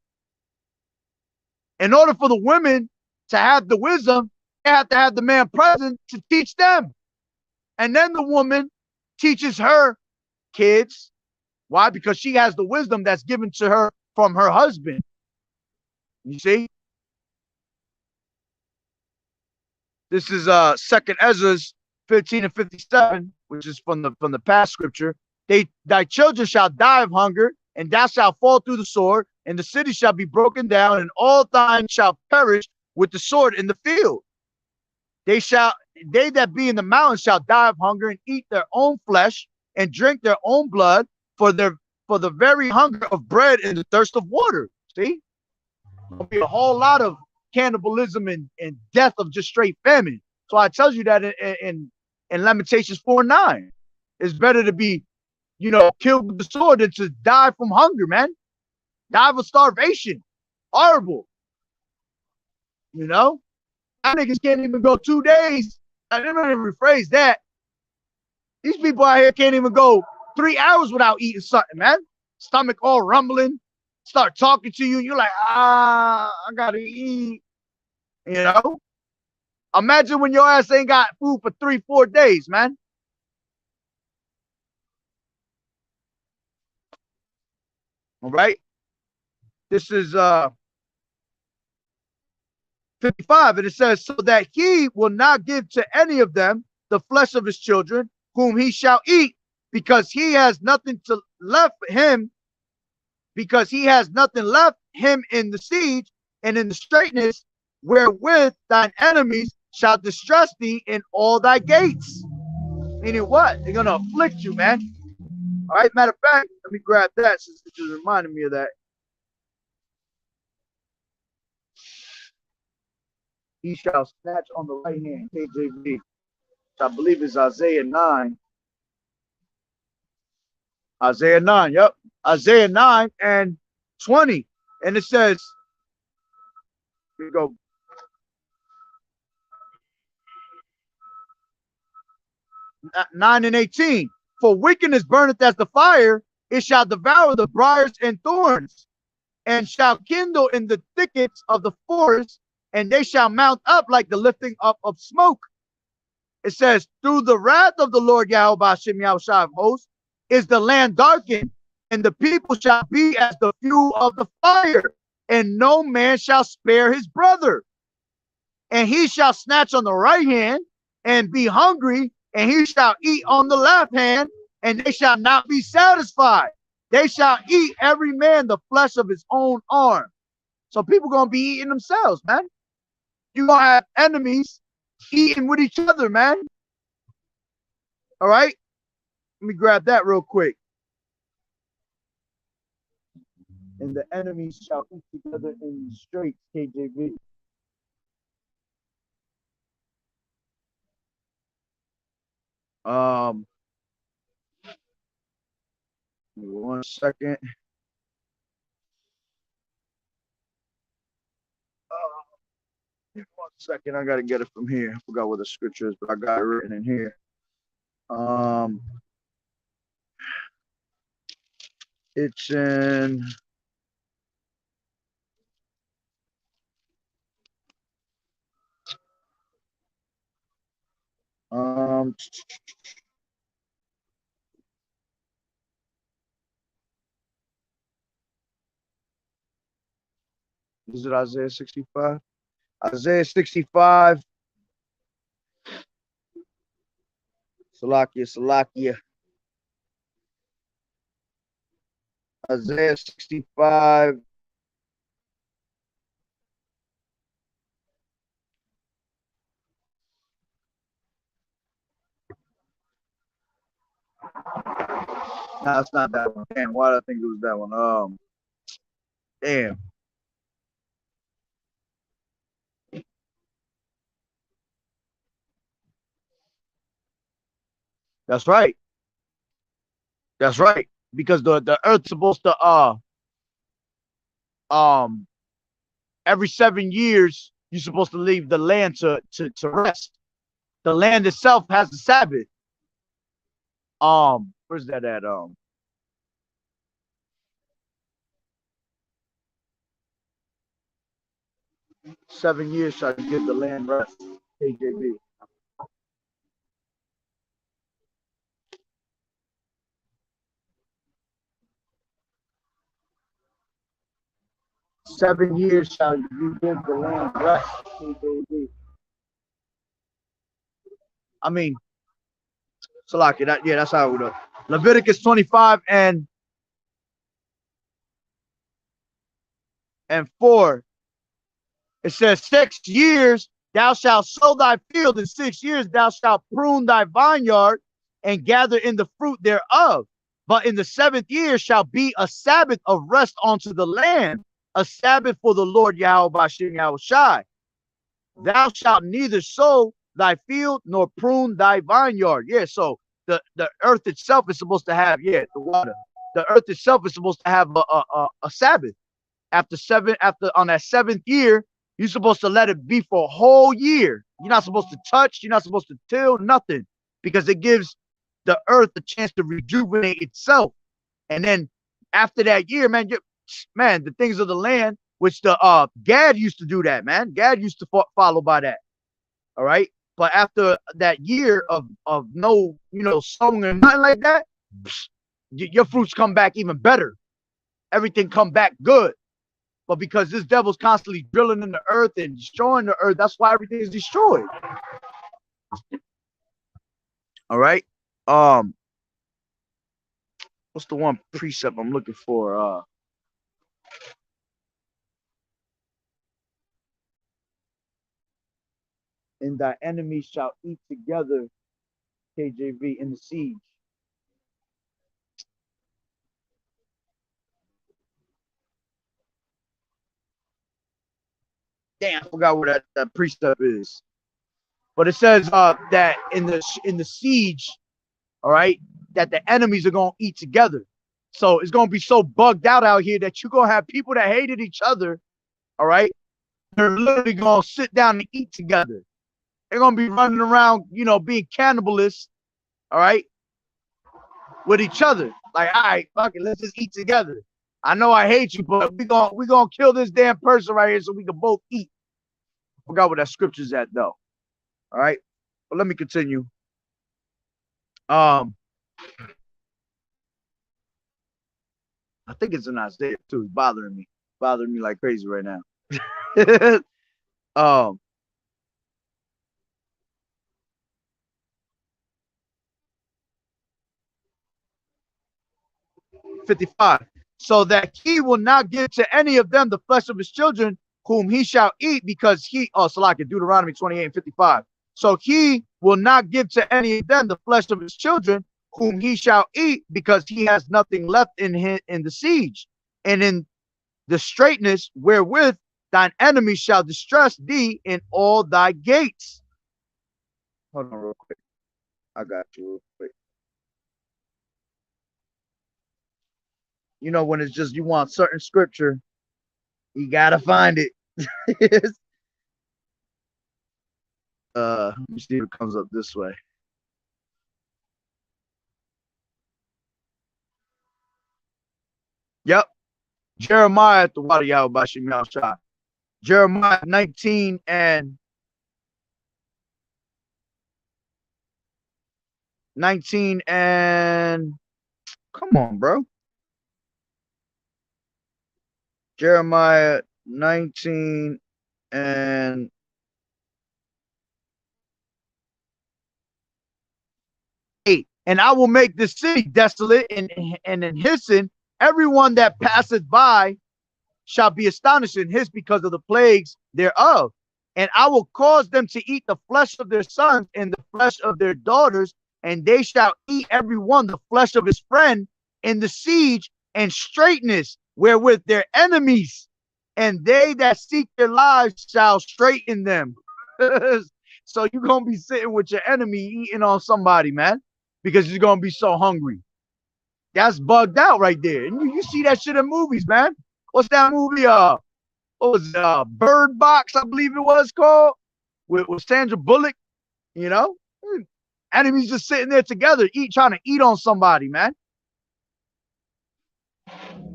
In order for the women to have the wisdom, they have to have the man present to teach them. And then the woman teaches her kids. Why? Because she has the wisdom that's given to her from her husband. You see? This is 2nd Ezra 15 and 57, which is from the past scripture. Thy children shall die of hunger, and thou shalt fall through the sword, and the city shall be broken down, and all thine shall perish with the sword in the field. They that be in the mountains shall die of hunger, and eat their own flesh, and drink their own blood, for the very hunger of bread and the thirst of water. See? There'll be a whole lot of cannibalism and death of just straight famine. So I tell you that in Lamentations 4:9, it's better to be, you know, killed with the sword than to die from hunger, man. Die of starvation. Horrible. You know? Our niggas can't even go 2 days. I didn't even rephrase that. These people out here can't even go 3 hours without eating something, man. Stomach all rumbling. Start talking to you. You're like, I gotta eat. You know? Imagine when your ass ain't got food for 3-4 days, man. All right. This is 55, and it says, so that he will not give to any of them the flesh of his children, whom he shall eat, because he has nothing left him in the siege and in the straitness, wherewith thine enemies shall distress thee in all thy gates. Meaning what? They're gonna afflict you, man. All right, matter of fact, let me grab that since it just reminded me of that. He shall snatch on the right hand, KJV, which I believe is Isaiah 9. Isaiah 9, yep. Isaiah 9 and 20. And it says, here we go. Nine and 18. For wickedness burneth as the fire, it shall devour the briars and thorns, and shall kindle in the thickets of the forest, and they shall mount up like the lifting up of smoke. It says, through the wrath of the Lord Yahweh Hashem Yahushua of hosts is the land darkened, and the people shall be as the fuel of the fire, and no man shall spare his brother. And he shall snatch on the right hand and be hungry, and he shall eat on the left hand, and they shall not be satisfied. They shall eat every man the flesh of his own arm. So people going to be eating themselves, man. You're going to have enemies eating with each other, man. All right? Let me grab that real quick. And the enemies shall eat together in the straits, KJV. One second. 1 second, I gotta get it from here. I forgot what the scripture is, but I got it written in here. It's in is it Isaiah 65? Isaiah 65. Salakia. Isaiah 65. No, it's not that one. Damn, why did I think it was that one? Damn. That's right. That's right. Because the earth's supposed to every 7 years you're supposed to leave the land to rest. The land itself has a Sabbath. Where's that at? 7 years shall give the land rest. KJV. "7 years shall you give the land rest." KJV. I mean, Salaki, that's how it would. Leviticus 25 and 4. It says, 6 years thou shalt sow thy field, in 6 years thou shalt prune thy vineyard and gather in the fruit thereof. But in the 7th year shall be a Sabbath of rest unto the land, a Sabbath for the Lord Yahweh Bashem Yahushai. Thou shalt neither sow thy field nor prune thy vineyard. Yeah, so the earth itself is supposed to have, the water. The earth itself is supposed to have a Sabbath. After on that 7th year, you're supposed to let it be for a whole year. You're not supposed to touch. You're not supposed to till, nothing, because it gives the earth a chance to rejuvenate itself. And then after that year, man, the things of the land, which the Gad used to do that, man. Gad used to follow by that. All right. But after that year of no, sowing and nothing like that, your fruits come back even better. Everything come back good. But because this devil's constantly drilling in the earth and destroying the earth, that's why everything is destroyed. All right. What's the one precept I'm looking for? And thy enemies shall eat together, KJV, in the siege. Damn, I forgot what that precept is. But it says that in the siege, all right, that the enemies are gonna eat together. So it's gonna be so bugged out here that you're gonna have people that hated each other, all right? They're literally gonna sit down and eat together. They're gonna be running around, being cannibalists, all right, with each other. Like, all right, fuck it, let's just eat together. I know I hate you, but we gonna kill this damn person right here so we can both eat. Forgot what that scripture's at though. All right, but let me continue. I think it's in Isaiah too. It's bothering me like crazy right now. 55. So that he will not give to any of them the flesh of his children, whom he shall eat, because he, Salaki, Deuteronomy 28 and 55. So he will not give to any of them the flesh of his children, whom he shall eat, because he has nothing left in the siege, and in the straightness wherewith thine enemies shall distress thee in all thy gates. Hold on real quick. I got you real quick. You know, when it's just you want certain scripture, you gotta find it. Let me see if it comes up this way. Yep. Jeremiah at the water Yahweh Shah. Jeremiah 19 and 19 and come on, bro. Jeremiah 19 and 8. And I will make the city desolate and in Hisson, everyone that passeth by shall be astonished in his because of the plagues thereof. And I will cause them to eat the flesh of their sons and the flesh of their daughters, and they shall eat every one the flesh of his friend in the siege and straightness wherewith their enemies, and they that seek their lives shall straighten them. So you're going to be sitting with your enemy eating on somebody, man, because you're going to be so hungry. That's bugged out right there. And you see that shit in movies, man. What's that movie? What was it? Bird Box, I believe it was called, with Sandra Bullock. You know, enemies just sitting there together, trying to eat on somebody, man.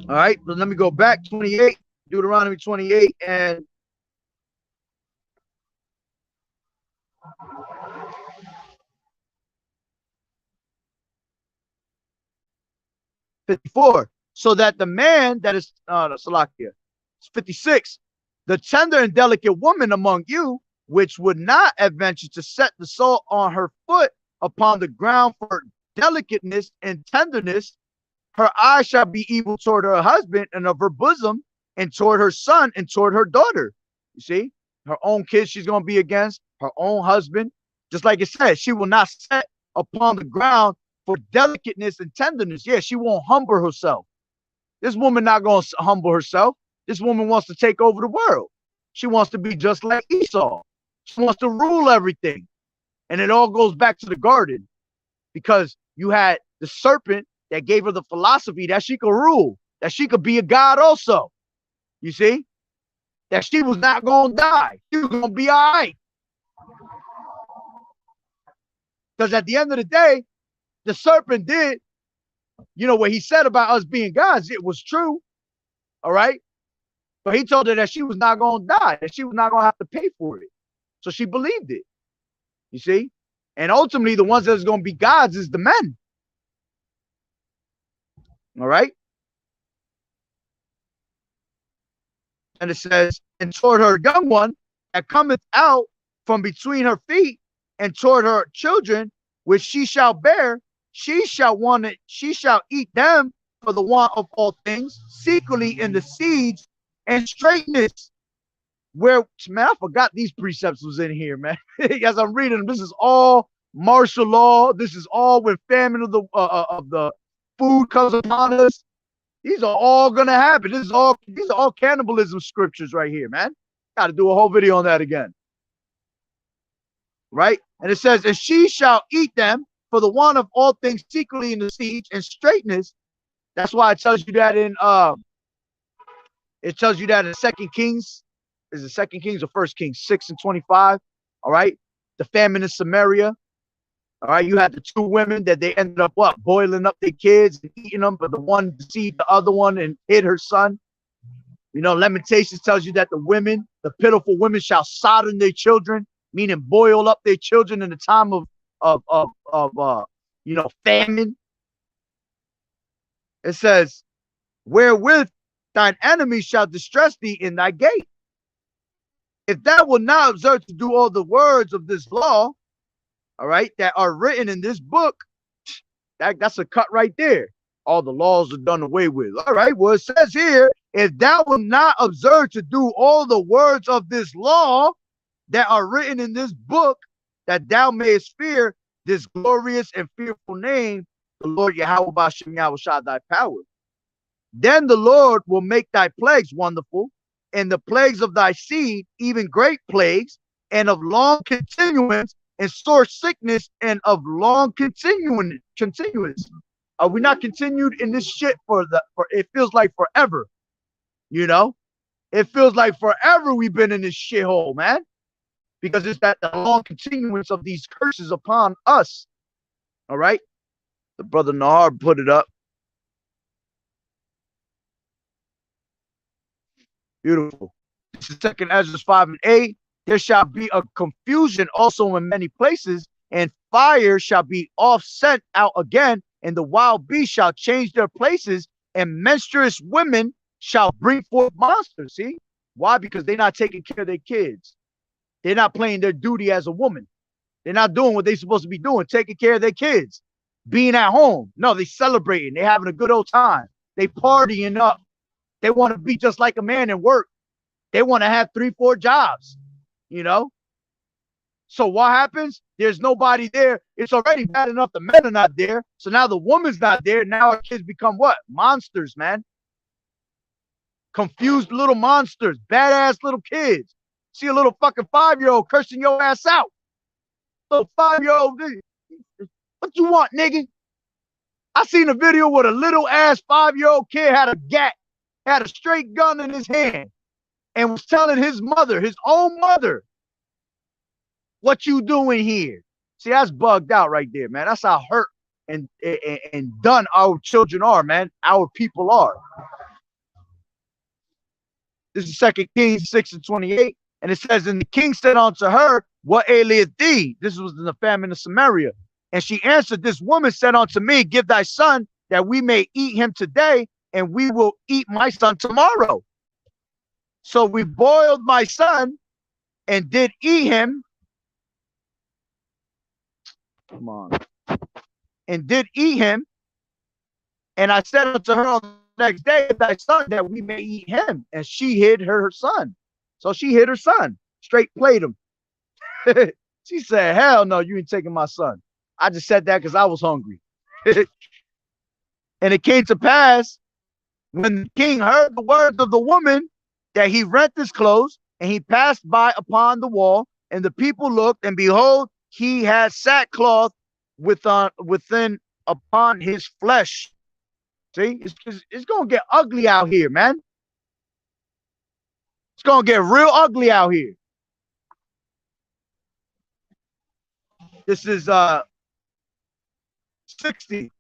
All right, but let me go back. 28, Deuteronomy 28 and 54. So that the man that is Salakia, 56, the tender and delicate woman among you, which would not adventure to set the sole on her foot upon the ground for delicateness and tenderness, her eye shall be evil toward her husband and of her bosom, and toward her son and toward her daughter. You see, her own kids she's going to be against, her own husband. Just like it says, she will not set upon the ground for delicateness and tenderness. Yeah, she won't humble herself. This woman not going to humble herself. This woman wants to take over the world. She wants to be just like Esau. She wants to rule everything. And it all goes back to the garden, because you had the serpent that gave her the philosophy that she could rule, that she could be a god also. You see? That she was not going to die. She was going to be all right. Because at the end of the day, the serpent did, you know, what he said about us being gods, it was true. All right? But he told her that she was not going to die, that she was not going to have to pay for it. So she believed it. You see? And ultimately, the ones that's going to be gods is the men. All right? And it says, and toward her young one that cometh out from between her feet, and toward her children, which she shall bear, she shall eat them for the want of all things, secretly in the siege and straightness. Where, man, I forgot these precepts was in here, man. As I'm reading them, this is all martial law. This is all when famine of the food comes upon us. These are all gonna happen. These are all cannibalism scriptures right here, man. Got to do a whole video on that again. Right? And it says, and she shall eat them for the want of all things secretly in the siege and straightness. That's why it tells you that in Second Kings. Is it Second Kings or First Kings 6 and 25? All right. The famine in Samaria. All right. You had the two women that they ended up boiling up their kids and eating them, but the one deceived the other one and hid her son. You know, Lamentations tells you that the women, the pitiful women, shall sodden their children, meaning boil up their children in the time of famine. It says, wherewith thine enemies shall distress thee in thy gate. If thou wilt not observe to do all the words of this law, all right, that are written in this book, that's a cut right there. All the laws are done away with. All right, well, it says here, if thou wilt not observe to do all the words of this law that are written in this book, that thou mayest fear this glorious and fearful name, the Lord Yahweh Bashem Yahushua thy power. Then the Lord will make thy plagues wonderful, and the plagues of thy seed, even great plagues, and of long continuance, and sore sickness, and of long continuance. Are we not continued in this shit for it feels like forever, you know? It feels like forever we've been in this shithole, man. Because it's that the long continuance of these curses upon us. All right? The brother Nahar put it up. Beautiful. This is 2nd Ezra 5 and 8. There shall be a confusion also in many places, and fire shall be offset out again, and the wild beasts shall change their places, and menstruous women shall bring forth monsters. See? Why? Because they're not taking care of their kids. They're not playing their duty as a woman. They're not doing what they're supposed to be doing, taking care of their kids, being at home. No, they celebrating. They're having a good old time. They partying up. They want to be just like a man and work. They want to have 3-4 jobs, you know? So what happens? There's nobody there. It's already bad enough the men are not there. So now the woman's not there. Now our kids become what? Monsters, man. Confused little monsters. Badass little kids. See a little fucking 5-year-old cursing your ass out. Little 5-year-old, what you want, nigga? I seen a video where a little ass 5-year-old kid had a straight gun in his hand and was telling his mother, his own mother, what you doing here? See, that's bugged out right there, man. That's how hurt and done our children are, man. Our people are. This is 2 Kings 6 and 28. And it says, and the king said unto her, what aileth thee? This was in the famine of Samaria. And she answered, this woman said unto me, give thy son that we may eat him today, and we will eat my son tomorrow. So we boiled my son and did eat him. Come on. And did eat him. And I said unto her on the next day, thy son, that we may eat him. And she hid her son. So she hid her son. Straight played him. She said, hell no, you ain't taking my son. I just said that because I was hungry. And it came to pass, when the king heard the words of the woman, that he rent his clothes, and he passed by upon the wall, and the people looked, and behold, he had sackcloth within upon his flesh. See, it's going to get ugly out here, man. It's going to get real ugly out here. This is 28:60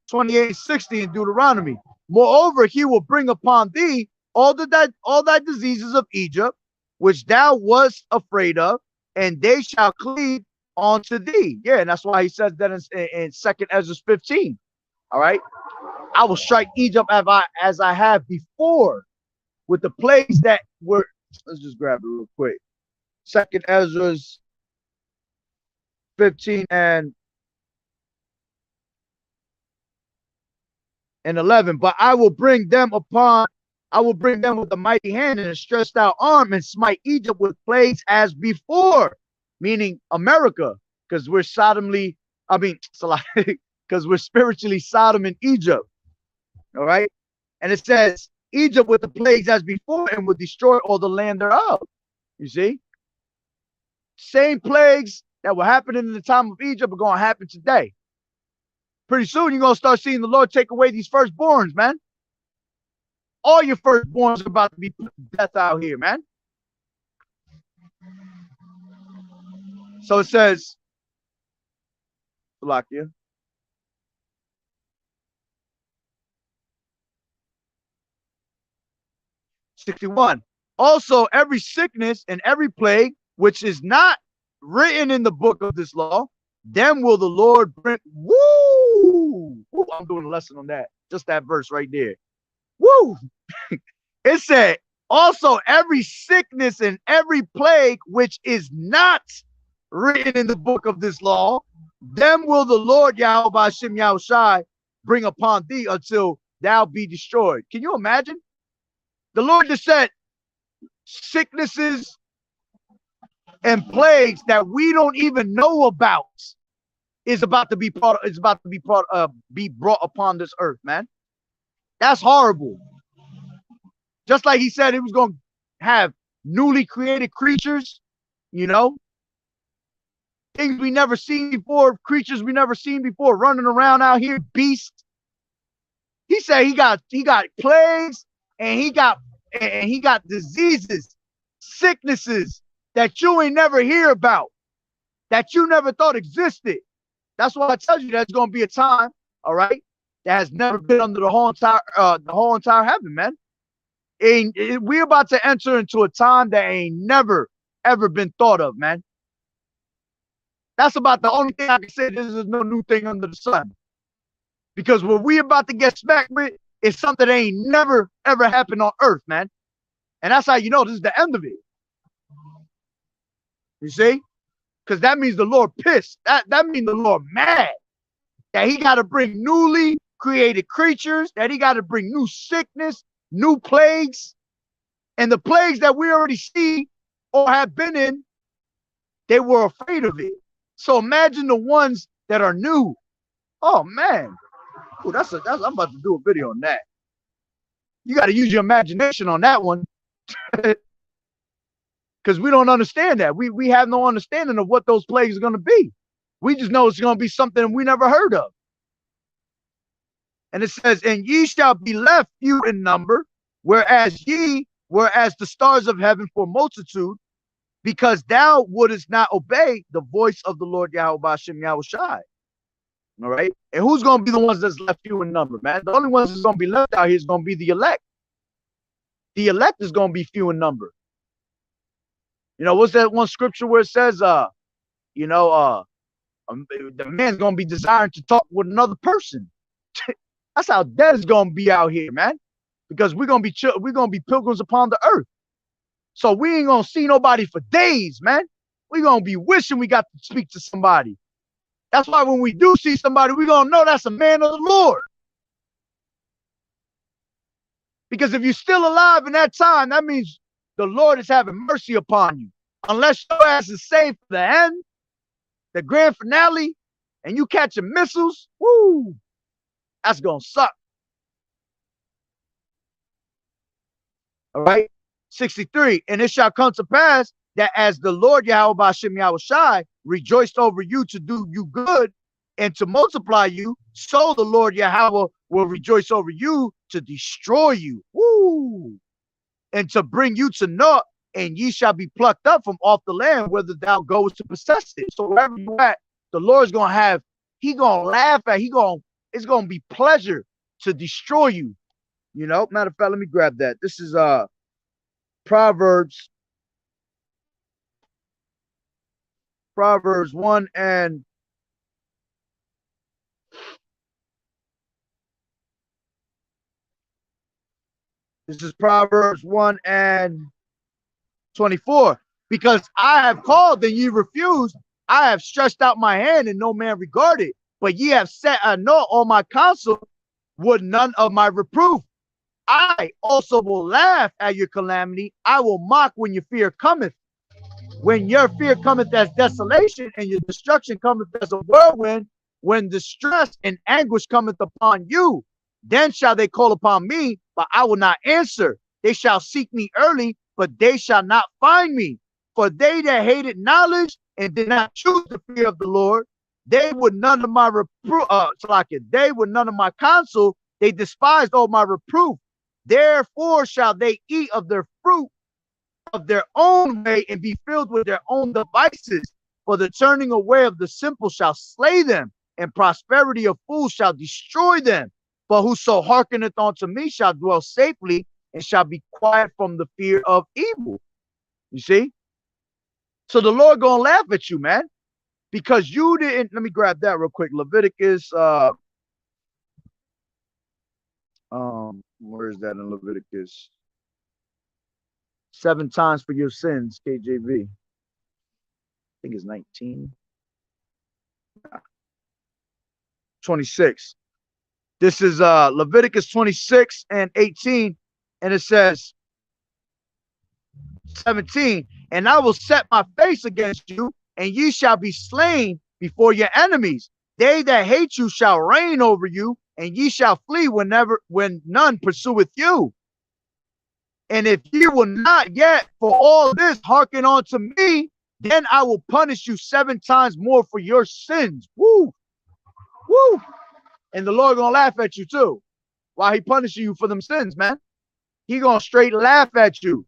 in Deuteronomy. Moreover, he will bring upon thee all thy diseases of Egypt, which thou wast afraid of, and they shall cleave unto thee. Yeah, and that's why he says that in 2nd Ezra 15. All right. I will strike Egypt as I have before with the plagues that were. Let's just grab it real quick. 2nd Ezra's 15 and 11. But I will bring them with a mighty hand and a stretched out arm, and smite Egypt with plagues as before, meaning America, because we're because we're spiritually Sodom in Egypt. All right. And it says Egypt with the plagues as before, and will destroy all the land thereof. You see? Same plagues that were happening in the time of Egypt are going to happen today. Pretty soon you're going to start seeing the Lord take away these firstborns, man. All your firstborns are about to be put to death out here, man. So it says, Salakia. 61. Also, every sickness and every plague which is not written in the book of this law, them will the Lord bring. Woo! Woo! I'm doing a lesson on that. Just that verse right there. Woo! It said, also every sickness and every plague which is not written in the book of this law, them will the Lord Yahweh Shem Yahushai bring upon thee until thou be destroyed. Can you imagine? The Lord just said sicknesses and plagues that we don't even know about is about to be brought upon this earth, man. That's horrible. Just like he said he was going to have newly created creatures, you know, things we never seen before, creatures we never seen before running around out here, beasts. He said he got plagues and he got diseases, sicknesses that you ain't never hear about, that you never thought existed. That's why I tell you there's going to be a time, all right, that has never been under the whole entire heaven, man. We're about to enter into a time that ain't never ever been thought of, man. That's about the only thing I can say. This is no new thing under the sun, because what we about to get smacked with is something that ain't never ever happened on earth, man. And that's how you know this is the end of it. You see? Because that means the Lord pissed. That means the Lord mad. That he got to bring newly created creatures, that he got to bring new sickness, new plagues. And the plagues that we already see or have been in, they were afraid of it. So imagine the ones that are new. Oh, man. Ooh, I'm about to do a video on that. You got to use your imagination on that one. Because we don't understand that. We have no understanding of what those plagues are going to be. We just know it's going to be something we never heard of. And it says, and ye shall be left few in number, whereas ye were as the stars of heaven for multitude, because thou wouldest not obey the voice of the Lord Yahweh Shem Yahushai. All right. And who's going to be the ones that's left few in number, man? The only ones that's going to be left out here is going to be the elect. The elect is going to be few in number. You know, what's that one scripture where it says, the man's going to be desiring to talk with another person. That's how dead is going to be out here, man. Because we're going to be pilgrims upon the earth. So we ain't going to see nobody for days, man. We're going to be wishing we got to speak to somebody. That's why when we do see somebody, we're going to know that's a man of the Lord. Because if you're still alive in that time, that means the Lord is having mercy upon you. Unless your ass is saved for the end, the grand finale, and you catching missiles, woo, that's going to suck. All right. 63. And it shall come to pass that as the Lord Yahweh Shem Yahushai rejoiced over you to do you good and to multiply you, so the Lord Yahweh will rejoice over you to destroy you. Woo. And to bring you to naught, and ye shall be plucked up from off the land, whether thou goest to possess it. So wherever you at, the Lord's going to have, he going to laugh at, it's going to be pleasure to destroy you. You know, matter of fact, let me grab that. This is Proverbs 1 and this is Proverbs 1 and 24. Because I have called and ye refused, I have stretched out my hand and no man regarded. But ye have set a naught on my counsel, would none of my reproof. I also will laugh at your calamity. I will mock when your fear cometh. When your fear cometh as desolation and your destruction cometh as a whirlwind, when distress and anguish cometh upon you, then shall they call upon me, but I will not answer. They shall seek me early, but they shall not find me. For they that hated knowledge and did not choose the fear of the Lord, they would none of my they would none of my counsel, they despised all my reproof. Therefore shall they eat of their fruit of their own way and be filled with their own devices. For the turning away of the simple shall slay them, and prosperity of fools shall destroy them. But whoso hearkeneth unto me shall dwell safely, and shall be quiet from the fear of evil. You see? So the Lord gonna laugh at you, man, because you didn't. Let me grab that real quick. Leviticus, where is that in Leviticus? 7 times for your sins, KJV. I think it's 19. 26. This is Leviticus 26 and 18, and it says 17, and I will set my face against you, and ye shall be slain before your enemies. They that hate you shall reign over you, and ye shall flee when none pursueth you. And if ye will not yet for all this hearken unto me, then I will punish you 7 times more for your sins. Woo! Woo! And the Lord gonna laugh at you too, while he punishing you for them sins, man. He gonna straight laugh at you.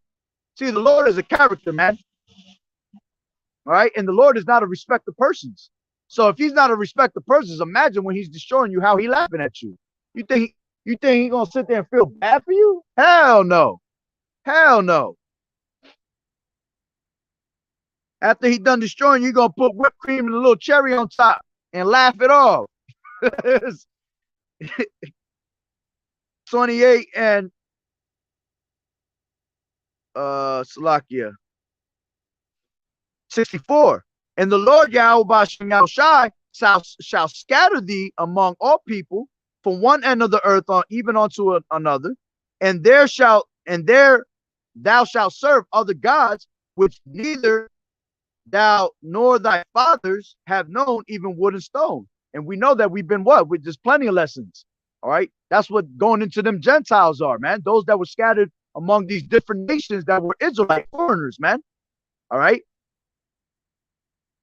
See, the Lord is a character, man. All right, and the Lord is not a respecter of persons. So if he's not a respecter of persons, imagine when he's destroying you, how he laughing at you. You think he gonna sit there and feel bad for you? Hell no. Hell no. After he done destroying you, gonna put whipped cream and a little cherry on top and laugh it off. 28 and Salakia 64. And the Lord Yahweh Shai shall scatter thee among all people from one end of the earth on even unto another, and there thou shalt serve other gods which neither thou nor thy fathers have known, even wood and stone. And we know that we've been what? With just plenty of lessons. All right. That's what going into them Gentiles are, man. Those that were scattered among these different nations that were Israelite foreigners, man. All right.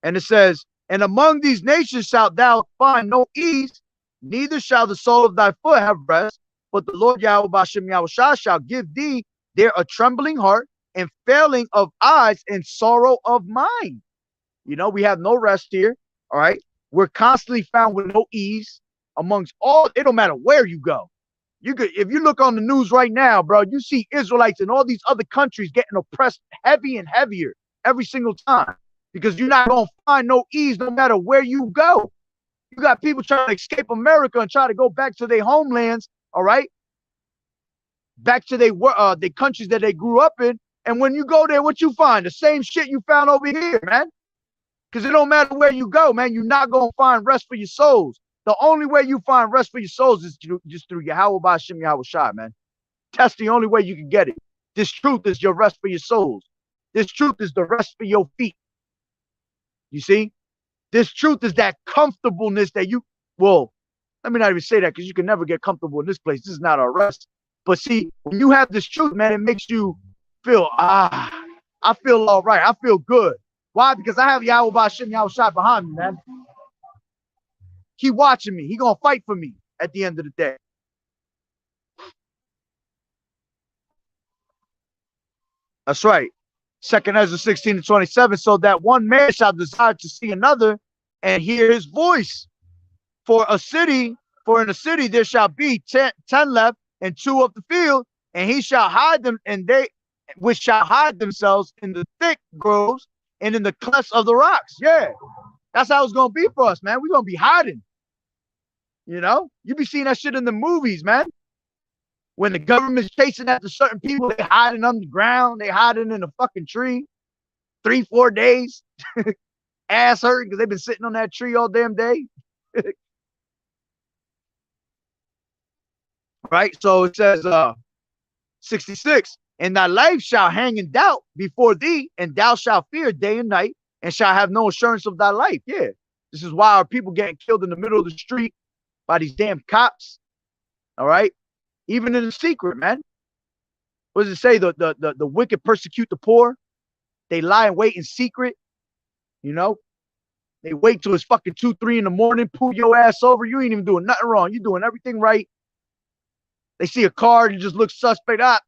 And it says, and among these nations shalt thou find no ease, neither shall the sole of thy foot have rest, but the Lord Yahweh Bashem Yahushua shall give thee there a trembling heart and failing of eyes and sorrow of mind. You know, we have no rest here. All right. We're constantly found with no ease amongst all. It don't matter where you go. You could, if you look on the news right now, bro, you see Israelites in all these other countries getting oppressed heavy and heavier every single time, because you're not going to find no ease no matter where you go. You got people trying to escape America and try to go back to their homelands, all right? Back to the countries that they grew up in. And when you go there, what you find? The same shit you found over here, man. Because it don't matter where you go, man. You're not going to find rest for your souls. The only way you find rest for your souls is just through Yahweh Bashem Yahushua, man. That's the only way you can get it. This truth is your rest for your souls. This truth is the rest for your feet. You see? This truth is that comfortableness that you, well, let me not even say that, because you can never get comfortable in this place. This is not our rest. But see, when you have this truth, man, it makes you feel, I feel all right. I feel good. Why? Because I have Yahweh Bashem Yahushua behind me, man. He watching me. He gonna fight for me at the end of the day. That's right. 2nd Ezra 16-27. So that one man shall desire to see another and hear his voice. For in a city there shall be 10 left and 2 of the field, and he shall hide them, and they which shall hide themselves in the thick groves and in the clefts of the rocks. Yeah, that's how it's gonna be for us, man. We're gonna be hiding. You know, you be seeing that shit in the movies, man. When the government's chasing after certain people, they hiding underground, they hiding in a fucking tree, 3-4 days, ass hurting because they've been sitting on that tree all damn day. Right? So it says 66, and thy life shall hang in doubt before thee, and thou shalt fear day and night, and shall have no assurance of thy life. Yeah. This is why our people getting killed in the middle of the street by these damn cops. All right. Even in the secret, man. What does it say? The wicked persecute the poor. They lie and wait in secret. You know, they wait till it's fucking 2, 3 in the morning, pull your ass over. You ain't even doing nothing wrong. You're doing everything right. They see a car, you just look suspect up.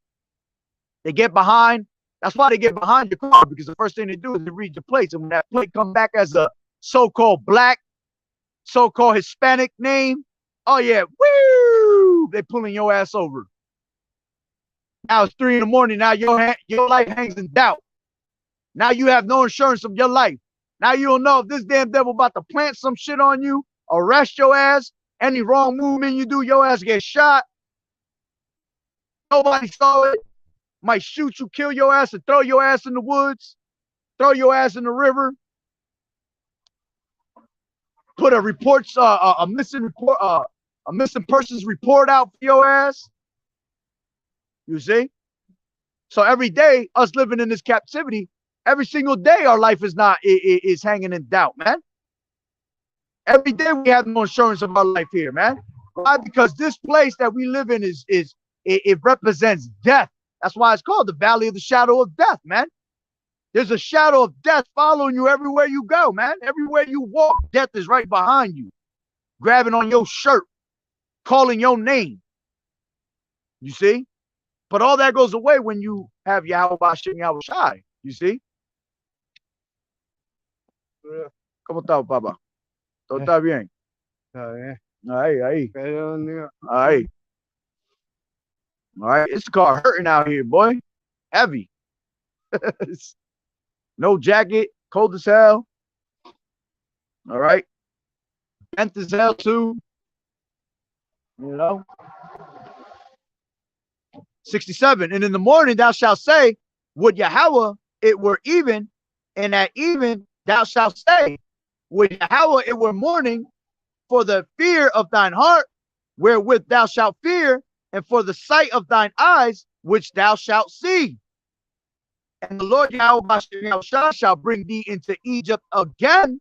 They get behind. That's why they get behind your car, because the first thing they do is they read your plates. And when that plate comes back as a so-called black, so-called Hispanic name, oh yeah, woo! They pulling your ass over. Now it's 3 in the morning. Now your life hangs in doubt. Now you have no insurance of your life. Now you don't know if this damn devil about to plant some shit on you, arrest your ass. Any wrong movement you do, your ass get shot. Nobody saw it. Might shoot you, kill your ass, and throw your ass in the woods. Throw your ass in the river. Put a missing persons report out for your ass. You see? So every day, us living in this captivity, every single day, our life is hanging in doubt, man. Every day we have no insurance of our life here, man. Why? Because this place that we live in it represents death. That's why it's called the Valley of the Shadow of Death, man. There's a shadow of death following you everywhere you go, man. Everywhere you walk, death is right behind you, grabbing on your shirt, calling your name. You see? But all that goes away when you have Yahweh Bashem Yahweh Shai. You see? ¿Cómo está, papá? ¿Todo está bien? Está bien. Ahí. Pero, Ahí. All right. It's car hurting out here, boy. Heavy. No jacket. Cold as hell. All right. Bent as hell, too. You know? 67. And in the morning thou shalt say, would Yahweh it were even, and at even thou shalt say, would Yahweh it were morning, for the fear of thine heart, wherewith thou shalt fear, and for the sight of thine eyes, which thou shalt see. And the Lord Yahweh shall bring thee into Egypt again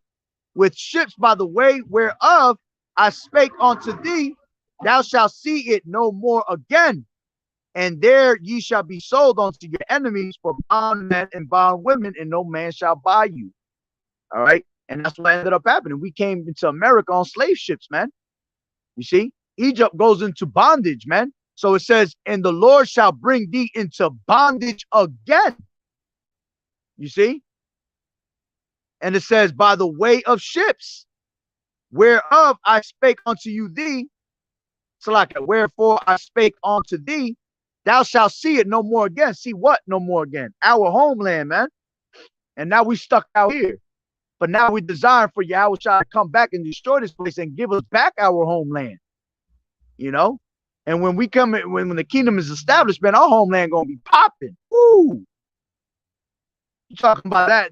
with ships by the way whereof I spake unto thee. Thou shalt see it no more again. And there ye shall be sold unto your enemies for bondmen and bondwomen, and no man shall buy you. All right. And that's what ended up happening. We came into America on slave ships, man. You see, Egypt goes into bondage, man. So it says, and the Lord shall bring thee into bondage again. You see? And it says, by the way of ships, whereof I spake unto you thee. So like, wherefore I spake unto thee, thou shalt see it no more again. See what no more again? Our homeland, man. And now we stuck out here. But now we desire for Yahweh to come back and destroy this place and give us back our homeland. You know? And when we come, when the kingdom is established, man, our homeland gonna be popping. Woo! You talking about that?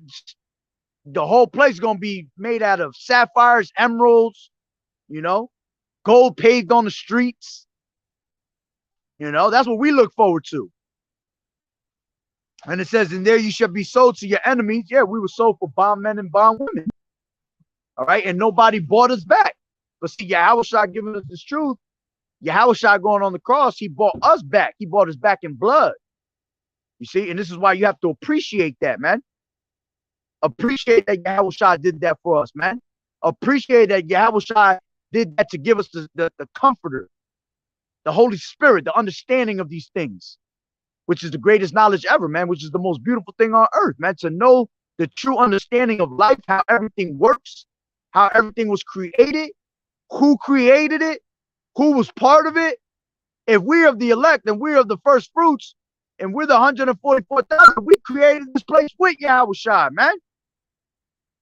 The whole place gonna be made out of sapphires, emeralds, you know, gold paved on the streets. You know, that's what we look forward to. And it says, and there you shall be sold to your enemies. Yeah, we were sold for bondmen and bondwomen. All right, and nobody bought us back. But see, Yahweh Shai giving us this truth. Yahweh Shai going on the cross, he bought us back. He bought us back in blood. You see, and this is why you have to appreciate that, man. Appreciate that Yahweh Shai did that for us, man. Appreciate that Yahweh Shai did that to give us the comforter, the Holy Spirit, the understanding of these things, which is the greatest knowledge ever, man, which is the most beautiful thing on earth, man, to know the true understanding of life, how everything works, how everything was created, who created it, who was part of it. If we're of the elect and we're of the first fruits and we're the 144,000, we created this place with Yahweh Shai, man.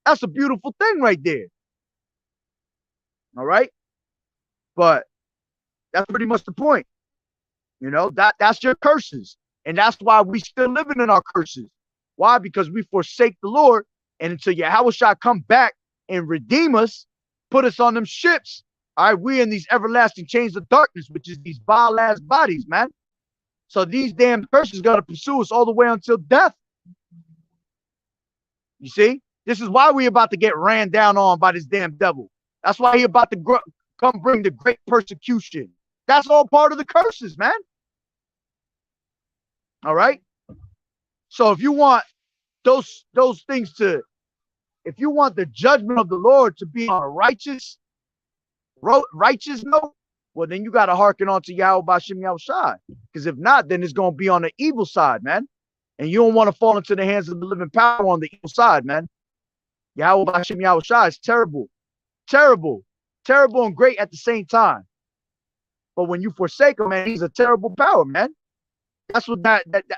That's a beautiful thing right there. All right. But that's pretty much the point. You know, that's your curses. And that's why we still living in our curses. Why? Because we forsake the Lord. And until Yahweh Shai come back and redeem us, put us on them ships. All right, we in these everlasting chains of darkness, which is these vile ass bodies, man. So these damn curses got to pursue us all the way until death. You see? This is why we about to get ran down on by this damn devil. That's why he about to come bring the great persecution. That's all part of the curses, man. All right. So if you want those things to, if you want the judgment of the Lord to be on a righteous note, well, then you got to hearken on to Yahweh Bashem Yahweh Shai. Because if not, then it's going to be on the evil side, man. And you don't want to fall into the hands of the living power on the evil side, man. Yahweh Bashem Yahweh Shai is terrible. Terrible. Terrible and great at the same time. But when you forsake him, man, he's a terrible power, man. That's what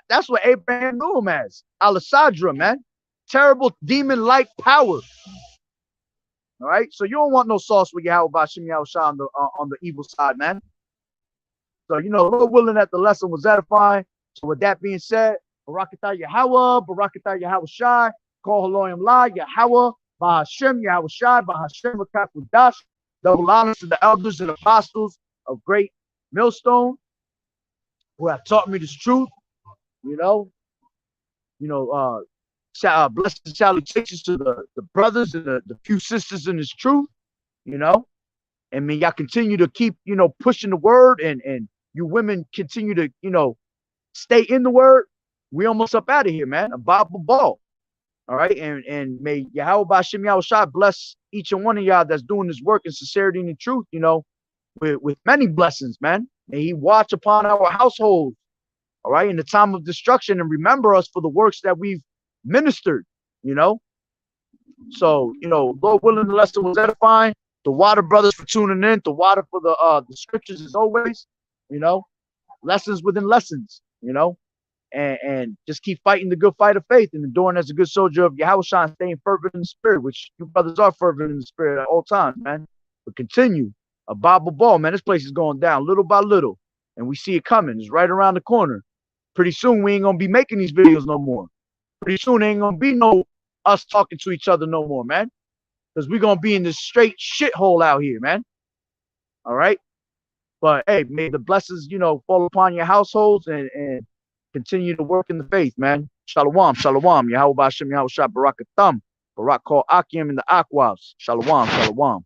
that's what Abraham knew him as. Al-Sadra, man. Terrible demon-like power. All right. So you don't want no sauce with Yahweh Bashim Yahushua on the evil side, man. So, Lord willing that the lesson was edifying. So with that being said, Barakatah Yahweh, Barakatah Yahweh Shai, Call Haloyim La, Yahweh, Bahashem, Yahweh Shai, Bahashem Rakakudash. Double honors to the elders and apostles of Great Millstone who have taught me this truth. Blessed salutations to the brothers and the few sisters in this truth, and may y'all continue to keep, pushing the word, and you women continue to, stay in the word. We almost up out of here, man. A Bible ball. All right. And may Yahweh Bashim Yahushua bless each and one of y'all that's doing this work in sincerity and in truth, with many blessings, man. May he watch upon our households, all right, in the time of destruction, and remember us for the works that we've ministered, So, Lord willing, the lesson was edifying. The Water brothers for tuning in. The Water for the scriptures as always, lessons within lessons, and just keep fighting the good fight of faith and enduring as a good soldier of Yahushua and staying fervent in the spirit, which you brothers are fervent in the spirit at all times, man. But continue. A Bible ball, man. This place is going down little by little, and we see it coming. It's right around the corner. Pretty soon we ain't gonna be making these videos no more. Pretty soon ain't gonna be no us talking to each other no more, man. Because we're gonna be in this straight shithole out here, man. All right. But hey, may the blessings, fall upon your households and continue to work in the faith, man. Shalom, shalom. Yahweh Bashim Yahushua Barakatham. Barak call Akim in the Aquas. Shalom, shalom.